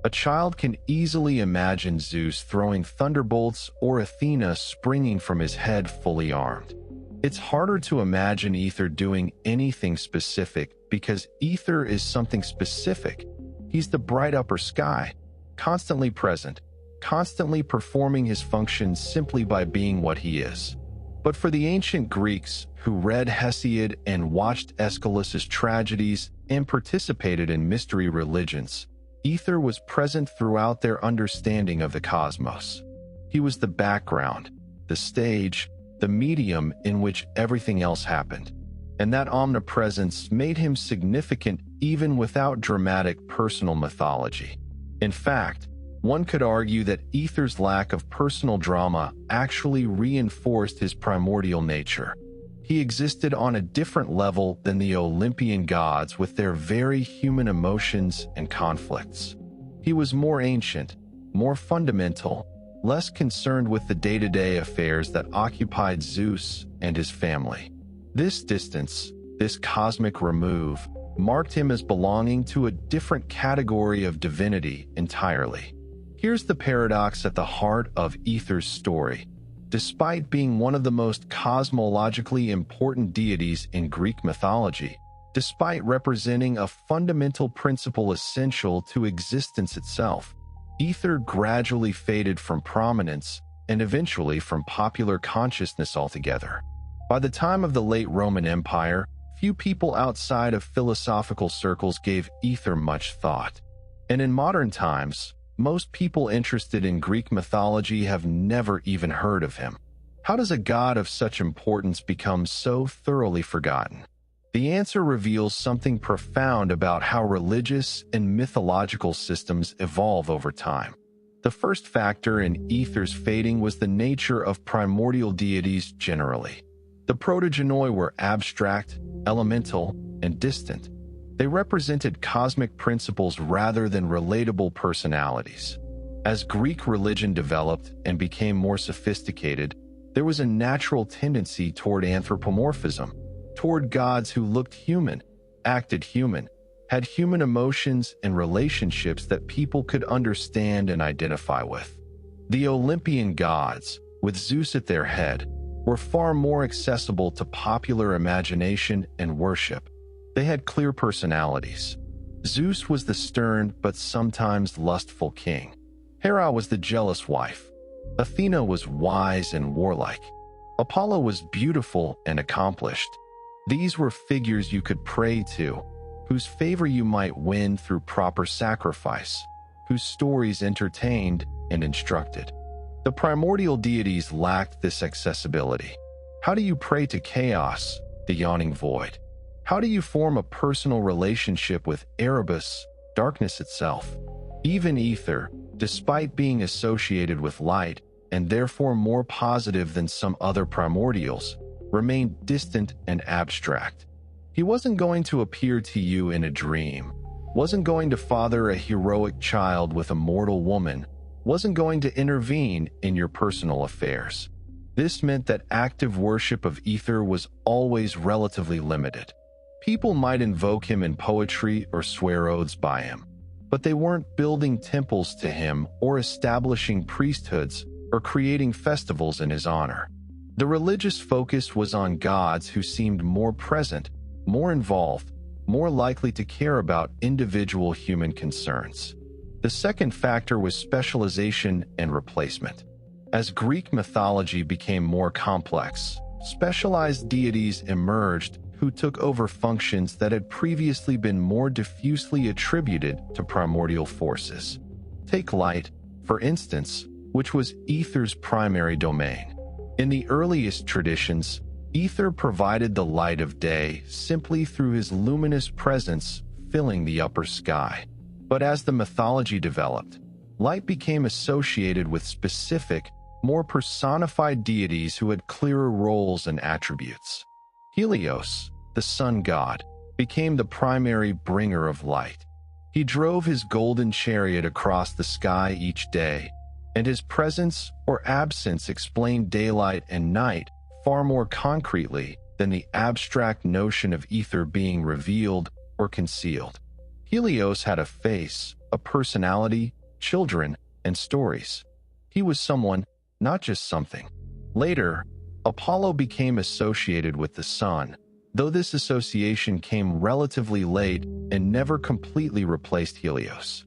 A child can easily imagine Zeus throwing thunderbolts or Athena springing from his head fully armed. It's harder to imagine Aether doing anything specific because Aether is something specific. He's the bright upper sky, constantly present, constantly performing his functions simply by being what he is. But for the ancient Greeks who read Hesiod and watched Aeschylus's tragedies and participated in mystery religions, Aether was present throughout their understanding of the cosmos. He was the background, the stage, the medium in which everything else happened. And that omnipresence made him significant even without dramatic personal mythology. In fact, one could argue that Aether's lack of personal drama actually reinforced his primordial nature. He existed on a different level than the Olympian gods with their very human emotions and conflicts. He was more ancient, more fundamental, less concerned with the day-to-day affairs that occupied Zeus and his family. This distance, this cosmic remove, marked him as belonging to a different category of divinity entirely. Here's the paradox at the heart of Aether's story. Despite being one of the most cosmologically important deities in Greek mythology, despite representing a fundamental principle essential to existence itself, Aether gradually faded from prominence and eventually from popular consciousness altogether. By the time of the late Roman Empire, few people outside of philosophical circles gave Aether much thought. And in modern times, most people interested in Greek mythology have never even heard of him. How does a god of such importance become so thoroughly forgotten? The answer reveals something profound about how religious and mythological systems evolve over time. The first factor in Aether's fading was the nature of primordial deities generally. The protogenoi were abstract, elemental, and distant. They represented cosmic principles rather than relatable personalities. As Greek religion developed and became more sophisticated, there was a natural tendency toward anthropomorphism, toward gods who looked human, acted human, had human emotions and relationships that people could understand and identify with. The Olympian gods, with Zeus at their head, were far more accessible to popular imagination and worship. They had clear personalities. Zeus was the stern but sometimes lustful king. Hera was the jealous wife. Athena was wise and warlike. Apollo was beautiful and accomplished. These were figures you could pray to, whose favor you might win through proper sacrifice, whose stories entertained and instructed. The primordial deities lacked this accessibility. How do you pray to chaos, the yawning void? How do you form a personal relationship with Erebus, darkness itself? Even Aether, despite being associated with light, and therefore more positive than some other primordials, remained distant and abstract. He wasn't going to appear to you in a dream, wasn't going to father a heroic child with a mortal woman, wasn't going to intervene in your personal affairs. This meant that active worship of Aether was always relatively limited. People might invoke him in poetry or swear oaths by him, but they weren't building temples to him or establishing priesthoods or creating festivals in his honor. The religious focus was on gods who seemed more present, more involved, more likely to care about individual human concerns. The second factor was specialization and replacement. As Greek mythology became more complex, specialized deities emerged who took over functions that had previously been more diffusely attributed to primordial forces. Take light, for instance, which was Aether's primary domain. In the earliest traditions, Aether provided the light of day simply through his luminous presence filling the upper sky. But as the mythology developed, light became associated with specific, more personified deities who had clearer roles and attributes. Helios, the sun god, became the primary bringer of light. He drove his golden chariot across the sky each day, and his presence or absence explained daylight and night far more concretely than the abstract notion of ether being revealed or concealed. Helios had a face, a personality, children, and stories. He was someone, not just something. Later, Apollo became associated with the sun, though this association came relatively late and never completely replaced Helios.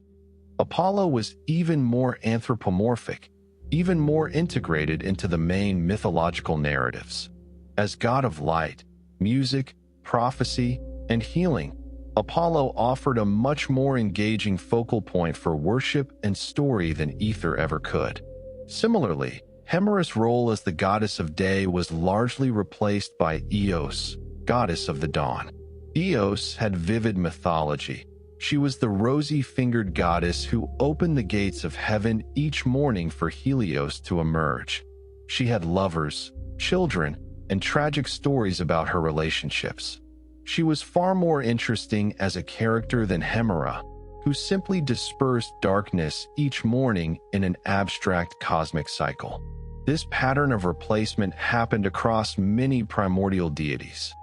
Apollo was even more anthropomorphic, even more integrated into the main mythological narratives. As god of light, music, prophecy, and healing, Apollo offered a much more engaging focal point for worship and story than Aether ever could. Similarly, Hemera's role as the goddess of day was largely replaced by Eos, goddess of the dawn. Eos had vivid mythology. She was the rosy-fingered goddess who opened the gates of heaven each morning for Helios to emerge. She had lovers, children, and tragic stories about her relationships. She was far more interesting as a character than Hemera, who simply dispersed darkness each morning in an abstract cosmic cycle. This pattern of replacement happened across many primordial deities.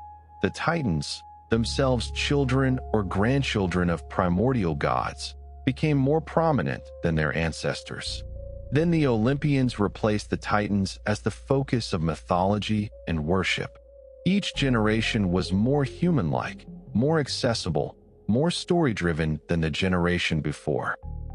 The Titans, themselves children or grandchildren of primordial gods, became more prominent than their ancestors. Then the Olympians replaced the Titans as the focus of mythology and worship. Each generation was more human-like, more accessible, more story-driven than the generation before.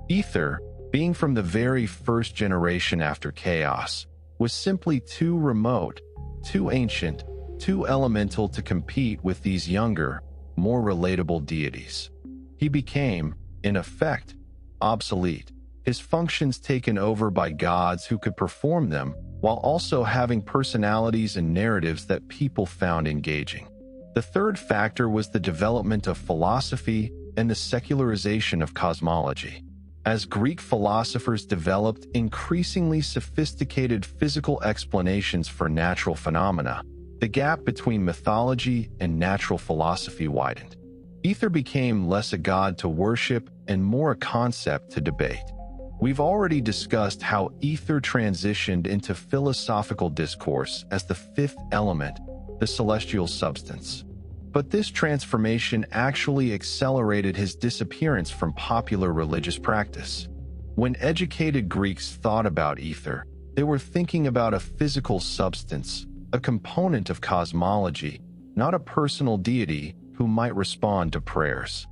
Aether, being from the very first generation after chaos, was simply too remote, too ancient, too elemental to compete with these younger, more relatable deities. He became, in effect, obsolete, his functions taken over by gods who could perform them while also having personalities and narratives that people found engaging. The third factor was the development of philosophy and the secularization of cosmology. As Greek philosophers developed increasingly sophisticated physical explanations for natural phenomena, the gap between mythology and natural philosophy widened. Aether became less a god to worship and more a concept to debate. We've already discussed how Aether transitioned into philosophical discourse as the fifth element, the celestial substance. But this transformation actually accelerated his disappearance from popular religious practice. When educated Greeks thought about Aether, they were thinking about a physical substance, a component of cosmology, not a personal deity who might respond to prayers.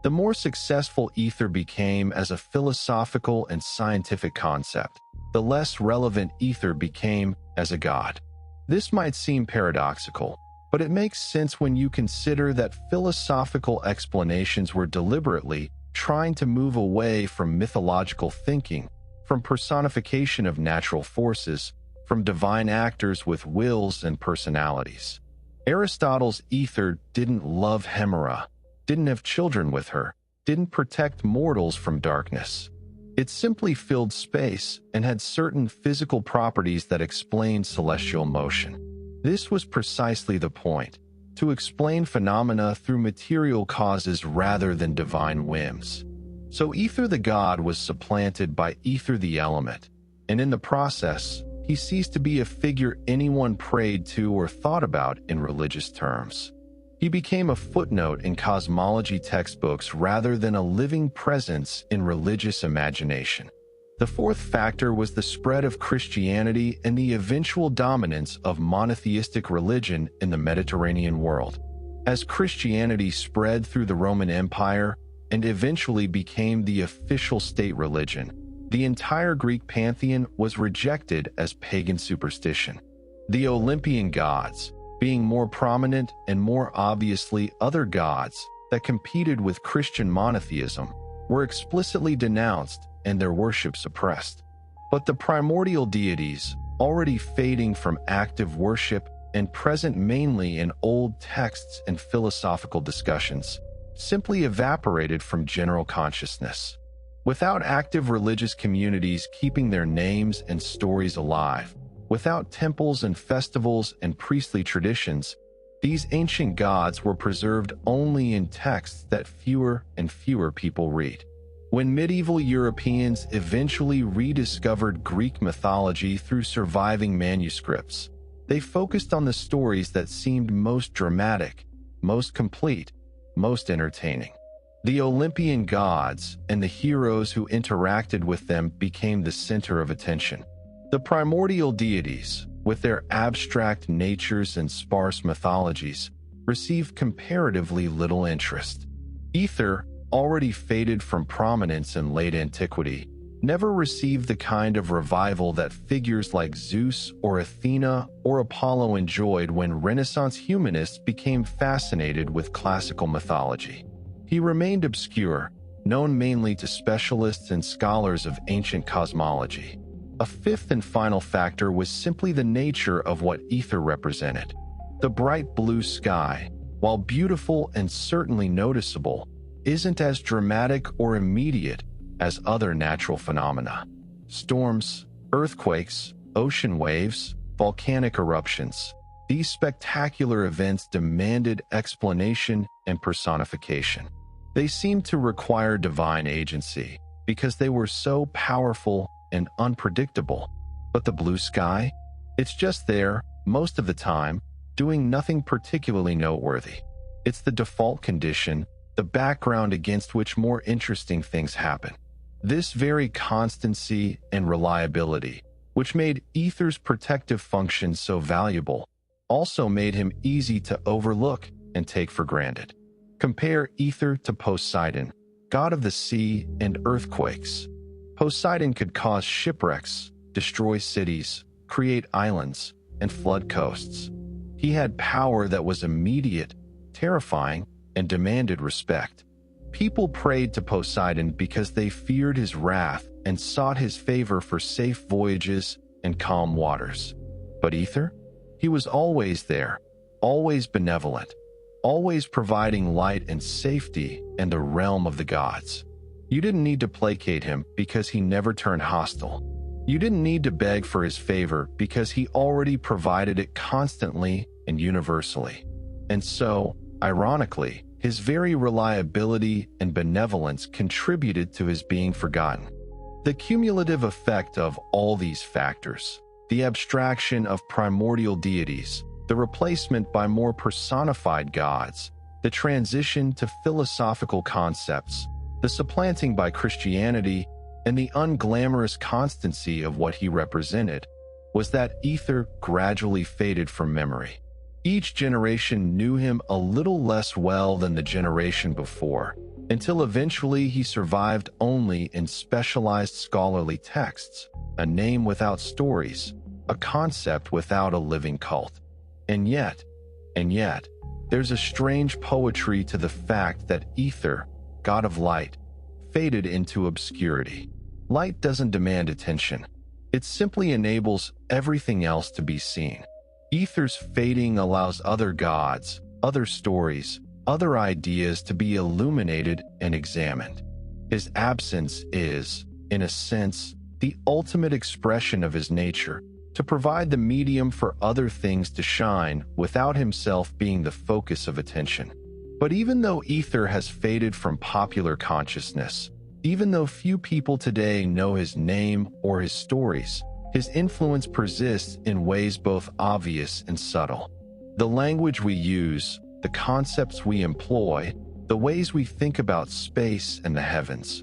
The more successful Aether became as a philosophical and scientific concept, the less relevant Aether became as a god. This might seem paradoxical, but it makes sense when you consider that philosophical explanations were deliberately trying to move away from mythological thinking, from personification of natural forces, from divine actors with wills and personalities. Aristotle's Aether didn't love Hemera, didn't have children with her, didn't protect mortals from darkness. It simply filled space and had certain physical properties that explained celestial motion. This was precisely the point, to explain phenomena through material causes rather than divine whims. So Aether the god was supplanted by Aether the element, and in the process, he ceased to be a figure anyone prayed to or thought about in religious terms. He became a footnote in cosmology textbooks rather than a living presence in religious imagination. The fourth factor was the spread of Christianity and the eventual dominance of monotheistic religion in the Mediterranean world. As Christianity spread through the Roman Empire and eventually became the official state religion, The entire Greek pantheon was rejected as pagan superstition. The Olympian gods, being more prominent and more obviously other gods that competed with Christian monotheism, were explicitly denounced and their worship suppressed. But the primordial deities, already fading from active worship and present mainly in old texts and philosophical discussions, simply evaporated from general consciousness. Without active religious communities keeping their names and stories alive, without temples and festivals and priestly traditions, these ancient gods were preserved only in texts that fewer and fewer people read. When medieval Europeans eventually rediscovered Greek mythology through surviving manuscripts, they focused on the stories that seemed most dramatic, most complete, most entertaining. The Olympian gods and the heroes who interacted with them became the center of attention. The primordial deities, with their abstract natures and sparse mythologies, received comparatively little interest. Aether, already faded from prominence in late antiquity, never received the kind of revival that figures like Zeus or Athena or Apollo enjoyed when Renaissance humanists became fascinated with classical mythology. He remained obscure, known mainly to specialists and scholars of ancient cosmology. A fifth and final factor was simply the nature of what Aether represented. The bright blue sky, while beautiful and certainly noticeable, isn't as dramatic or immediate as other natural phenomena. Storms, earthquakes, ocean waves, volcanic eruptions. These spectacular events demanded explanation and personification. They seemed to require divine agency because they were so powerful and unpredictable. But the blue sky? It's just there, most of the time, doing nothing particularly noteworthy. It's the default condition, the background against which more interesting things happen. This very constancy and reliability, which made Aether's protective function so valuable, also made him easy to overlook and take for granted. Compare Aether to Poseidon, god of the sea and earthquakes. Poseidon could cause shipwrecks, destroy cities, create islands, and flood coasts. He had power that was immediate, terrifying, and demanded respect. People prayed to Poseidon because they feared his wrath and sought his favor for safe voyages and calm waters. But Aether? He was always there, always benevolent, always providing light and safety in the realm of the gods. You didn't need to placate him because he never turned hostile. You didn't need to beg for his favor because he already provided it constantly and universally. And so, ironically, his very reliability and benevolence contributed to his being forgotten. The cumulative effect of all these factors, the abstraction of primordial deities, the replacement by more personified gods, the transition to philosophical concepts, the supplanting by Christianity, and the unglamorous constancy of what he represented, was that Aether gradually faded from memory. Each generation knew him a little less well than the generation before, until eventually he survived only in specialized scholarly texts, a name without stories, a concept without a living cult. And yet, there's a strange poetry to the fact that Aether, god of light, faded into obscurity. Light doesn't demand attention. It simply enables everything else to be seen. Aether's fading allows other gods, other stories, other ideas to be illuminated and examined. His absence is, in a sense, the ultimate expression of his nature, to provide the medium for other things to shine without himself being the focus of attention. But even though Aether has faded from popular consciousness, even though few people today know his name or his stories, his influence persists in ways both obvious and subtle. The language we use, the concepts we employ, the ways we think about space and the heavens,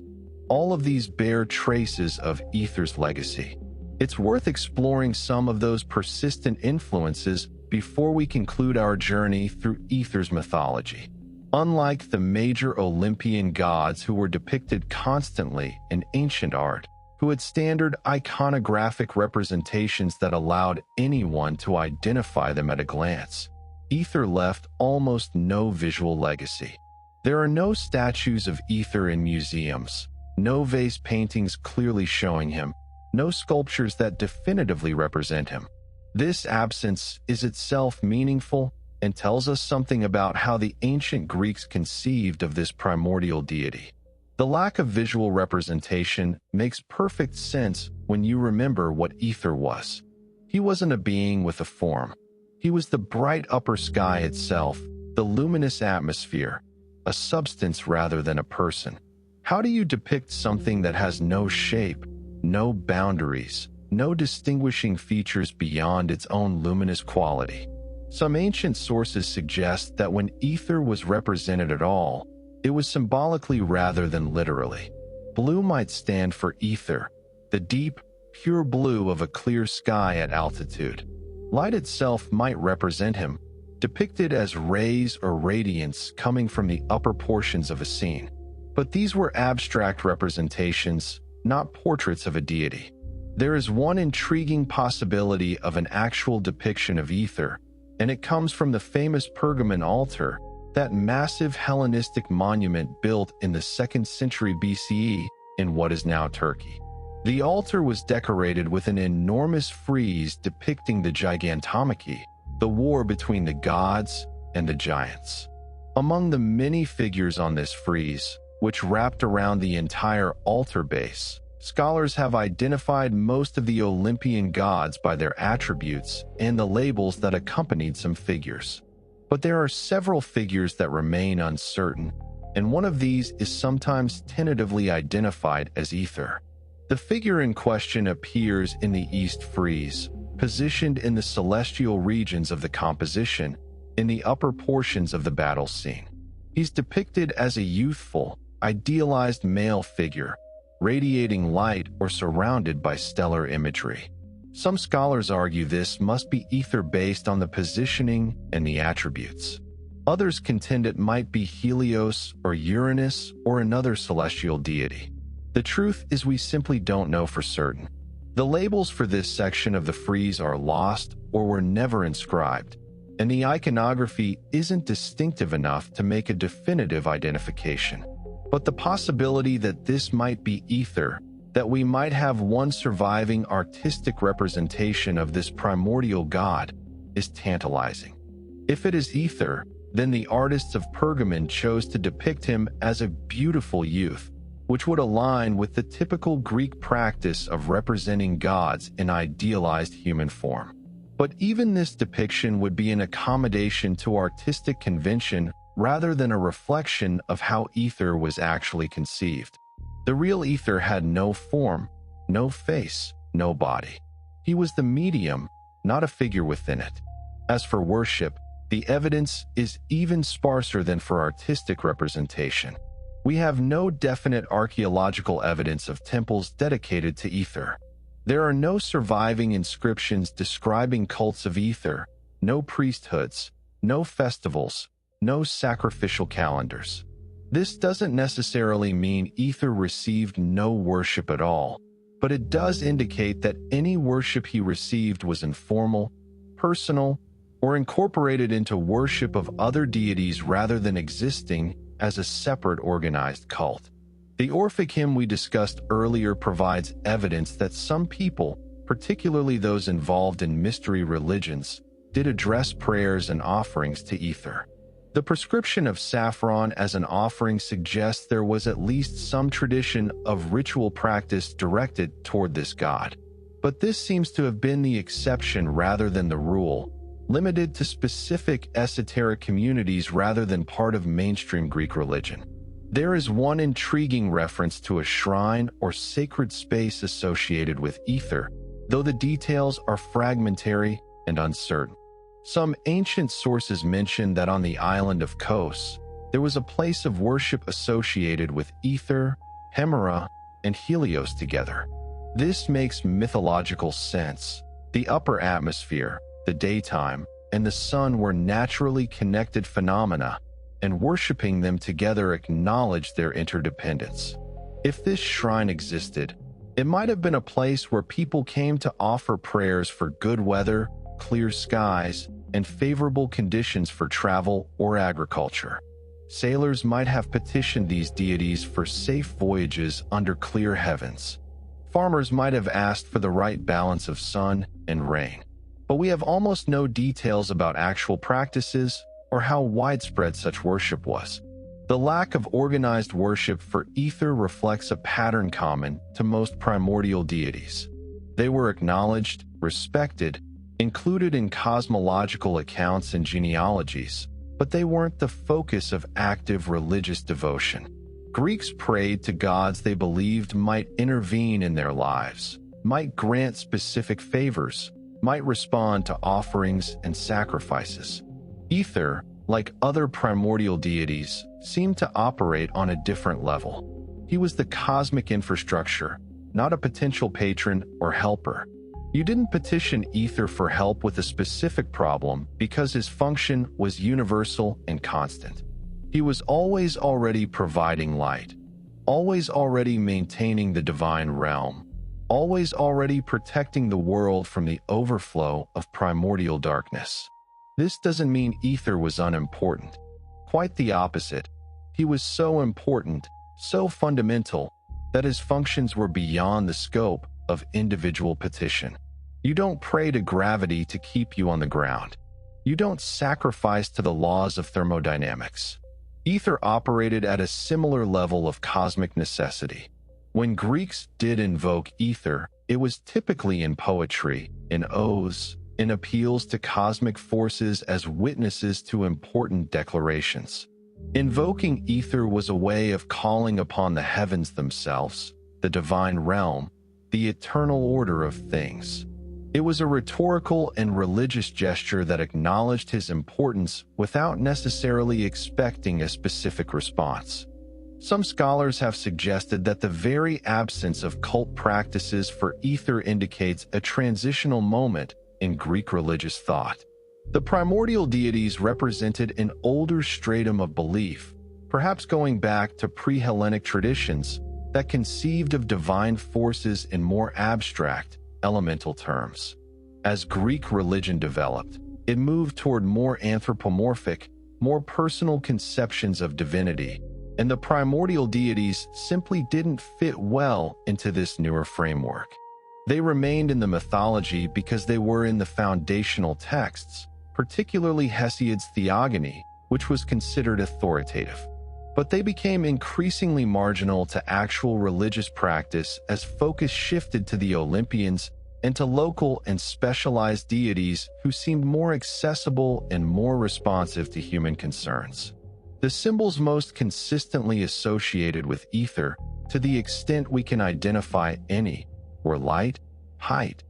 all of these bear traces of Aether's legacy. It's worth exploring some of those persistent influences before we conclude our journey through Aether's mythology. Unlike the major Olympian gods who were depicted constantly in ancient art, who had standard iconographic representations that allowed anyone to identify them at a glance. Aether left almost no visual legacy. There are no statues of Aether in museums, no vase paintings clearly showing him, no sculptures that definitively represent him. This absence is itself meaningful and tells us something about how the ancient Greeks conceived of this primordial deity. The lack of visual representation makes perfect sense when you remember what Aether was. He wasn't a being with a form. He was the bright upper sky itself, the luminous atmosphere, a substance rather than a person. How do you depict something that has no shape, no boundaries, no distinguishing features beyond its own luminous quality? Some ancient sources suggest that when Aether was represented at all, it was symbolically rather than literally. Blue might stand for Aether, the deep, pure blue of a clear sky at altitude. Light itself might represent him, depicted as rays or radiance coming from the upper portions of a scene. But these were abstract representations, not portraits of a deity. There is one intriguing possibility of an actual depiction of Aether, and it comes from the famous Pergamon altar, that massive Hellenistic monument built in the 2nd century BCE in what is now Turkey. The altar was decorated with an enormous frieze depicting the Gigantomachy, the war between the gods and the giants. Among the many figures on this frieze, which wrapped around the entire altar base, scholars have identified most of the Olympian gods by their attributes and the labels that accompanied some figures. But there are several figures that remain uncertain, and one of these is sometimes tentatively identified as Aether. The figure in question appears in the East frieze, positioned in the celestial regions of the composition, in the upper portions of the battle scene. He's depicted as a youthful, idealized male figure, radiating light or surrounded by stellar imagery. Some scholars argue this must be Aether based on the positioning and the attributes. Others contend it might be Helios or Uranus or another celestial deity. The truth is we simply don't know for certain. The labels for this section of the frieze are lost or were never inscribed, and the iconography isn't distinctive enough to make a definitive identification. But the possibility that this might be Aether, that we might have one surviving artistic representation of this primordial god, is tantalizing. If it is Aether, then the artists of Pergamon chose to depict him as a beautiful youth, which would align with the typical Greek practice of representing gods in idealized human form. But even this depiction would be an accommodation to artistic convention rather than a reflection of how Aether was actually conceived. The real Aether had no form, no face, no body. He was the medium, not a figure within it. As for worship, the evidence is even sparser than for artistic representation. We have no definite archaeological evidence of temples dedicated to Aether. There are no surviving inscriptions describing cults of Aether, no priesthoods, no festivals, no sacrificial calendars. This doesn't necessarily mean Aether received no worship at all, but it does indicate that any worship he received was informal, personal, or incorporated into worship of other deities rather than existing as a separate organized cult. The Orphic hymn we discussed earlier provides evidence that some people, particularly those involved in mystery religions, did address prayers and offerings to Aether. The prescription of saffron as an offering suggests there was at least some tradition of ritual practice directed toward this god. But this seems to have been the exception rather than the rule, limited to specific esoteric communities rather than part of mainstream Greek religion. There is one intriguing reference to a shrine or sacred space associated with Aether, though the details are fragmentary and uncertain. Some ancient sources mention that on the island of Kos, there was a place of worship associated with Aether, Hemera, and Helios together. This makes mythological sense. The upper atmosphere, the daytime, and the sun were naturally connected phenomena, and worshipping them together acknowledged their interdependence. If this shrine existed, It might have been a place where people came to offer prayers for good weather, clear skies, and favorable conditions for travel or agriculture. Sailors might have petitioned these deities for safe voyages under clear heavens. Farmers might have asked for the right balance of sun and rain. But we have almost no details about actual practices or how widespread such worship was. The lack of organized worship for Aether reflects a pattern common to most primordial deities. They were acknowledged, respected, included in cosmological accounts and genealogies, but they weren't the focus of active religious devotion. Greeks prayed to gods they believed might intervene in their lives, might grant specific favors, might respond to offerings and sacrifices. Aether, like other primordial deities, seemed to operate on a different level. He was the cosmic infrastructure, not a potential patron or helper. You didn't petition Aether for help with a specific problem because his function was universal and constant. He was always already providing light, always already maintaining the divine realm, always already protecting the world from the overflow of primordial darkness. This doesn't mean Aether was unimportant. Quite the opposite. He was so important, so fundamental, that his functions were beyond the scope of individual petition. You don't pray to gravity to keep you on the ground. You don't sacrifice to the laws of thermodynamics. Aether operated at a similar level of cosmic necessity. When Greeks did invoke Aether, it was typically in poetry, in odes, in appeals to cosmic forces as witnesses to important declarations. Invoking Aether was a way of calling upon the heavens themselves, the divine realm, the eternal order of things. It was a rhetorical and religious gesture that acknowledged his importance without necessarily expecting a specific response. Some scholars have suggested that the very absence of cult practices for Aether indicates a transitional moment in Greek religious thought. The primordial deities represented an older stratum of belief, perhaps going back to pre-Hellenic traditions that conceived of divine forces in more abstract, elemental terms. As Greek religion developed, it moved toward more anthropomorphic, more personal conceptions of divinity, and the primordial deities simply didn't fit well into this newer framework. They remained in the mythology because they were in the foundational texts, particularly Hesiod's Theogony, which was considered authoritative. But they became increasingly marginal to actual religious practice as focus shifted to the Olympians and to local and specialized deities who seemed more accessible and more responsive to human concerns. The symbols most consistently associated with Aether, to the extent we can identify any, were light, height,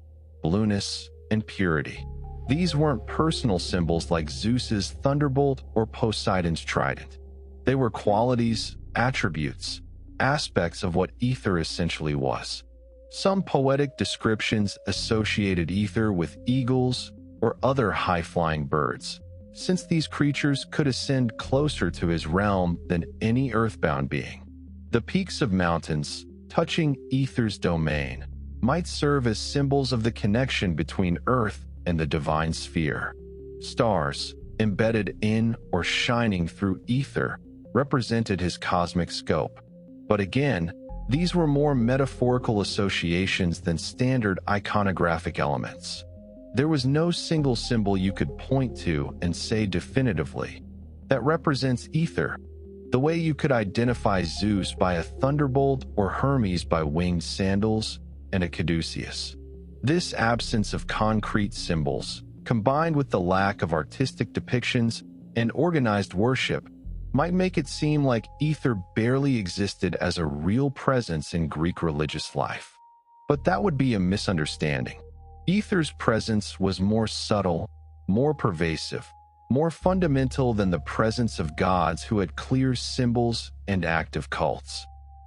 blueness, and purity. These weren't personal symbols like Zeus's thunderbolt or Poseidon's trident. They were qualities, attributes, aspects of what Aether essentially was. Some poetic descriptions associated Aether with eagles or other high-flying birds, since these creatures could ascend closer to his realm than any earthbound being. The peaks of mountains, touching Aether's domain, might serve as symbols of the connection between Earth and the divine sphere. Stars, embedded in or shining through Aether, represented his cosmic scope. But again, these were more metaphorical associations than standard iconographic elements. There was no single symbol you could point to and say definitively, that represents Aether, the way you could identify Zeus by a thunderbolt or Hermes by winged sandals and a caduceus. This absence of concrete symbols, combined with the lack of artistic depictions and organized worship, might make it seem like Aether barely existed as a real presence in Greek religious life. But that would be a misunderstanding. Aether's presence was more subtle, more pervasive, more fundamental than the presence of gods who had clear symbols and active cults.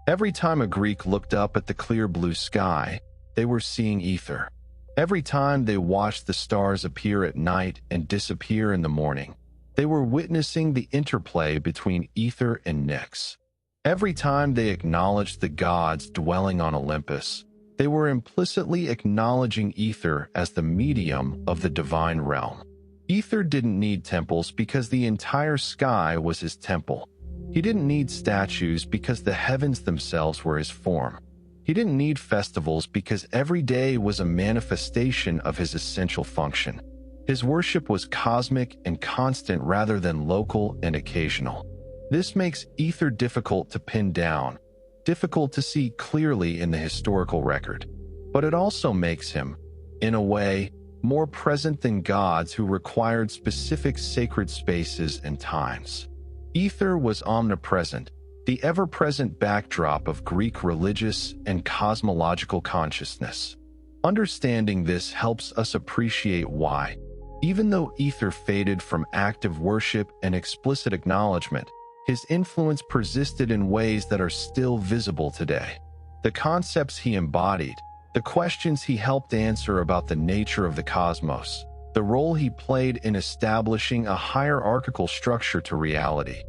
Every time a Greek looked up at the clear blue sky, they were seeing Aether. Every time they watched the stars appear at night and disappear in the morning, they were witnessing the interplay between Aether and Nyx. Every time they acknowledged the gods dwelling on Olympus, They were implicitly acknowledging ether as the medium of the divine realm. Ether didn't need temples because the entire sky was his temple. He didn't need statues because the heavens themselves were his form. He didn't need festivals because every day was a manifestation of his essential function. His worship was cosmic and constant rather than local and occasional. This makes ether difficult to pin down, difficult to see clearly in the historical record. But it also makes him, in a way, more present than gods who required specific sacred spaces and times. Ether was omnipresent, the ever-present backdrop of Greek religious and cosmological consciousness. Understanding this helps us appreciate why, even though ether faded from active worship and explicit acknowledgement, his influence persisted in ways that are still visible today. The concepts he embodied, the questions he helped answer about the nature of the cosmos, the role he played in establishing a hierarchical structure to reality,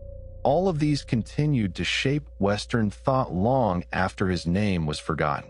all of these continued to shape Western thought long after his name was forgotten.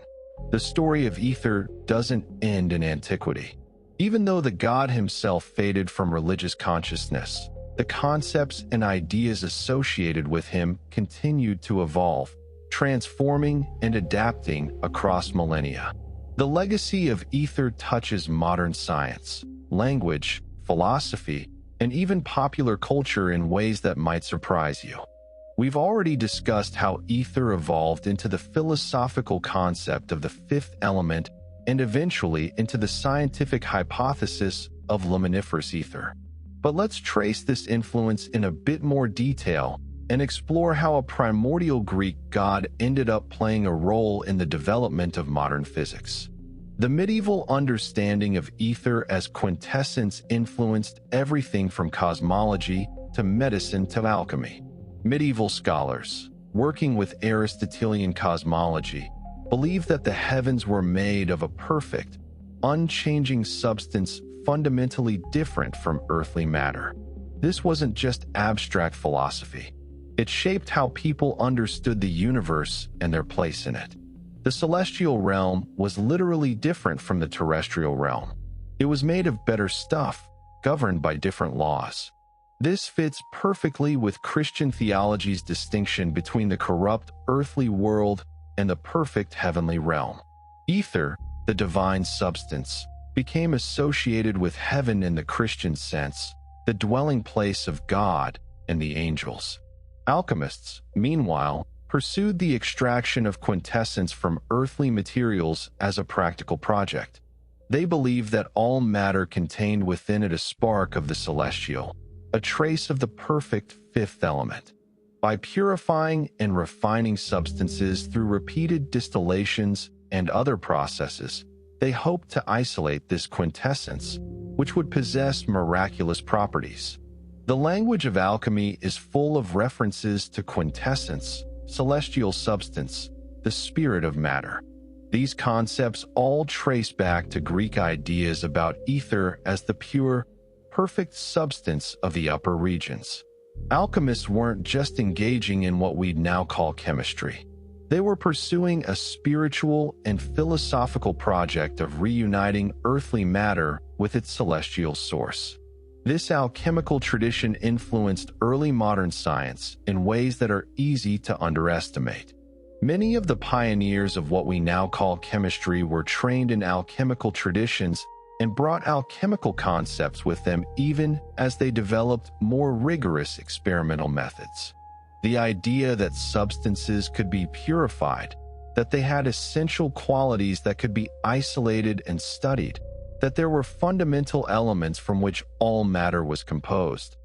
The story of ether doesn't end in antiquity. Even though the god himself faded from religious consciousness, the concepts and ideas associated with him continued to evolve, transforming and adapting across millennia. The legacy of ether touches modern science, language, philosophy, and even popular culture in ways that might surprise you. We've already discussed how ether evolved into the philosophical concept of the fifth element and eventually into the scientific hypothesis of luminiferous ether. But let's trace this influence in a bit more detail and explore how a primordial Greek god ended up playing a role in the development of modern physics. The medieval understanding of ether as quintessence influenced everything from cosmology to medicine to alchemy. Medieval scholars, working with Aristotelian cosmology, believed that the heavens were made of a perfect, unchanging substance fundamentally different from earthly matter. This wasn't just abstract philosophy. It shaped how people understood the universe and their place in it. The celestial realm was literally different from the terrestrial realm. It was made of better stuff, governed by different laws. This fits perfectly with Christian theology's distinction between the corrupt earthly world and the perfect heavenly realm. Ether, the divine substance, became associated with heaven in the Christian sense, the dwelling place of God and the angels. Alchemists, meanwhile, pursued the extraction of quintessence from earthly materials as a practical project. They believed that all matter contained within it a spark of the celestial, a trace of the perfect fifth element. By purifying and refining substances through repeated distillations and other processes, they hoped to isolate this quintessence, which would possess miraculous properties. The language of alchemy is full of references to quintessence, celestial substance, the spirit of matter. These concepts all trace back to Greek ideas about ether as the pure, perfect substance of the upper regions. Alchemists weren't just engaging in what we'd now call chemistry. They were pursuing a spiritual and philosophical project of reuniting earthly matter with its celestial source. This alchemical tradition influenced early modern science in ways that are easy to underestimate. Many of the pioneers of what we now call chemistry were trained in alchemical traditions and brought alchemical concepts with them even as they developed more rigorous experimental methods. The idea that substances could be purified, that they had essential qualities that could be isolated and studied, that there were fundamental elements from which all matter was composed.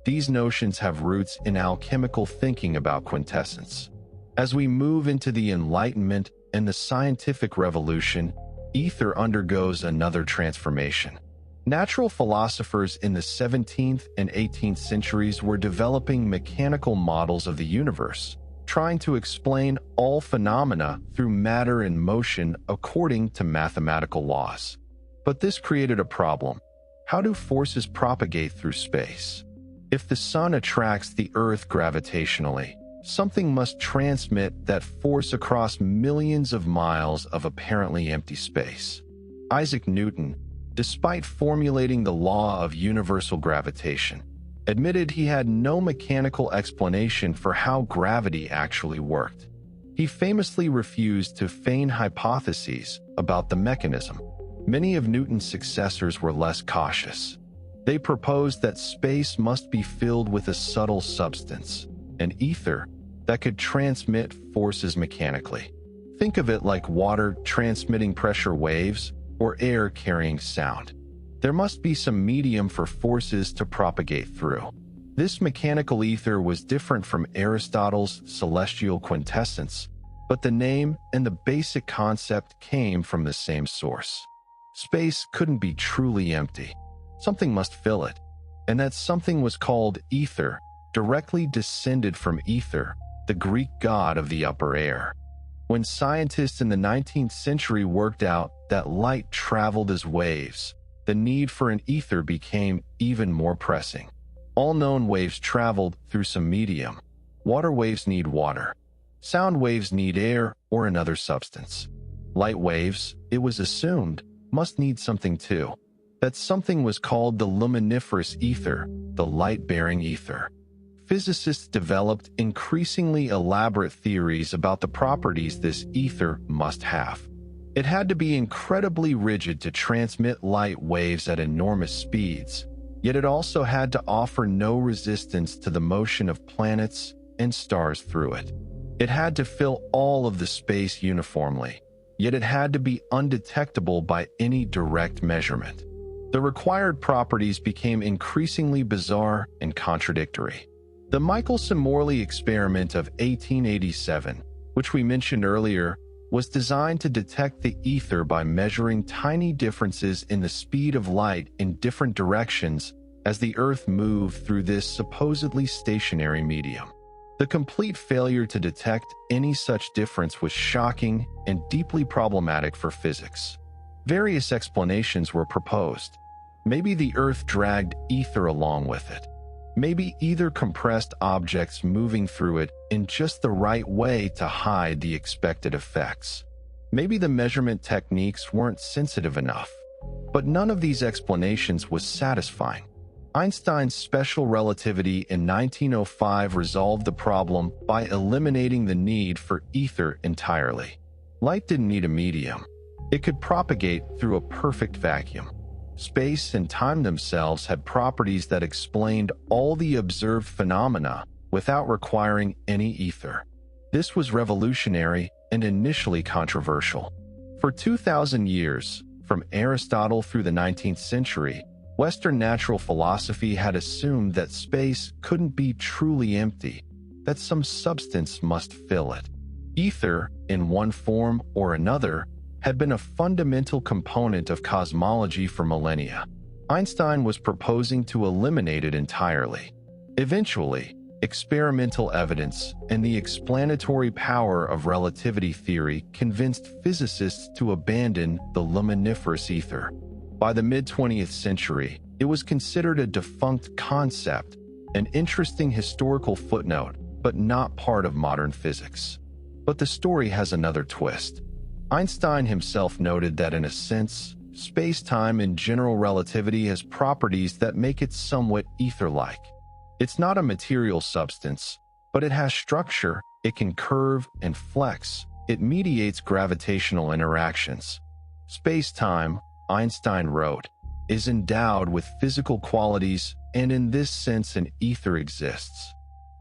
These notions have roots in alchemical thinking about quintessence. As we move into the Enlightenment and the scientific revolution, ether undergoes another transformation. Natural philosophers in the 17th and 18th centuries were developing mechanical models of the universe, trying to explain all phenomena through matter and motion according to mathematical laws. But this created a problem. How do forces propagate through space? If the sun attracts the Earth gravitationally, Something must transmit that force across millions of miles of apparently empty space. Isaac Newton, despite formulating the law of universal gravitation, admitted he had no mechanical explanation for how gravity actually worked. He famously refused to feign hypotheses about the mechanism. Many of Newton's successors were less cautious. They proposed that space must be filled with a subtle substance, an ether, that could transmit forces mechanically. Think of it like water transmitting pressure waves or air carrying sound. There must be some medium for forces to propagate through. This mechanical ether was different from Aristotle's celestial quintessence, but the name and the basic concept came from the same source. Space couldn't be truly empty. Something must fill it, and that something was called ether, directly descended from Aether, the Greek god of the upper air. When scientists in the 19th century worked out that light traveled as waves, the need for an ether became even more pressing. All known waves traveled through some medium. Water waves need water. Sound waves need air or another substance. Light waves, it was assumed, must need something too. That something was called the luminiferous ether, the light-bearing ether. Physicists developed increasingly elaborate theories about the properties this ether must have. It had to be incredibly rigid to transmit light waves at enormous speeds, yet it also had to offer no resistance to the motion of planets and stars through it. It had to fill all of the space uniformly, yet it had to be undetectable by any direct measurement. The required properties became increasingly bizarre and contradictory. The Michelson-Morley experiment of 1887, which we mentioned earlier, was designed to detect the ether by measuring tiny differences in the speed of light in different directions as the Earth moved through this supposedly stationary medium. The complete failure to detect any such difference was shocking and deeply problematic for physics. Various explanations were proposed. Maybe the Earth dragged ether along with it. Maybe either compressed objects moving through it in just the right way to hide the expected effects. Maybe the measurement techniques weren't sensitive enough. But none of these explanations was satisfying. Einstein's special relativity in 1905 resolved the problem by eliminating the need for ether entirely. Light didn't need a medium. It could propagate through a perfect vacuum. Space and time themselves had properties that explained all the observed phenomena without requiring any ether. This was revolutionary and initially controversial. For 2,000 years, from Aristotle through the 19th century, Western natural philosophy had assumed that space couldn't be truly empty, that some substance must fill it. Ether, in one form or another, had been a fundamental component of cosmology for millennia. Einstein was proposing to eliminate it entirely. Eventually, experimental evidence and the explanatory power of relativity theory convinced physicists to abandon the luminiferous ether. By the mid-20th century, it was considered a defunct concept, an interesting historical footnote, but not part of modern physics. But the story has another twist. Einstein himself noted that in a sense, space-time and general relativity has properties that make it somewhat ether-like. It's not a material substance, but it has structure, it can curve and flex, it mediates gravitational interactions. Space-time, Einstein wrote, is endowed with physical qualities, and in this sense an ether exists.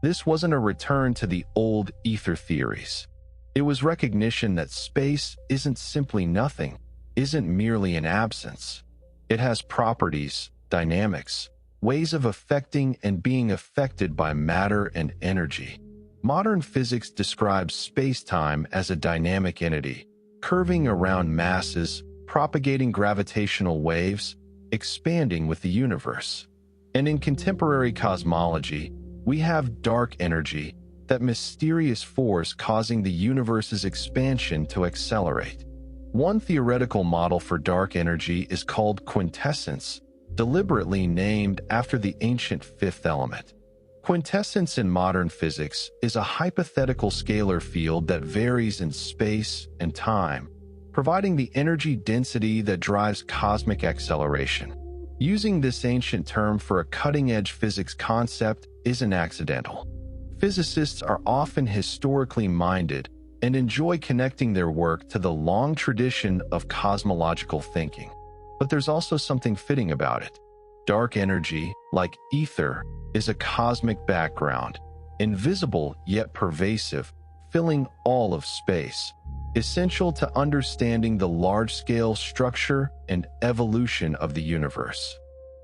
This wasn't a return to the old ether theories. It was recognition that space isn't simply nothing, isn't merely an absence. It has properties, dynamics, ways of affecting and being affected by matter and energy. Modern physics describes space-time as a dynamic entity, curving around masses, propagating gravitational waves, expanding with the universe. And in contemporary cosmology, we have dark energy, that mysterious force causing the universe's expansion to accelerate. One theoretical model for dark energy is called quintessence, deliberately named after the ancient fifth element. Quintessence in modern physics is a hypothetical scalar field that varies in space and time, providing the energy density that drives cosmic acceleration. Using this ancient term for a cutting-edge physics concept isn't accidental. Physicists are often historically minded and enjoy connecting their work to the long tradition of cosmological thinking. But there's also something fitting about it. Dark energy, like ether, is a cosmic background, invisible yet pervasive, filling all of space, essential to understanding the large-scale structure and evolution of the universe.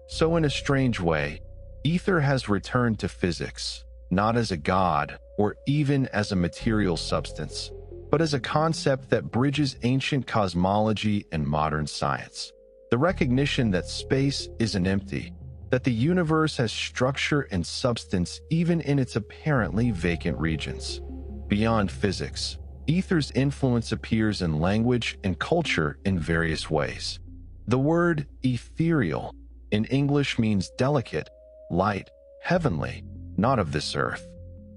So in a strange way, ether has returned to physics, not as a god or even as a material substance, but as a concept that bridges ancient cosmology and modern science. The recognition that space isn't empty, that the universe has structure and substance even in its apparently vacant regions. Beyond physics, ether's influence appears in language and culture in various ways. The word ethereal in English means delicate, light, heavenly, not of this earth.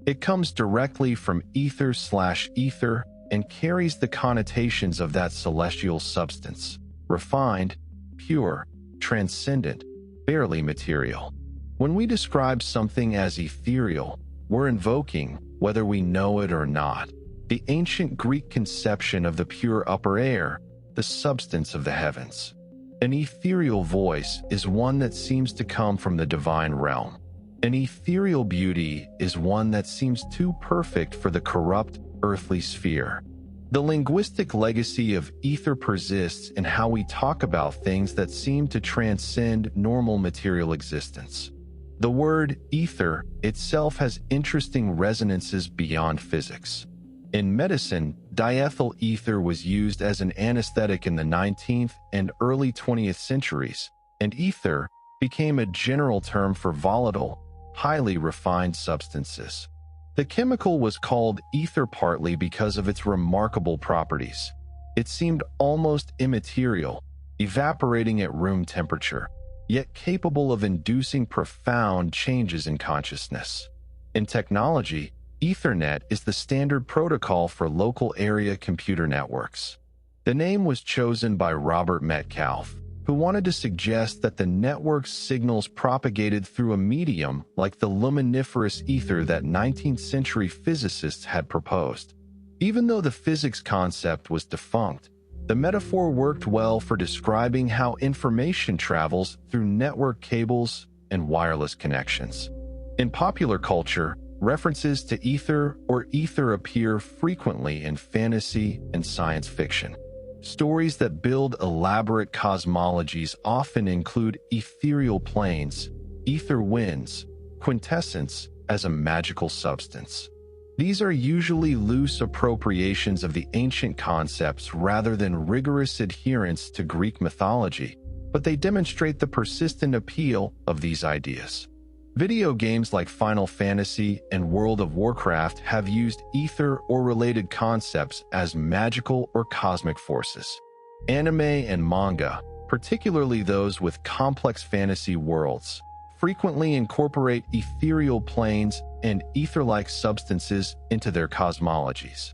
It comes directly from ether/ether and carries the connotations of that celestial substance, refined, pure, transcendent, barely material. When we describe something as ethereal, we're invoking, whether we know it or not, the ancient Greek conception of the pure upper air, the substance of the heavens. An ethereal voice is one that seems to come from the divine realm. An ethereal beauty is one that seems too perfect for the corrupt, earthly sphere. The linguistic legacy of ether persists in how we talk about things that seem to transcend normal material existence. The word ether itself has interesting resonances beyond physics. In medicine, diethyl ether was used as an anesthetic in the 19th and early 20th centuries, and ether became a general term for volatile, highly refined substances. The chemical was called ether partly because of its remarkable properties. It seemed almost immaterial, evaporating at room temperature, yet capable of inducing profound changes in consciousness. In technology, Ethernet is the standard protocol for local area computer networks. The name was chosen by Robert Metcalfe, who wanted to suggest that the network's signals propagated through a medium like the luminiferous ether that 19th century physicists had proposed. Even though the physics concept was defunct, the metaphor worked well for describing how information travels through network cables and wireless connections. In popular culture, references to ether or ether appear frequently in fantasy and science fiction. Stories that build elaborate cosmologies often include ethereal planes, ether winds, quintessence as a magical substance. These are usually loose appropriations of the ancient concepts rather than rigorous adherence to Greek mythology, but they demonstrate the persistent appeal of these ideas. Video games like Final Fantasy and World of Warcraft have used ether or related concepts as magical or cosmic forces. Anime and manga, particularly those with complex fantasy worlds, frequently incorporate ethereal planes and ether-like substances into their cosmologies.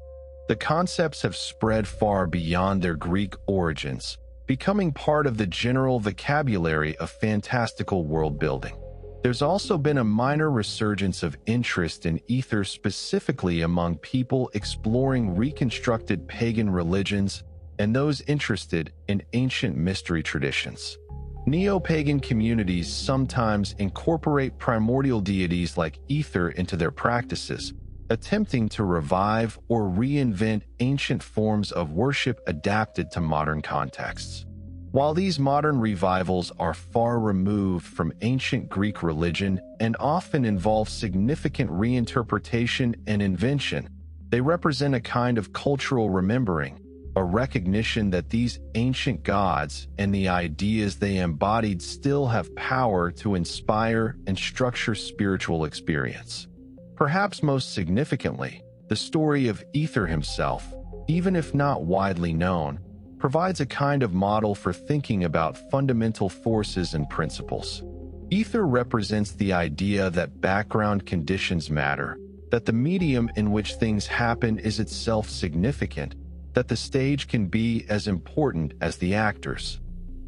The concepts have spread far beyond their Greek origins, becoming part of the general vocabulary of fantastical world building. There's also been a minor resurgence of interest in ether specifically among people exploring reconstructed pagan religions and those interested in ancient mystery traditions. Neo-pagan communities sometimes incorporate primordial deities like ether into their practices, attempting to revive or reinvent ancient forms of worship adapted to modern contexts. While these modern revivals are far removed from ancient Greek religion and often involve significant reinterpretation and invention, they represent a kind of cultural remembering, a recognition that these ancient gods and the ideas they embodied still have power to inspire and structure spiritual experience. Perhaps most significantly, the story of Aether himself, even if not widely known, provides a kind of model for thinking about fundamental forces and principles. Ether represents the idea that background conditions matter, that the medium in which things happen is itself significant, that the stage can be as important as the actors.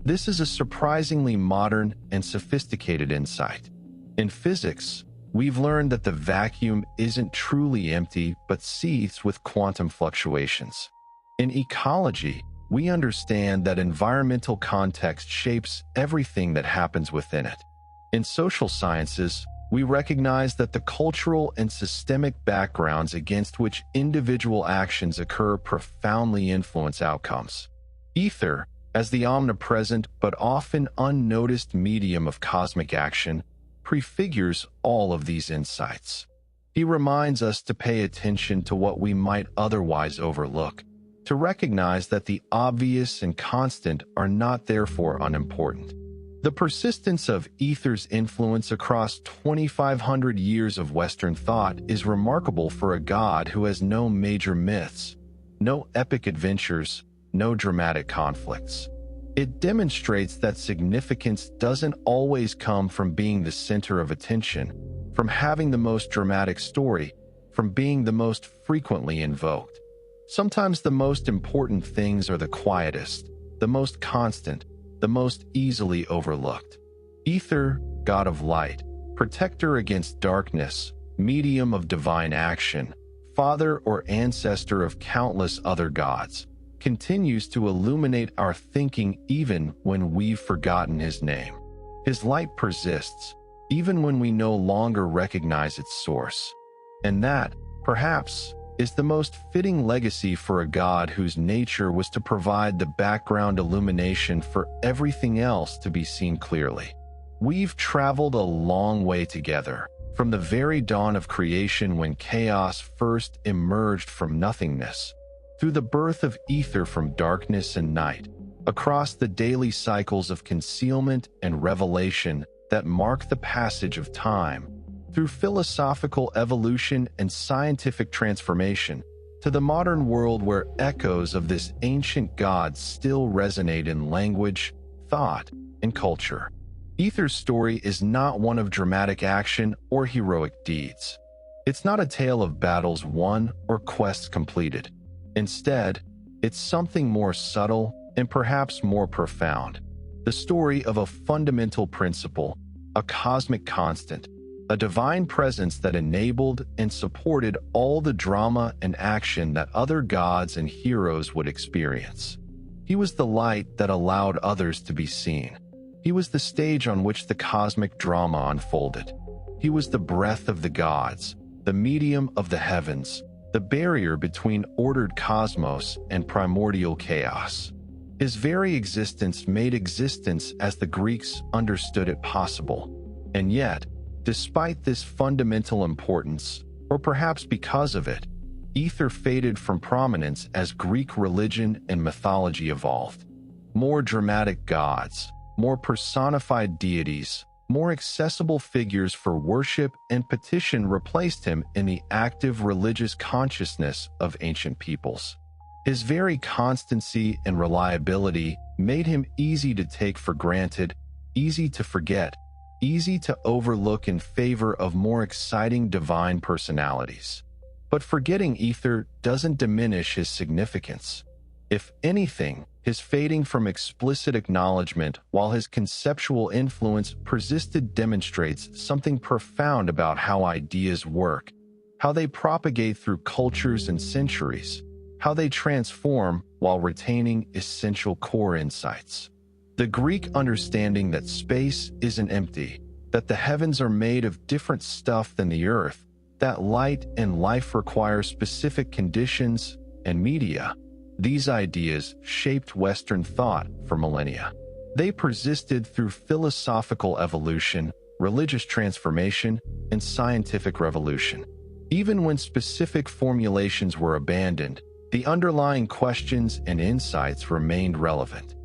This is a surprisingly modern and sophisticated insight. In physics, we've learned that the vacuum isn't truly empty but seethes with quantum fluctuations. In ecology, we understand that environmental context shapes everything that happens within it. In social sciences, we recognize that the cultural and systemic backgrounds against which individual actions occur profoundly influence outcomes. Ether, as the omnipresent but often unnoticed medium of cosmic action, prefigures all of these insights. He reminds us to pay attention to what we might otherwise overlook, to recognize that the obvious and constant are not therefore unimportant. The persistence of Ether's influence across 2,500 years of Western thought is remarkable for a god who has no major myths, no epic adventures, no dramatic conflicts. It demonstrates that significance doesn't always come from being the center of attention, from having the most dramatic story, from being the most frequently invoked. Sometimes the most important things are the quietest, the most constant, the most easily overlooked. Ether, god of light, protector against darkness, medium of divine action, father or ancestor of countless other gods, continues to illuminate our thinking even when we've forgotten his name. His light persists, even when we no longer recognize its source. And that, perhaps, is the most fitting legacy for a god whose nature was to provide the background illumination for everything else to be seen clearly. We've traveled a long way together, from the very dawn of creation when chaos first emerged from nothingness, through the birth of Ether from darkness and night, across the daily cycles of concealment and revelation that mark the passage of time, through philosophical evolution and scientific transformation, to the modern world where echoes of this ancient god still resonate in language, thought, and culture. Ether's story is not one of dramatic action or heroic deeds. It's not a tale of battles won or quests completed. Instead, it's something more subtle and perhaps more profound. The story of a fundamental principle, a cosmic constant, a divine presence that enabled and supported all the drama and action that other gods and heroes would experience. He was the light that allowed others to be seen. He was the stage on which the cosmic drama unfolded. He was the breath of the gods, the medium of the heavens, the barrier between ordered cosmos and primordial chaos. His very existence made existence as the Greeks understood it possible. And yet, despite this fundamental importance, or perhaps because of it, Ether faded from prominence as Greek religion and mythology evolved. More dramatic gods, more personified deities, more accessible figures for worship and petition replaced him in the active religious consciousness of ancient peoples. His very constancy and reliability made him easy to take for granted, easy to forget, easy to overlook in favor of more exciting divine personalities. But forgetting Ether doesn't diminish his significance. If anything, his fading from explicit acknowledgement while his conceptual influence persisted demonstrates something profound about how ideas work, how they propagate through cultures and centuries, how they transform while retaining essential core insights. The Greek understanding that space isn't empty, that the heavens are made of different stuff than the earth, that light and life require specific conditions and media. These ideas shaped Western thought for millennia. They persisted through philosophical evolution, religious transformation, and scientific revolution. Even when specific formulations were abandoned, the underlying questions and insights remained relevant.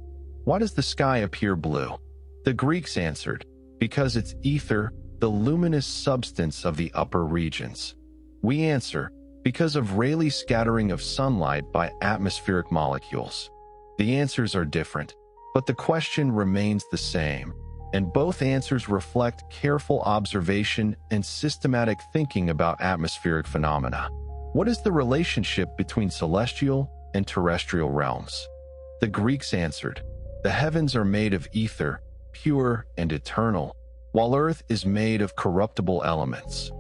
Why does the sky appear blue? The Greeks answered, because it's ether, the luminous substance of the upper regions. We answer, because of Rayleigh scattering of sunlight by atmospheric molecules. The answers are different, but the question remains the same. and both answers reflect careful observation and systematic thinking about atmospheric phenomena. What is the relationship between celestial and terrestrial realms? The Greeks answered, "The heavens are made of ether, pure and eternal, while earth is made of corruptible elements."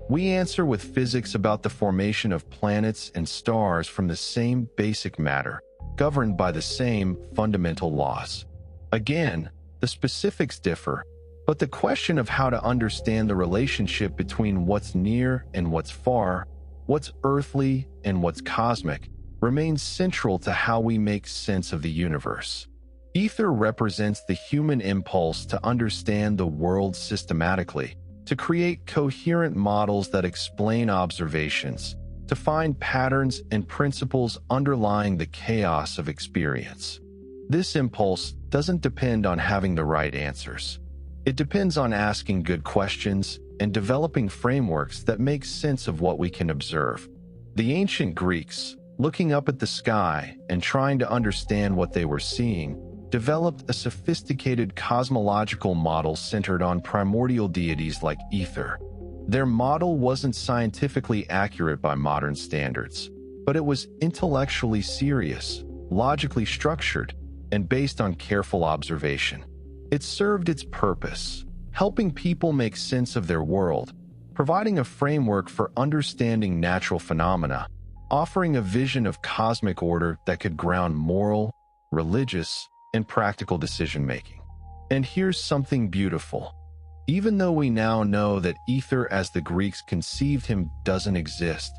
We answer with physics about the formation of planets and stars from the same basic matter, governed by the same fundamental laws. Again, the specifics differ, but the question of how to understand the relationship between what's near and what's far, what's earthly and what's cosmic, remains central to how we make sense of the universe. Ether represents the human impulse to understand the world systematically, to create coherent models that explain observations, to find patterns and principles underlying the chaos of experience. This impulse doesn't depend on having the right answers. It depends on asking good questions and developing frameworks that make sense of what we can observe. The ancient Greeks, looking up at the sky and trying to understand what they were seeing, developed a sophisticated cosmological model centered on primordial deities like Aether. Their model wasn't scientifically accurate by modern standards, but it was intellectually serious, logically structured, and based on careful observation. It served its purpose, helping people make sense of their world, providing a framework for understanding natural phenomena, offering a vision of cosmic order that could ground moral, religious, and practical decision-making. And here's something beautiful. Even though we now know that ether as the Greeks conceived him doesn't exist,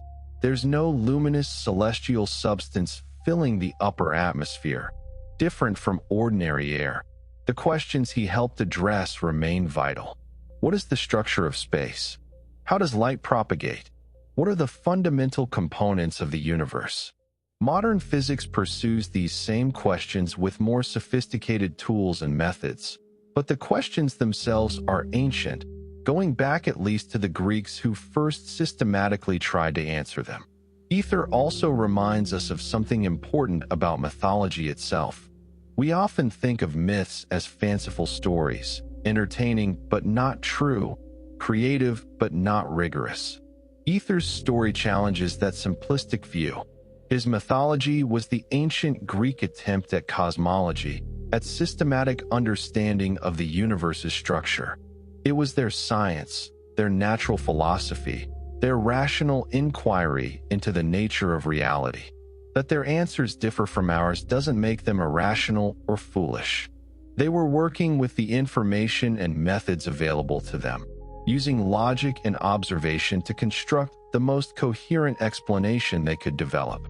there's no luminous celestial substance filling the upper atmosphere, different from ordinary air. The questions he helped address remain vital. What is the structure of space? How does light propagate? What are the fundamental components of the universe? Modern physics pursues these same questions with more sophisticated tools and methods, but the questions themselves are ancient, going back at least to the Greeks who first systematically tried to answer them. Ether also reminds us of something important about mythology itself. We often think of myths as fanciful stories, entertaining but not true, creative but not rigorous. Aether's story challenges that simplistic view. His mythology was the ancient Greek attempt at cosmology, at systematic understanding of the universe's structure. It was their science, their natural philosophy, their rational inquiry into the nature of reality. That their answers differ from ours doesn't make them irrational or foolish. They were working with the information and methods available to them, using logic and observation to construct the most coherent explanation they could develop.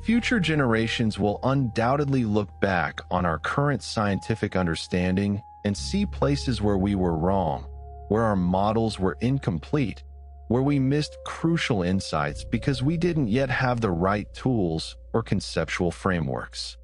Future generations will undoubtedly look back on our current scientific understanding and see places where we were wrong, where our models were incomplete, where we missed crucial insights because we didn't yet have the right tools or conceptual frameworks.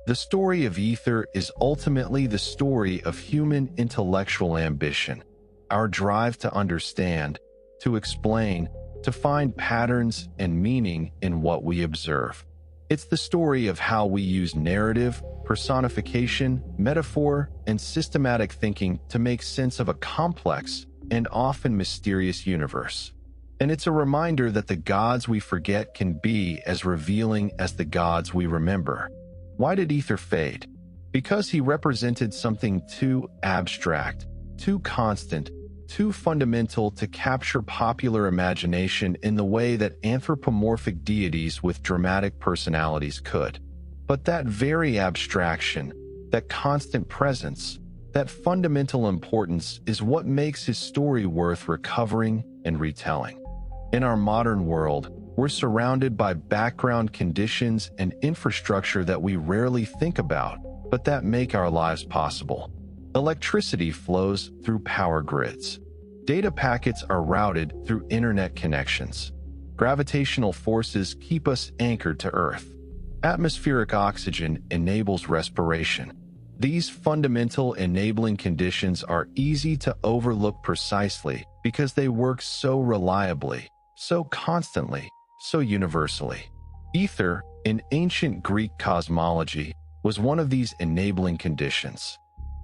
The story of Aether is ultimately the story of human intellectual ambition, our drive to understand, to explain, to find patterns and meaning in what we observe. It's the story of how we use narrative, personification, metaphor, and systematic thinking to make sense of a complex and often mysterious universe. And it's a reminder that the gods we forget can be as revealing as the gods we remember. Why did Aether fade? Because he represented something too abstract, too constant, too fundamental to capture popular imagination in the way that anthropomorphic deities with dramatic personalities could. But that very abstraction, that constant presence, that fundamental importance is what makes his story worth recovering and retelling. In our modern world, we're surrounded by background conditions and infrastructure that we rarely think about, but that make our lives possible. Electricity flows through power grids. Data packets are routed through internet connections. Gravitational forces keep us anchored to Earth. Atmospheric oxygen enables respiration. These fundamental enabling conditions are easy to overlook precisely because they work so reliably, so constantly, so universally. Aether, in ancient Greek cosmology, was one of these enabling conditions.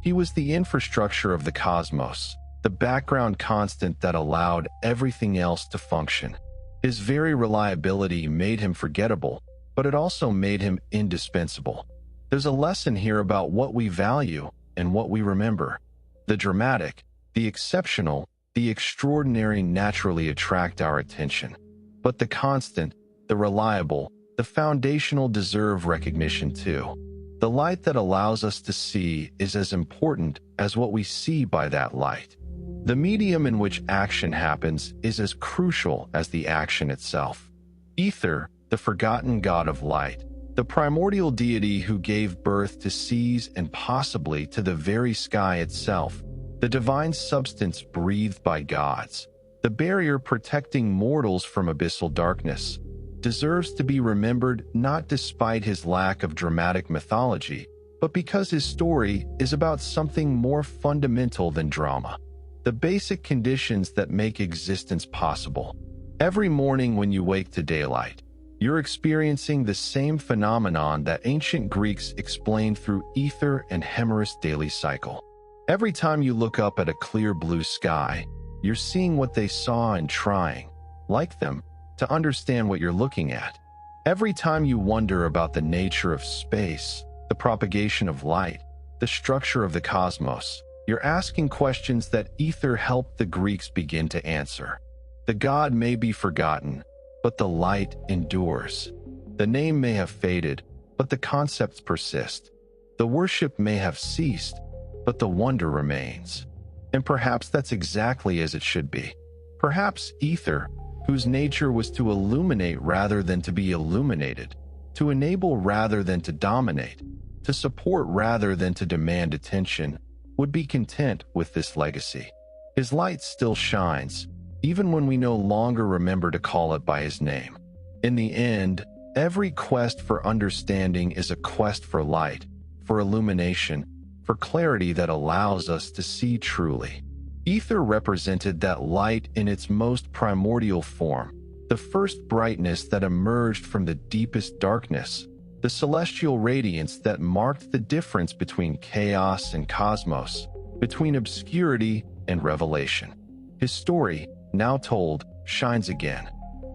He was the infrastructure of the cosmos, the background constant that allowed everything else to function. His very reliability made him forgettable, but it also made him indispensable. There's a lesson here about what we value and what we remember. The dramatic, the exceptional, the extraordinary naturally attract our attention. But the constant, the reliable, the foundational deserve recognition too. The light that allows us to see is as important as what we see by that light. The medium in which action happens is as crucial as the action itself. Aether, the forgotten god of light, the primordial deity who gave birth to seas and possibly to the very sky itself, the divine substance breathed by gods, the barrier protecting mortals from abyssal darkness, deserves to be remembered not despite his lack of dramatic mythology, but because his story is about something more fundamental than drama. The basic conditions that make existence possible. Every morning when you wake to daylight, you're experiencing the same phenomenon that ancient Greeks explained through Aether and Hemerus' daily cycle. Every time you look up at a clear blue sky, you're seeing what they saw and trying, like them, to understand what you're looking at. Every time you wonder about the nature of space, the propagation of light, the structure of the cosmos, you're asking questions that Aether helped the Greeks begin to answer. The god may be forgotten, but the light endures. The name may have faded, but the concepts persist. The worship may have ceased, but the wonder remains. And perhaps that's exactly as it should be. Perhaps Aether, whose nature was to illuminate rather than to be illuminated, to enable rather than to dominate, to support rather than to demand attention, would be content with this legacy. His light still shines, even when we no longer remember to call it by his name. In the end, every quest for understanding is a quest for light, for illumination, for clarity that allows us to see truly. Aether represented that light in its most primordial form, the first brightness that emerged from the deepest darkness, the celestial radiance that marked the difference between chaos and cosmos, between obscurity and revelation. His story, now told, shines again.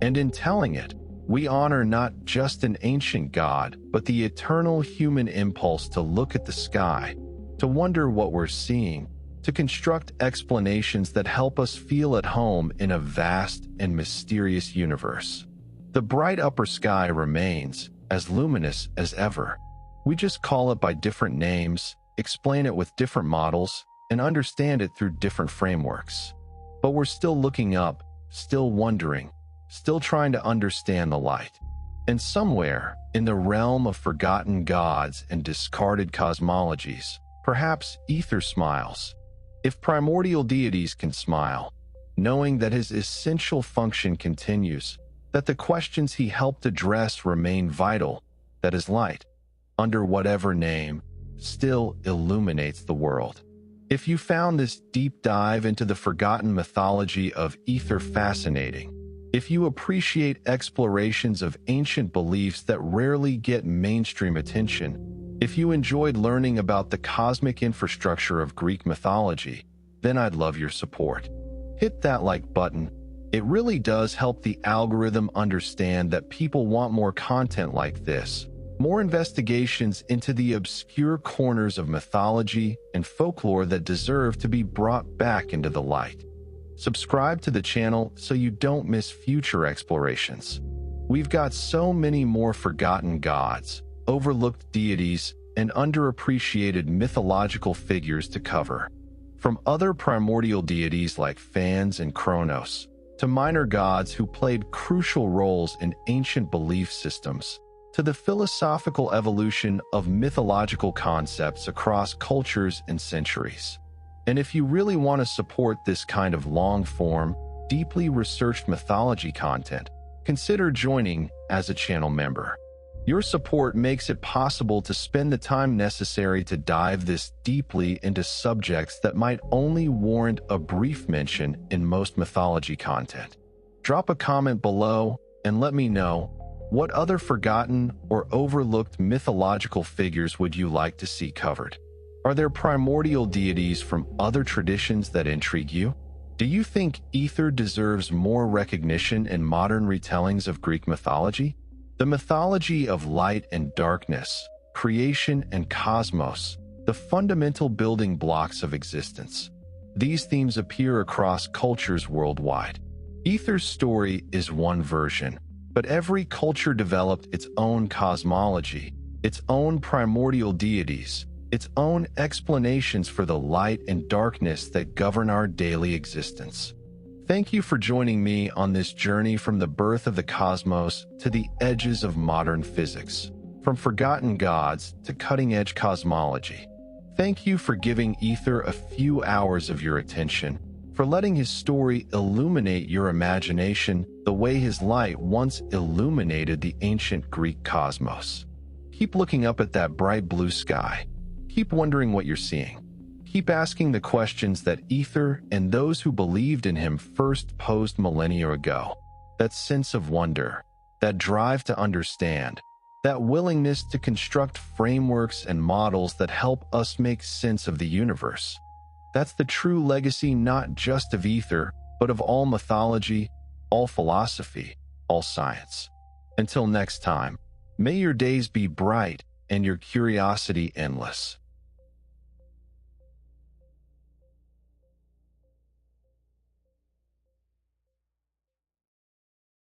And in telling it, we honor not just an ancient god, but the eternal human impulse to look at the sky, to wonder what we're seeing, to construct explanations that help us feel at home in a vast and mysterious universe. The bright upper sky remains as luminous as ever. We just call it by different names, explain it with different models, and understand it through different frameworks. But we're still looking up, still wondering, still trying to understand the light. And somewhere, in the realm of forgotten gods and discarded cosmologies, perhaps Aether smiles. If primordial deities can smile, knowing that his essential function continues, that the questions he helped address remain vital, that his light, under whatever name, still illuminates the world. If you found this deep dive into the forgotten mythology of Aether fascinating, if you appreciate explorations of ancient beliefs that rarely get mainstream attention, if you enjoyed learning about the cosmic infrastructure of Greek mythology, then I'd love your support. Hit that like button. It really does help the algorithm understand that people want more content like this, more investigations into the obscure corners of mythology and folklore that deserve to be brought back into the light. Subscribe to the channel so you don't miss future explorations. We've got so many more forgotten gods, overlooked deities, and underappreciated mythological figures to cover. From other primordial deities like Phans and Kronos, to minor gods who played crucial roles in ancient belief systems, to the philosophical evolution of mythological concepts across cultures and centuries. And if you really want to support this kind of long-form, deeply researched mythology content, consider joining as a channel member. Your support makes it possible to spend the time necessary to dive this deeply into subjects that might only warrant a brief mention in most mythology content. Drop a comment below and let me know, what other forgotten or overlooked mythological figures would you like to see covered? Are there primordial deities from other traditions that intrigue you? Do you think Aether deserves more recognition in modern retellings of Greek mythology? The mythology of light and darkness, creation and cosmos, the fundamental building blocks of existence. These themes appear across cultures worldwide. Aether's story is one version, but every culture developed its own cosmology, its own primordial deities, its own explanations for the light and darkness that govern our daily existence. Thank you for joining me on this journey from the birth of the cosmos to the edges of modern physics, from forgotten gods to cutting-edge cosmology. Thank you for giving Aether a few hours of your attention, for letting his story illuminate your imagination the way his light once illuminated the ancient Greek cosmos. Keep looking up at that bright blue sky. Keep wondering what you're seeing. Keep asking the questions that Aether and those who believed in him first posed millennia ago. That sense of wonder, that drive to understand, that willingness to construct frameworks and models that help us make sense of the universe. That's the true legacy not just of Aether, but of all mythology, all philosophy, all science. Until next time, may your days be bright and your curiosity endless.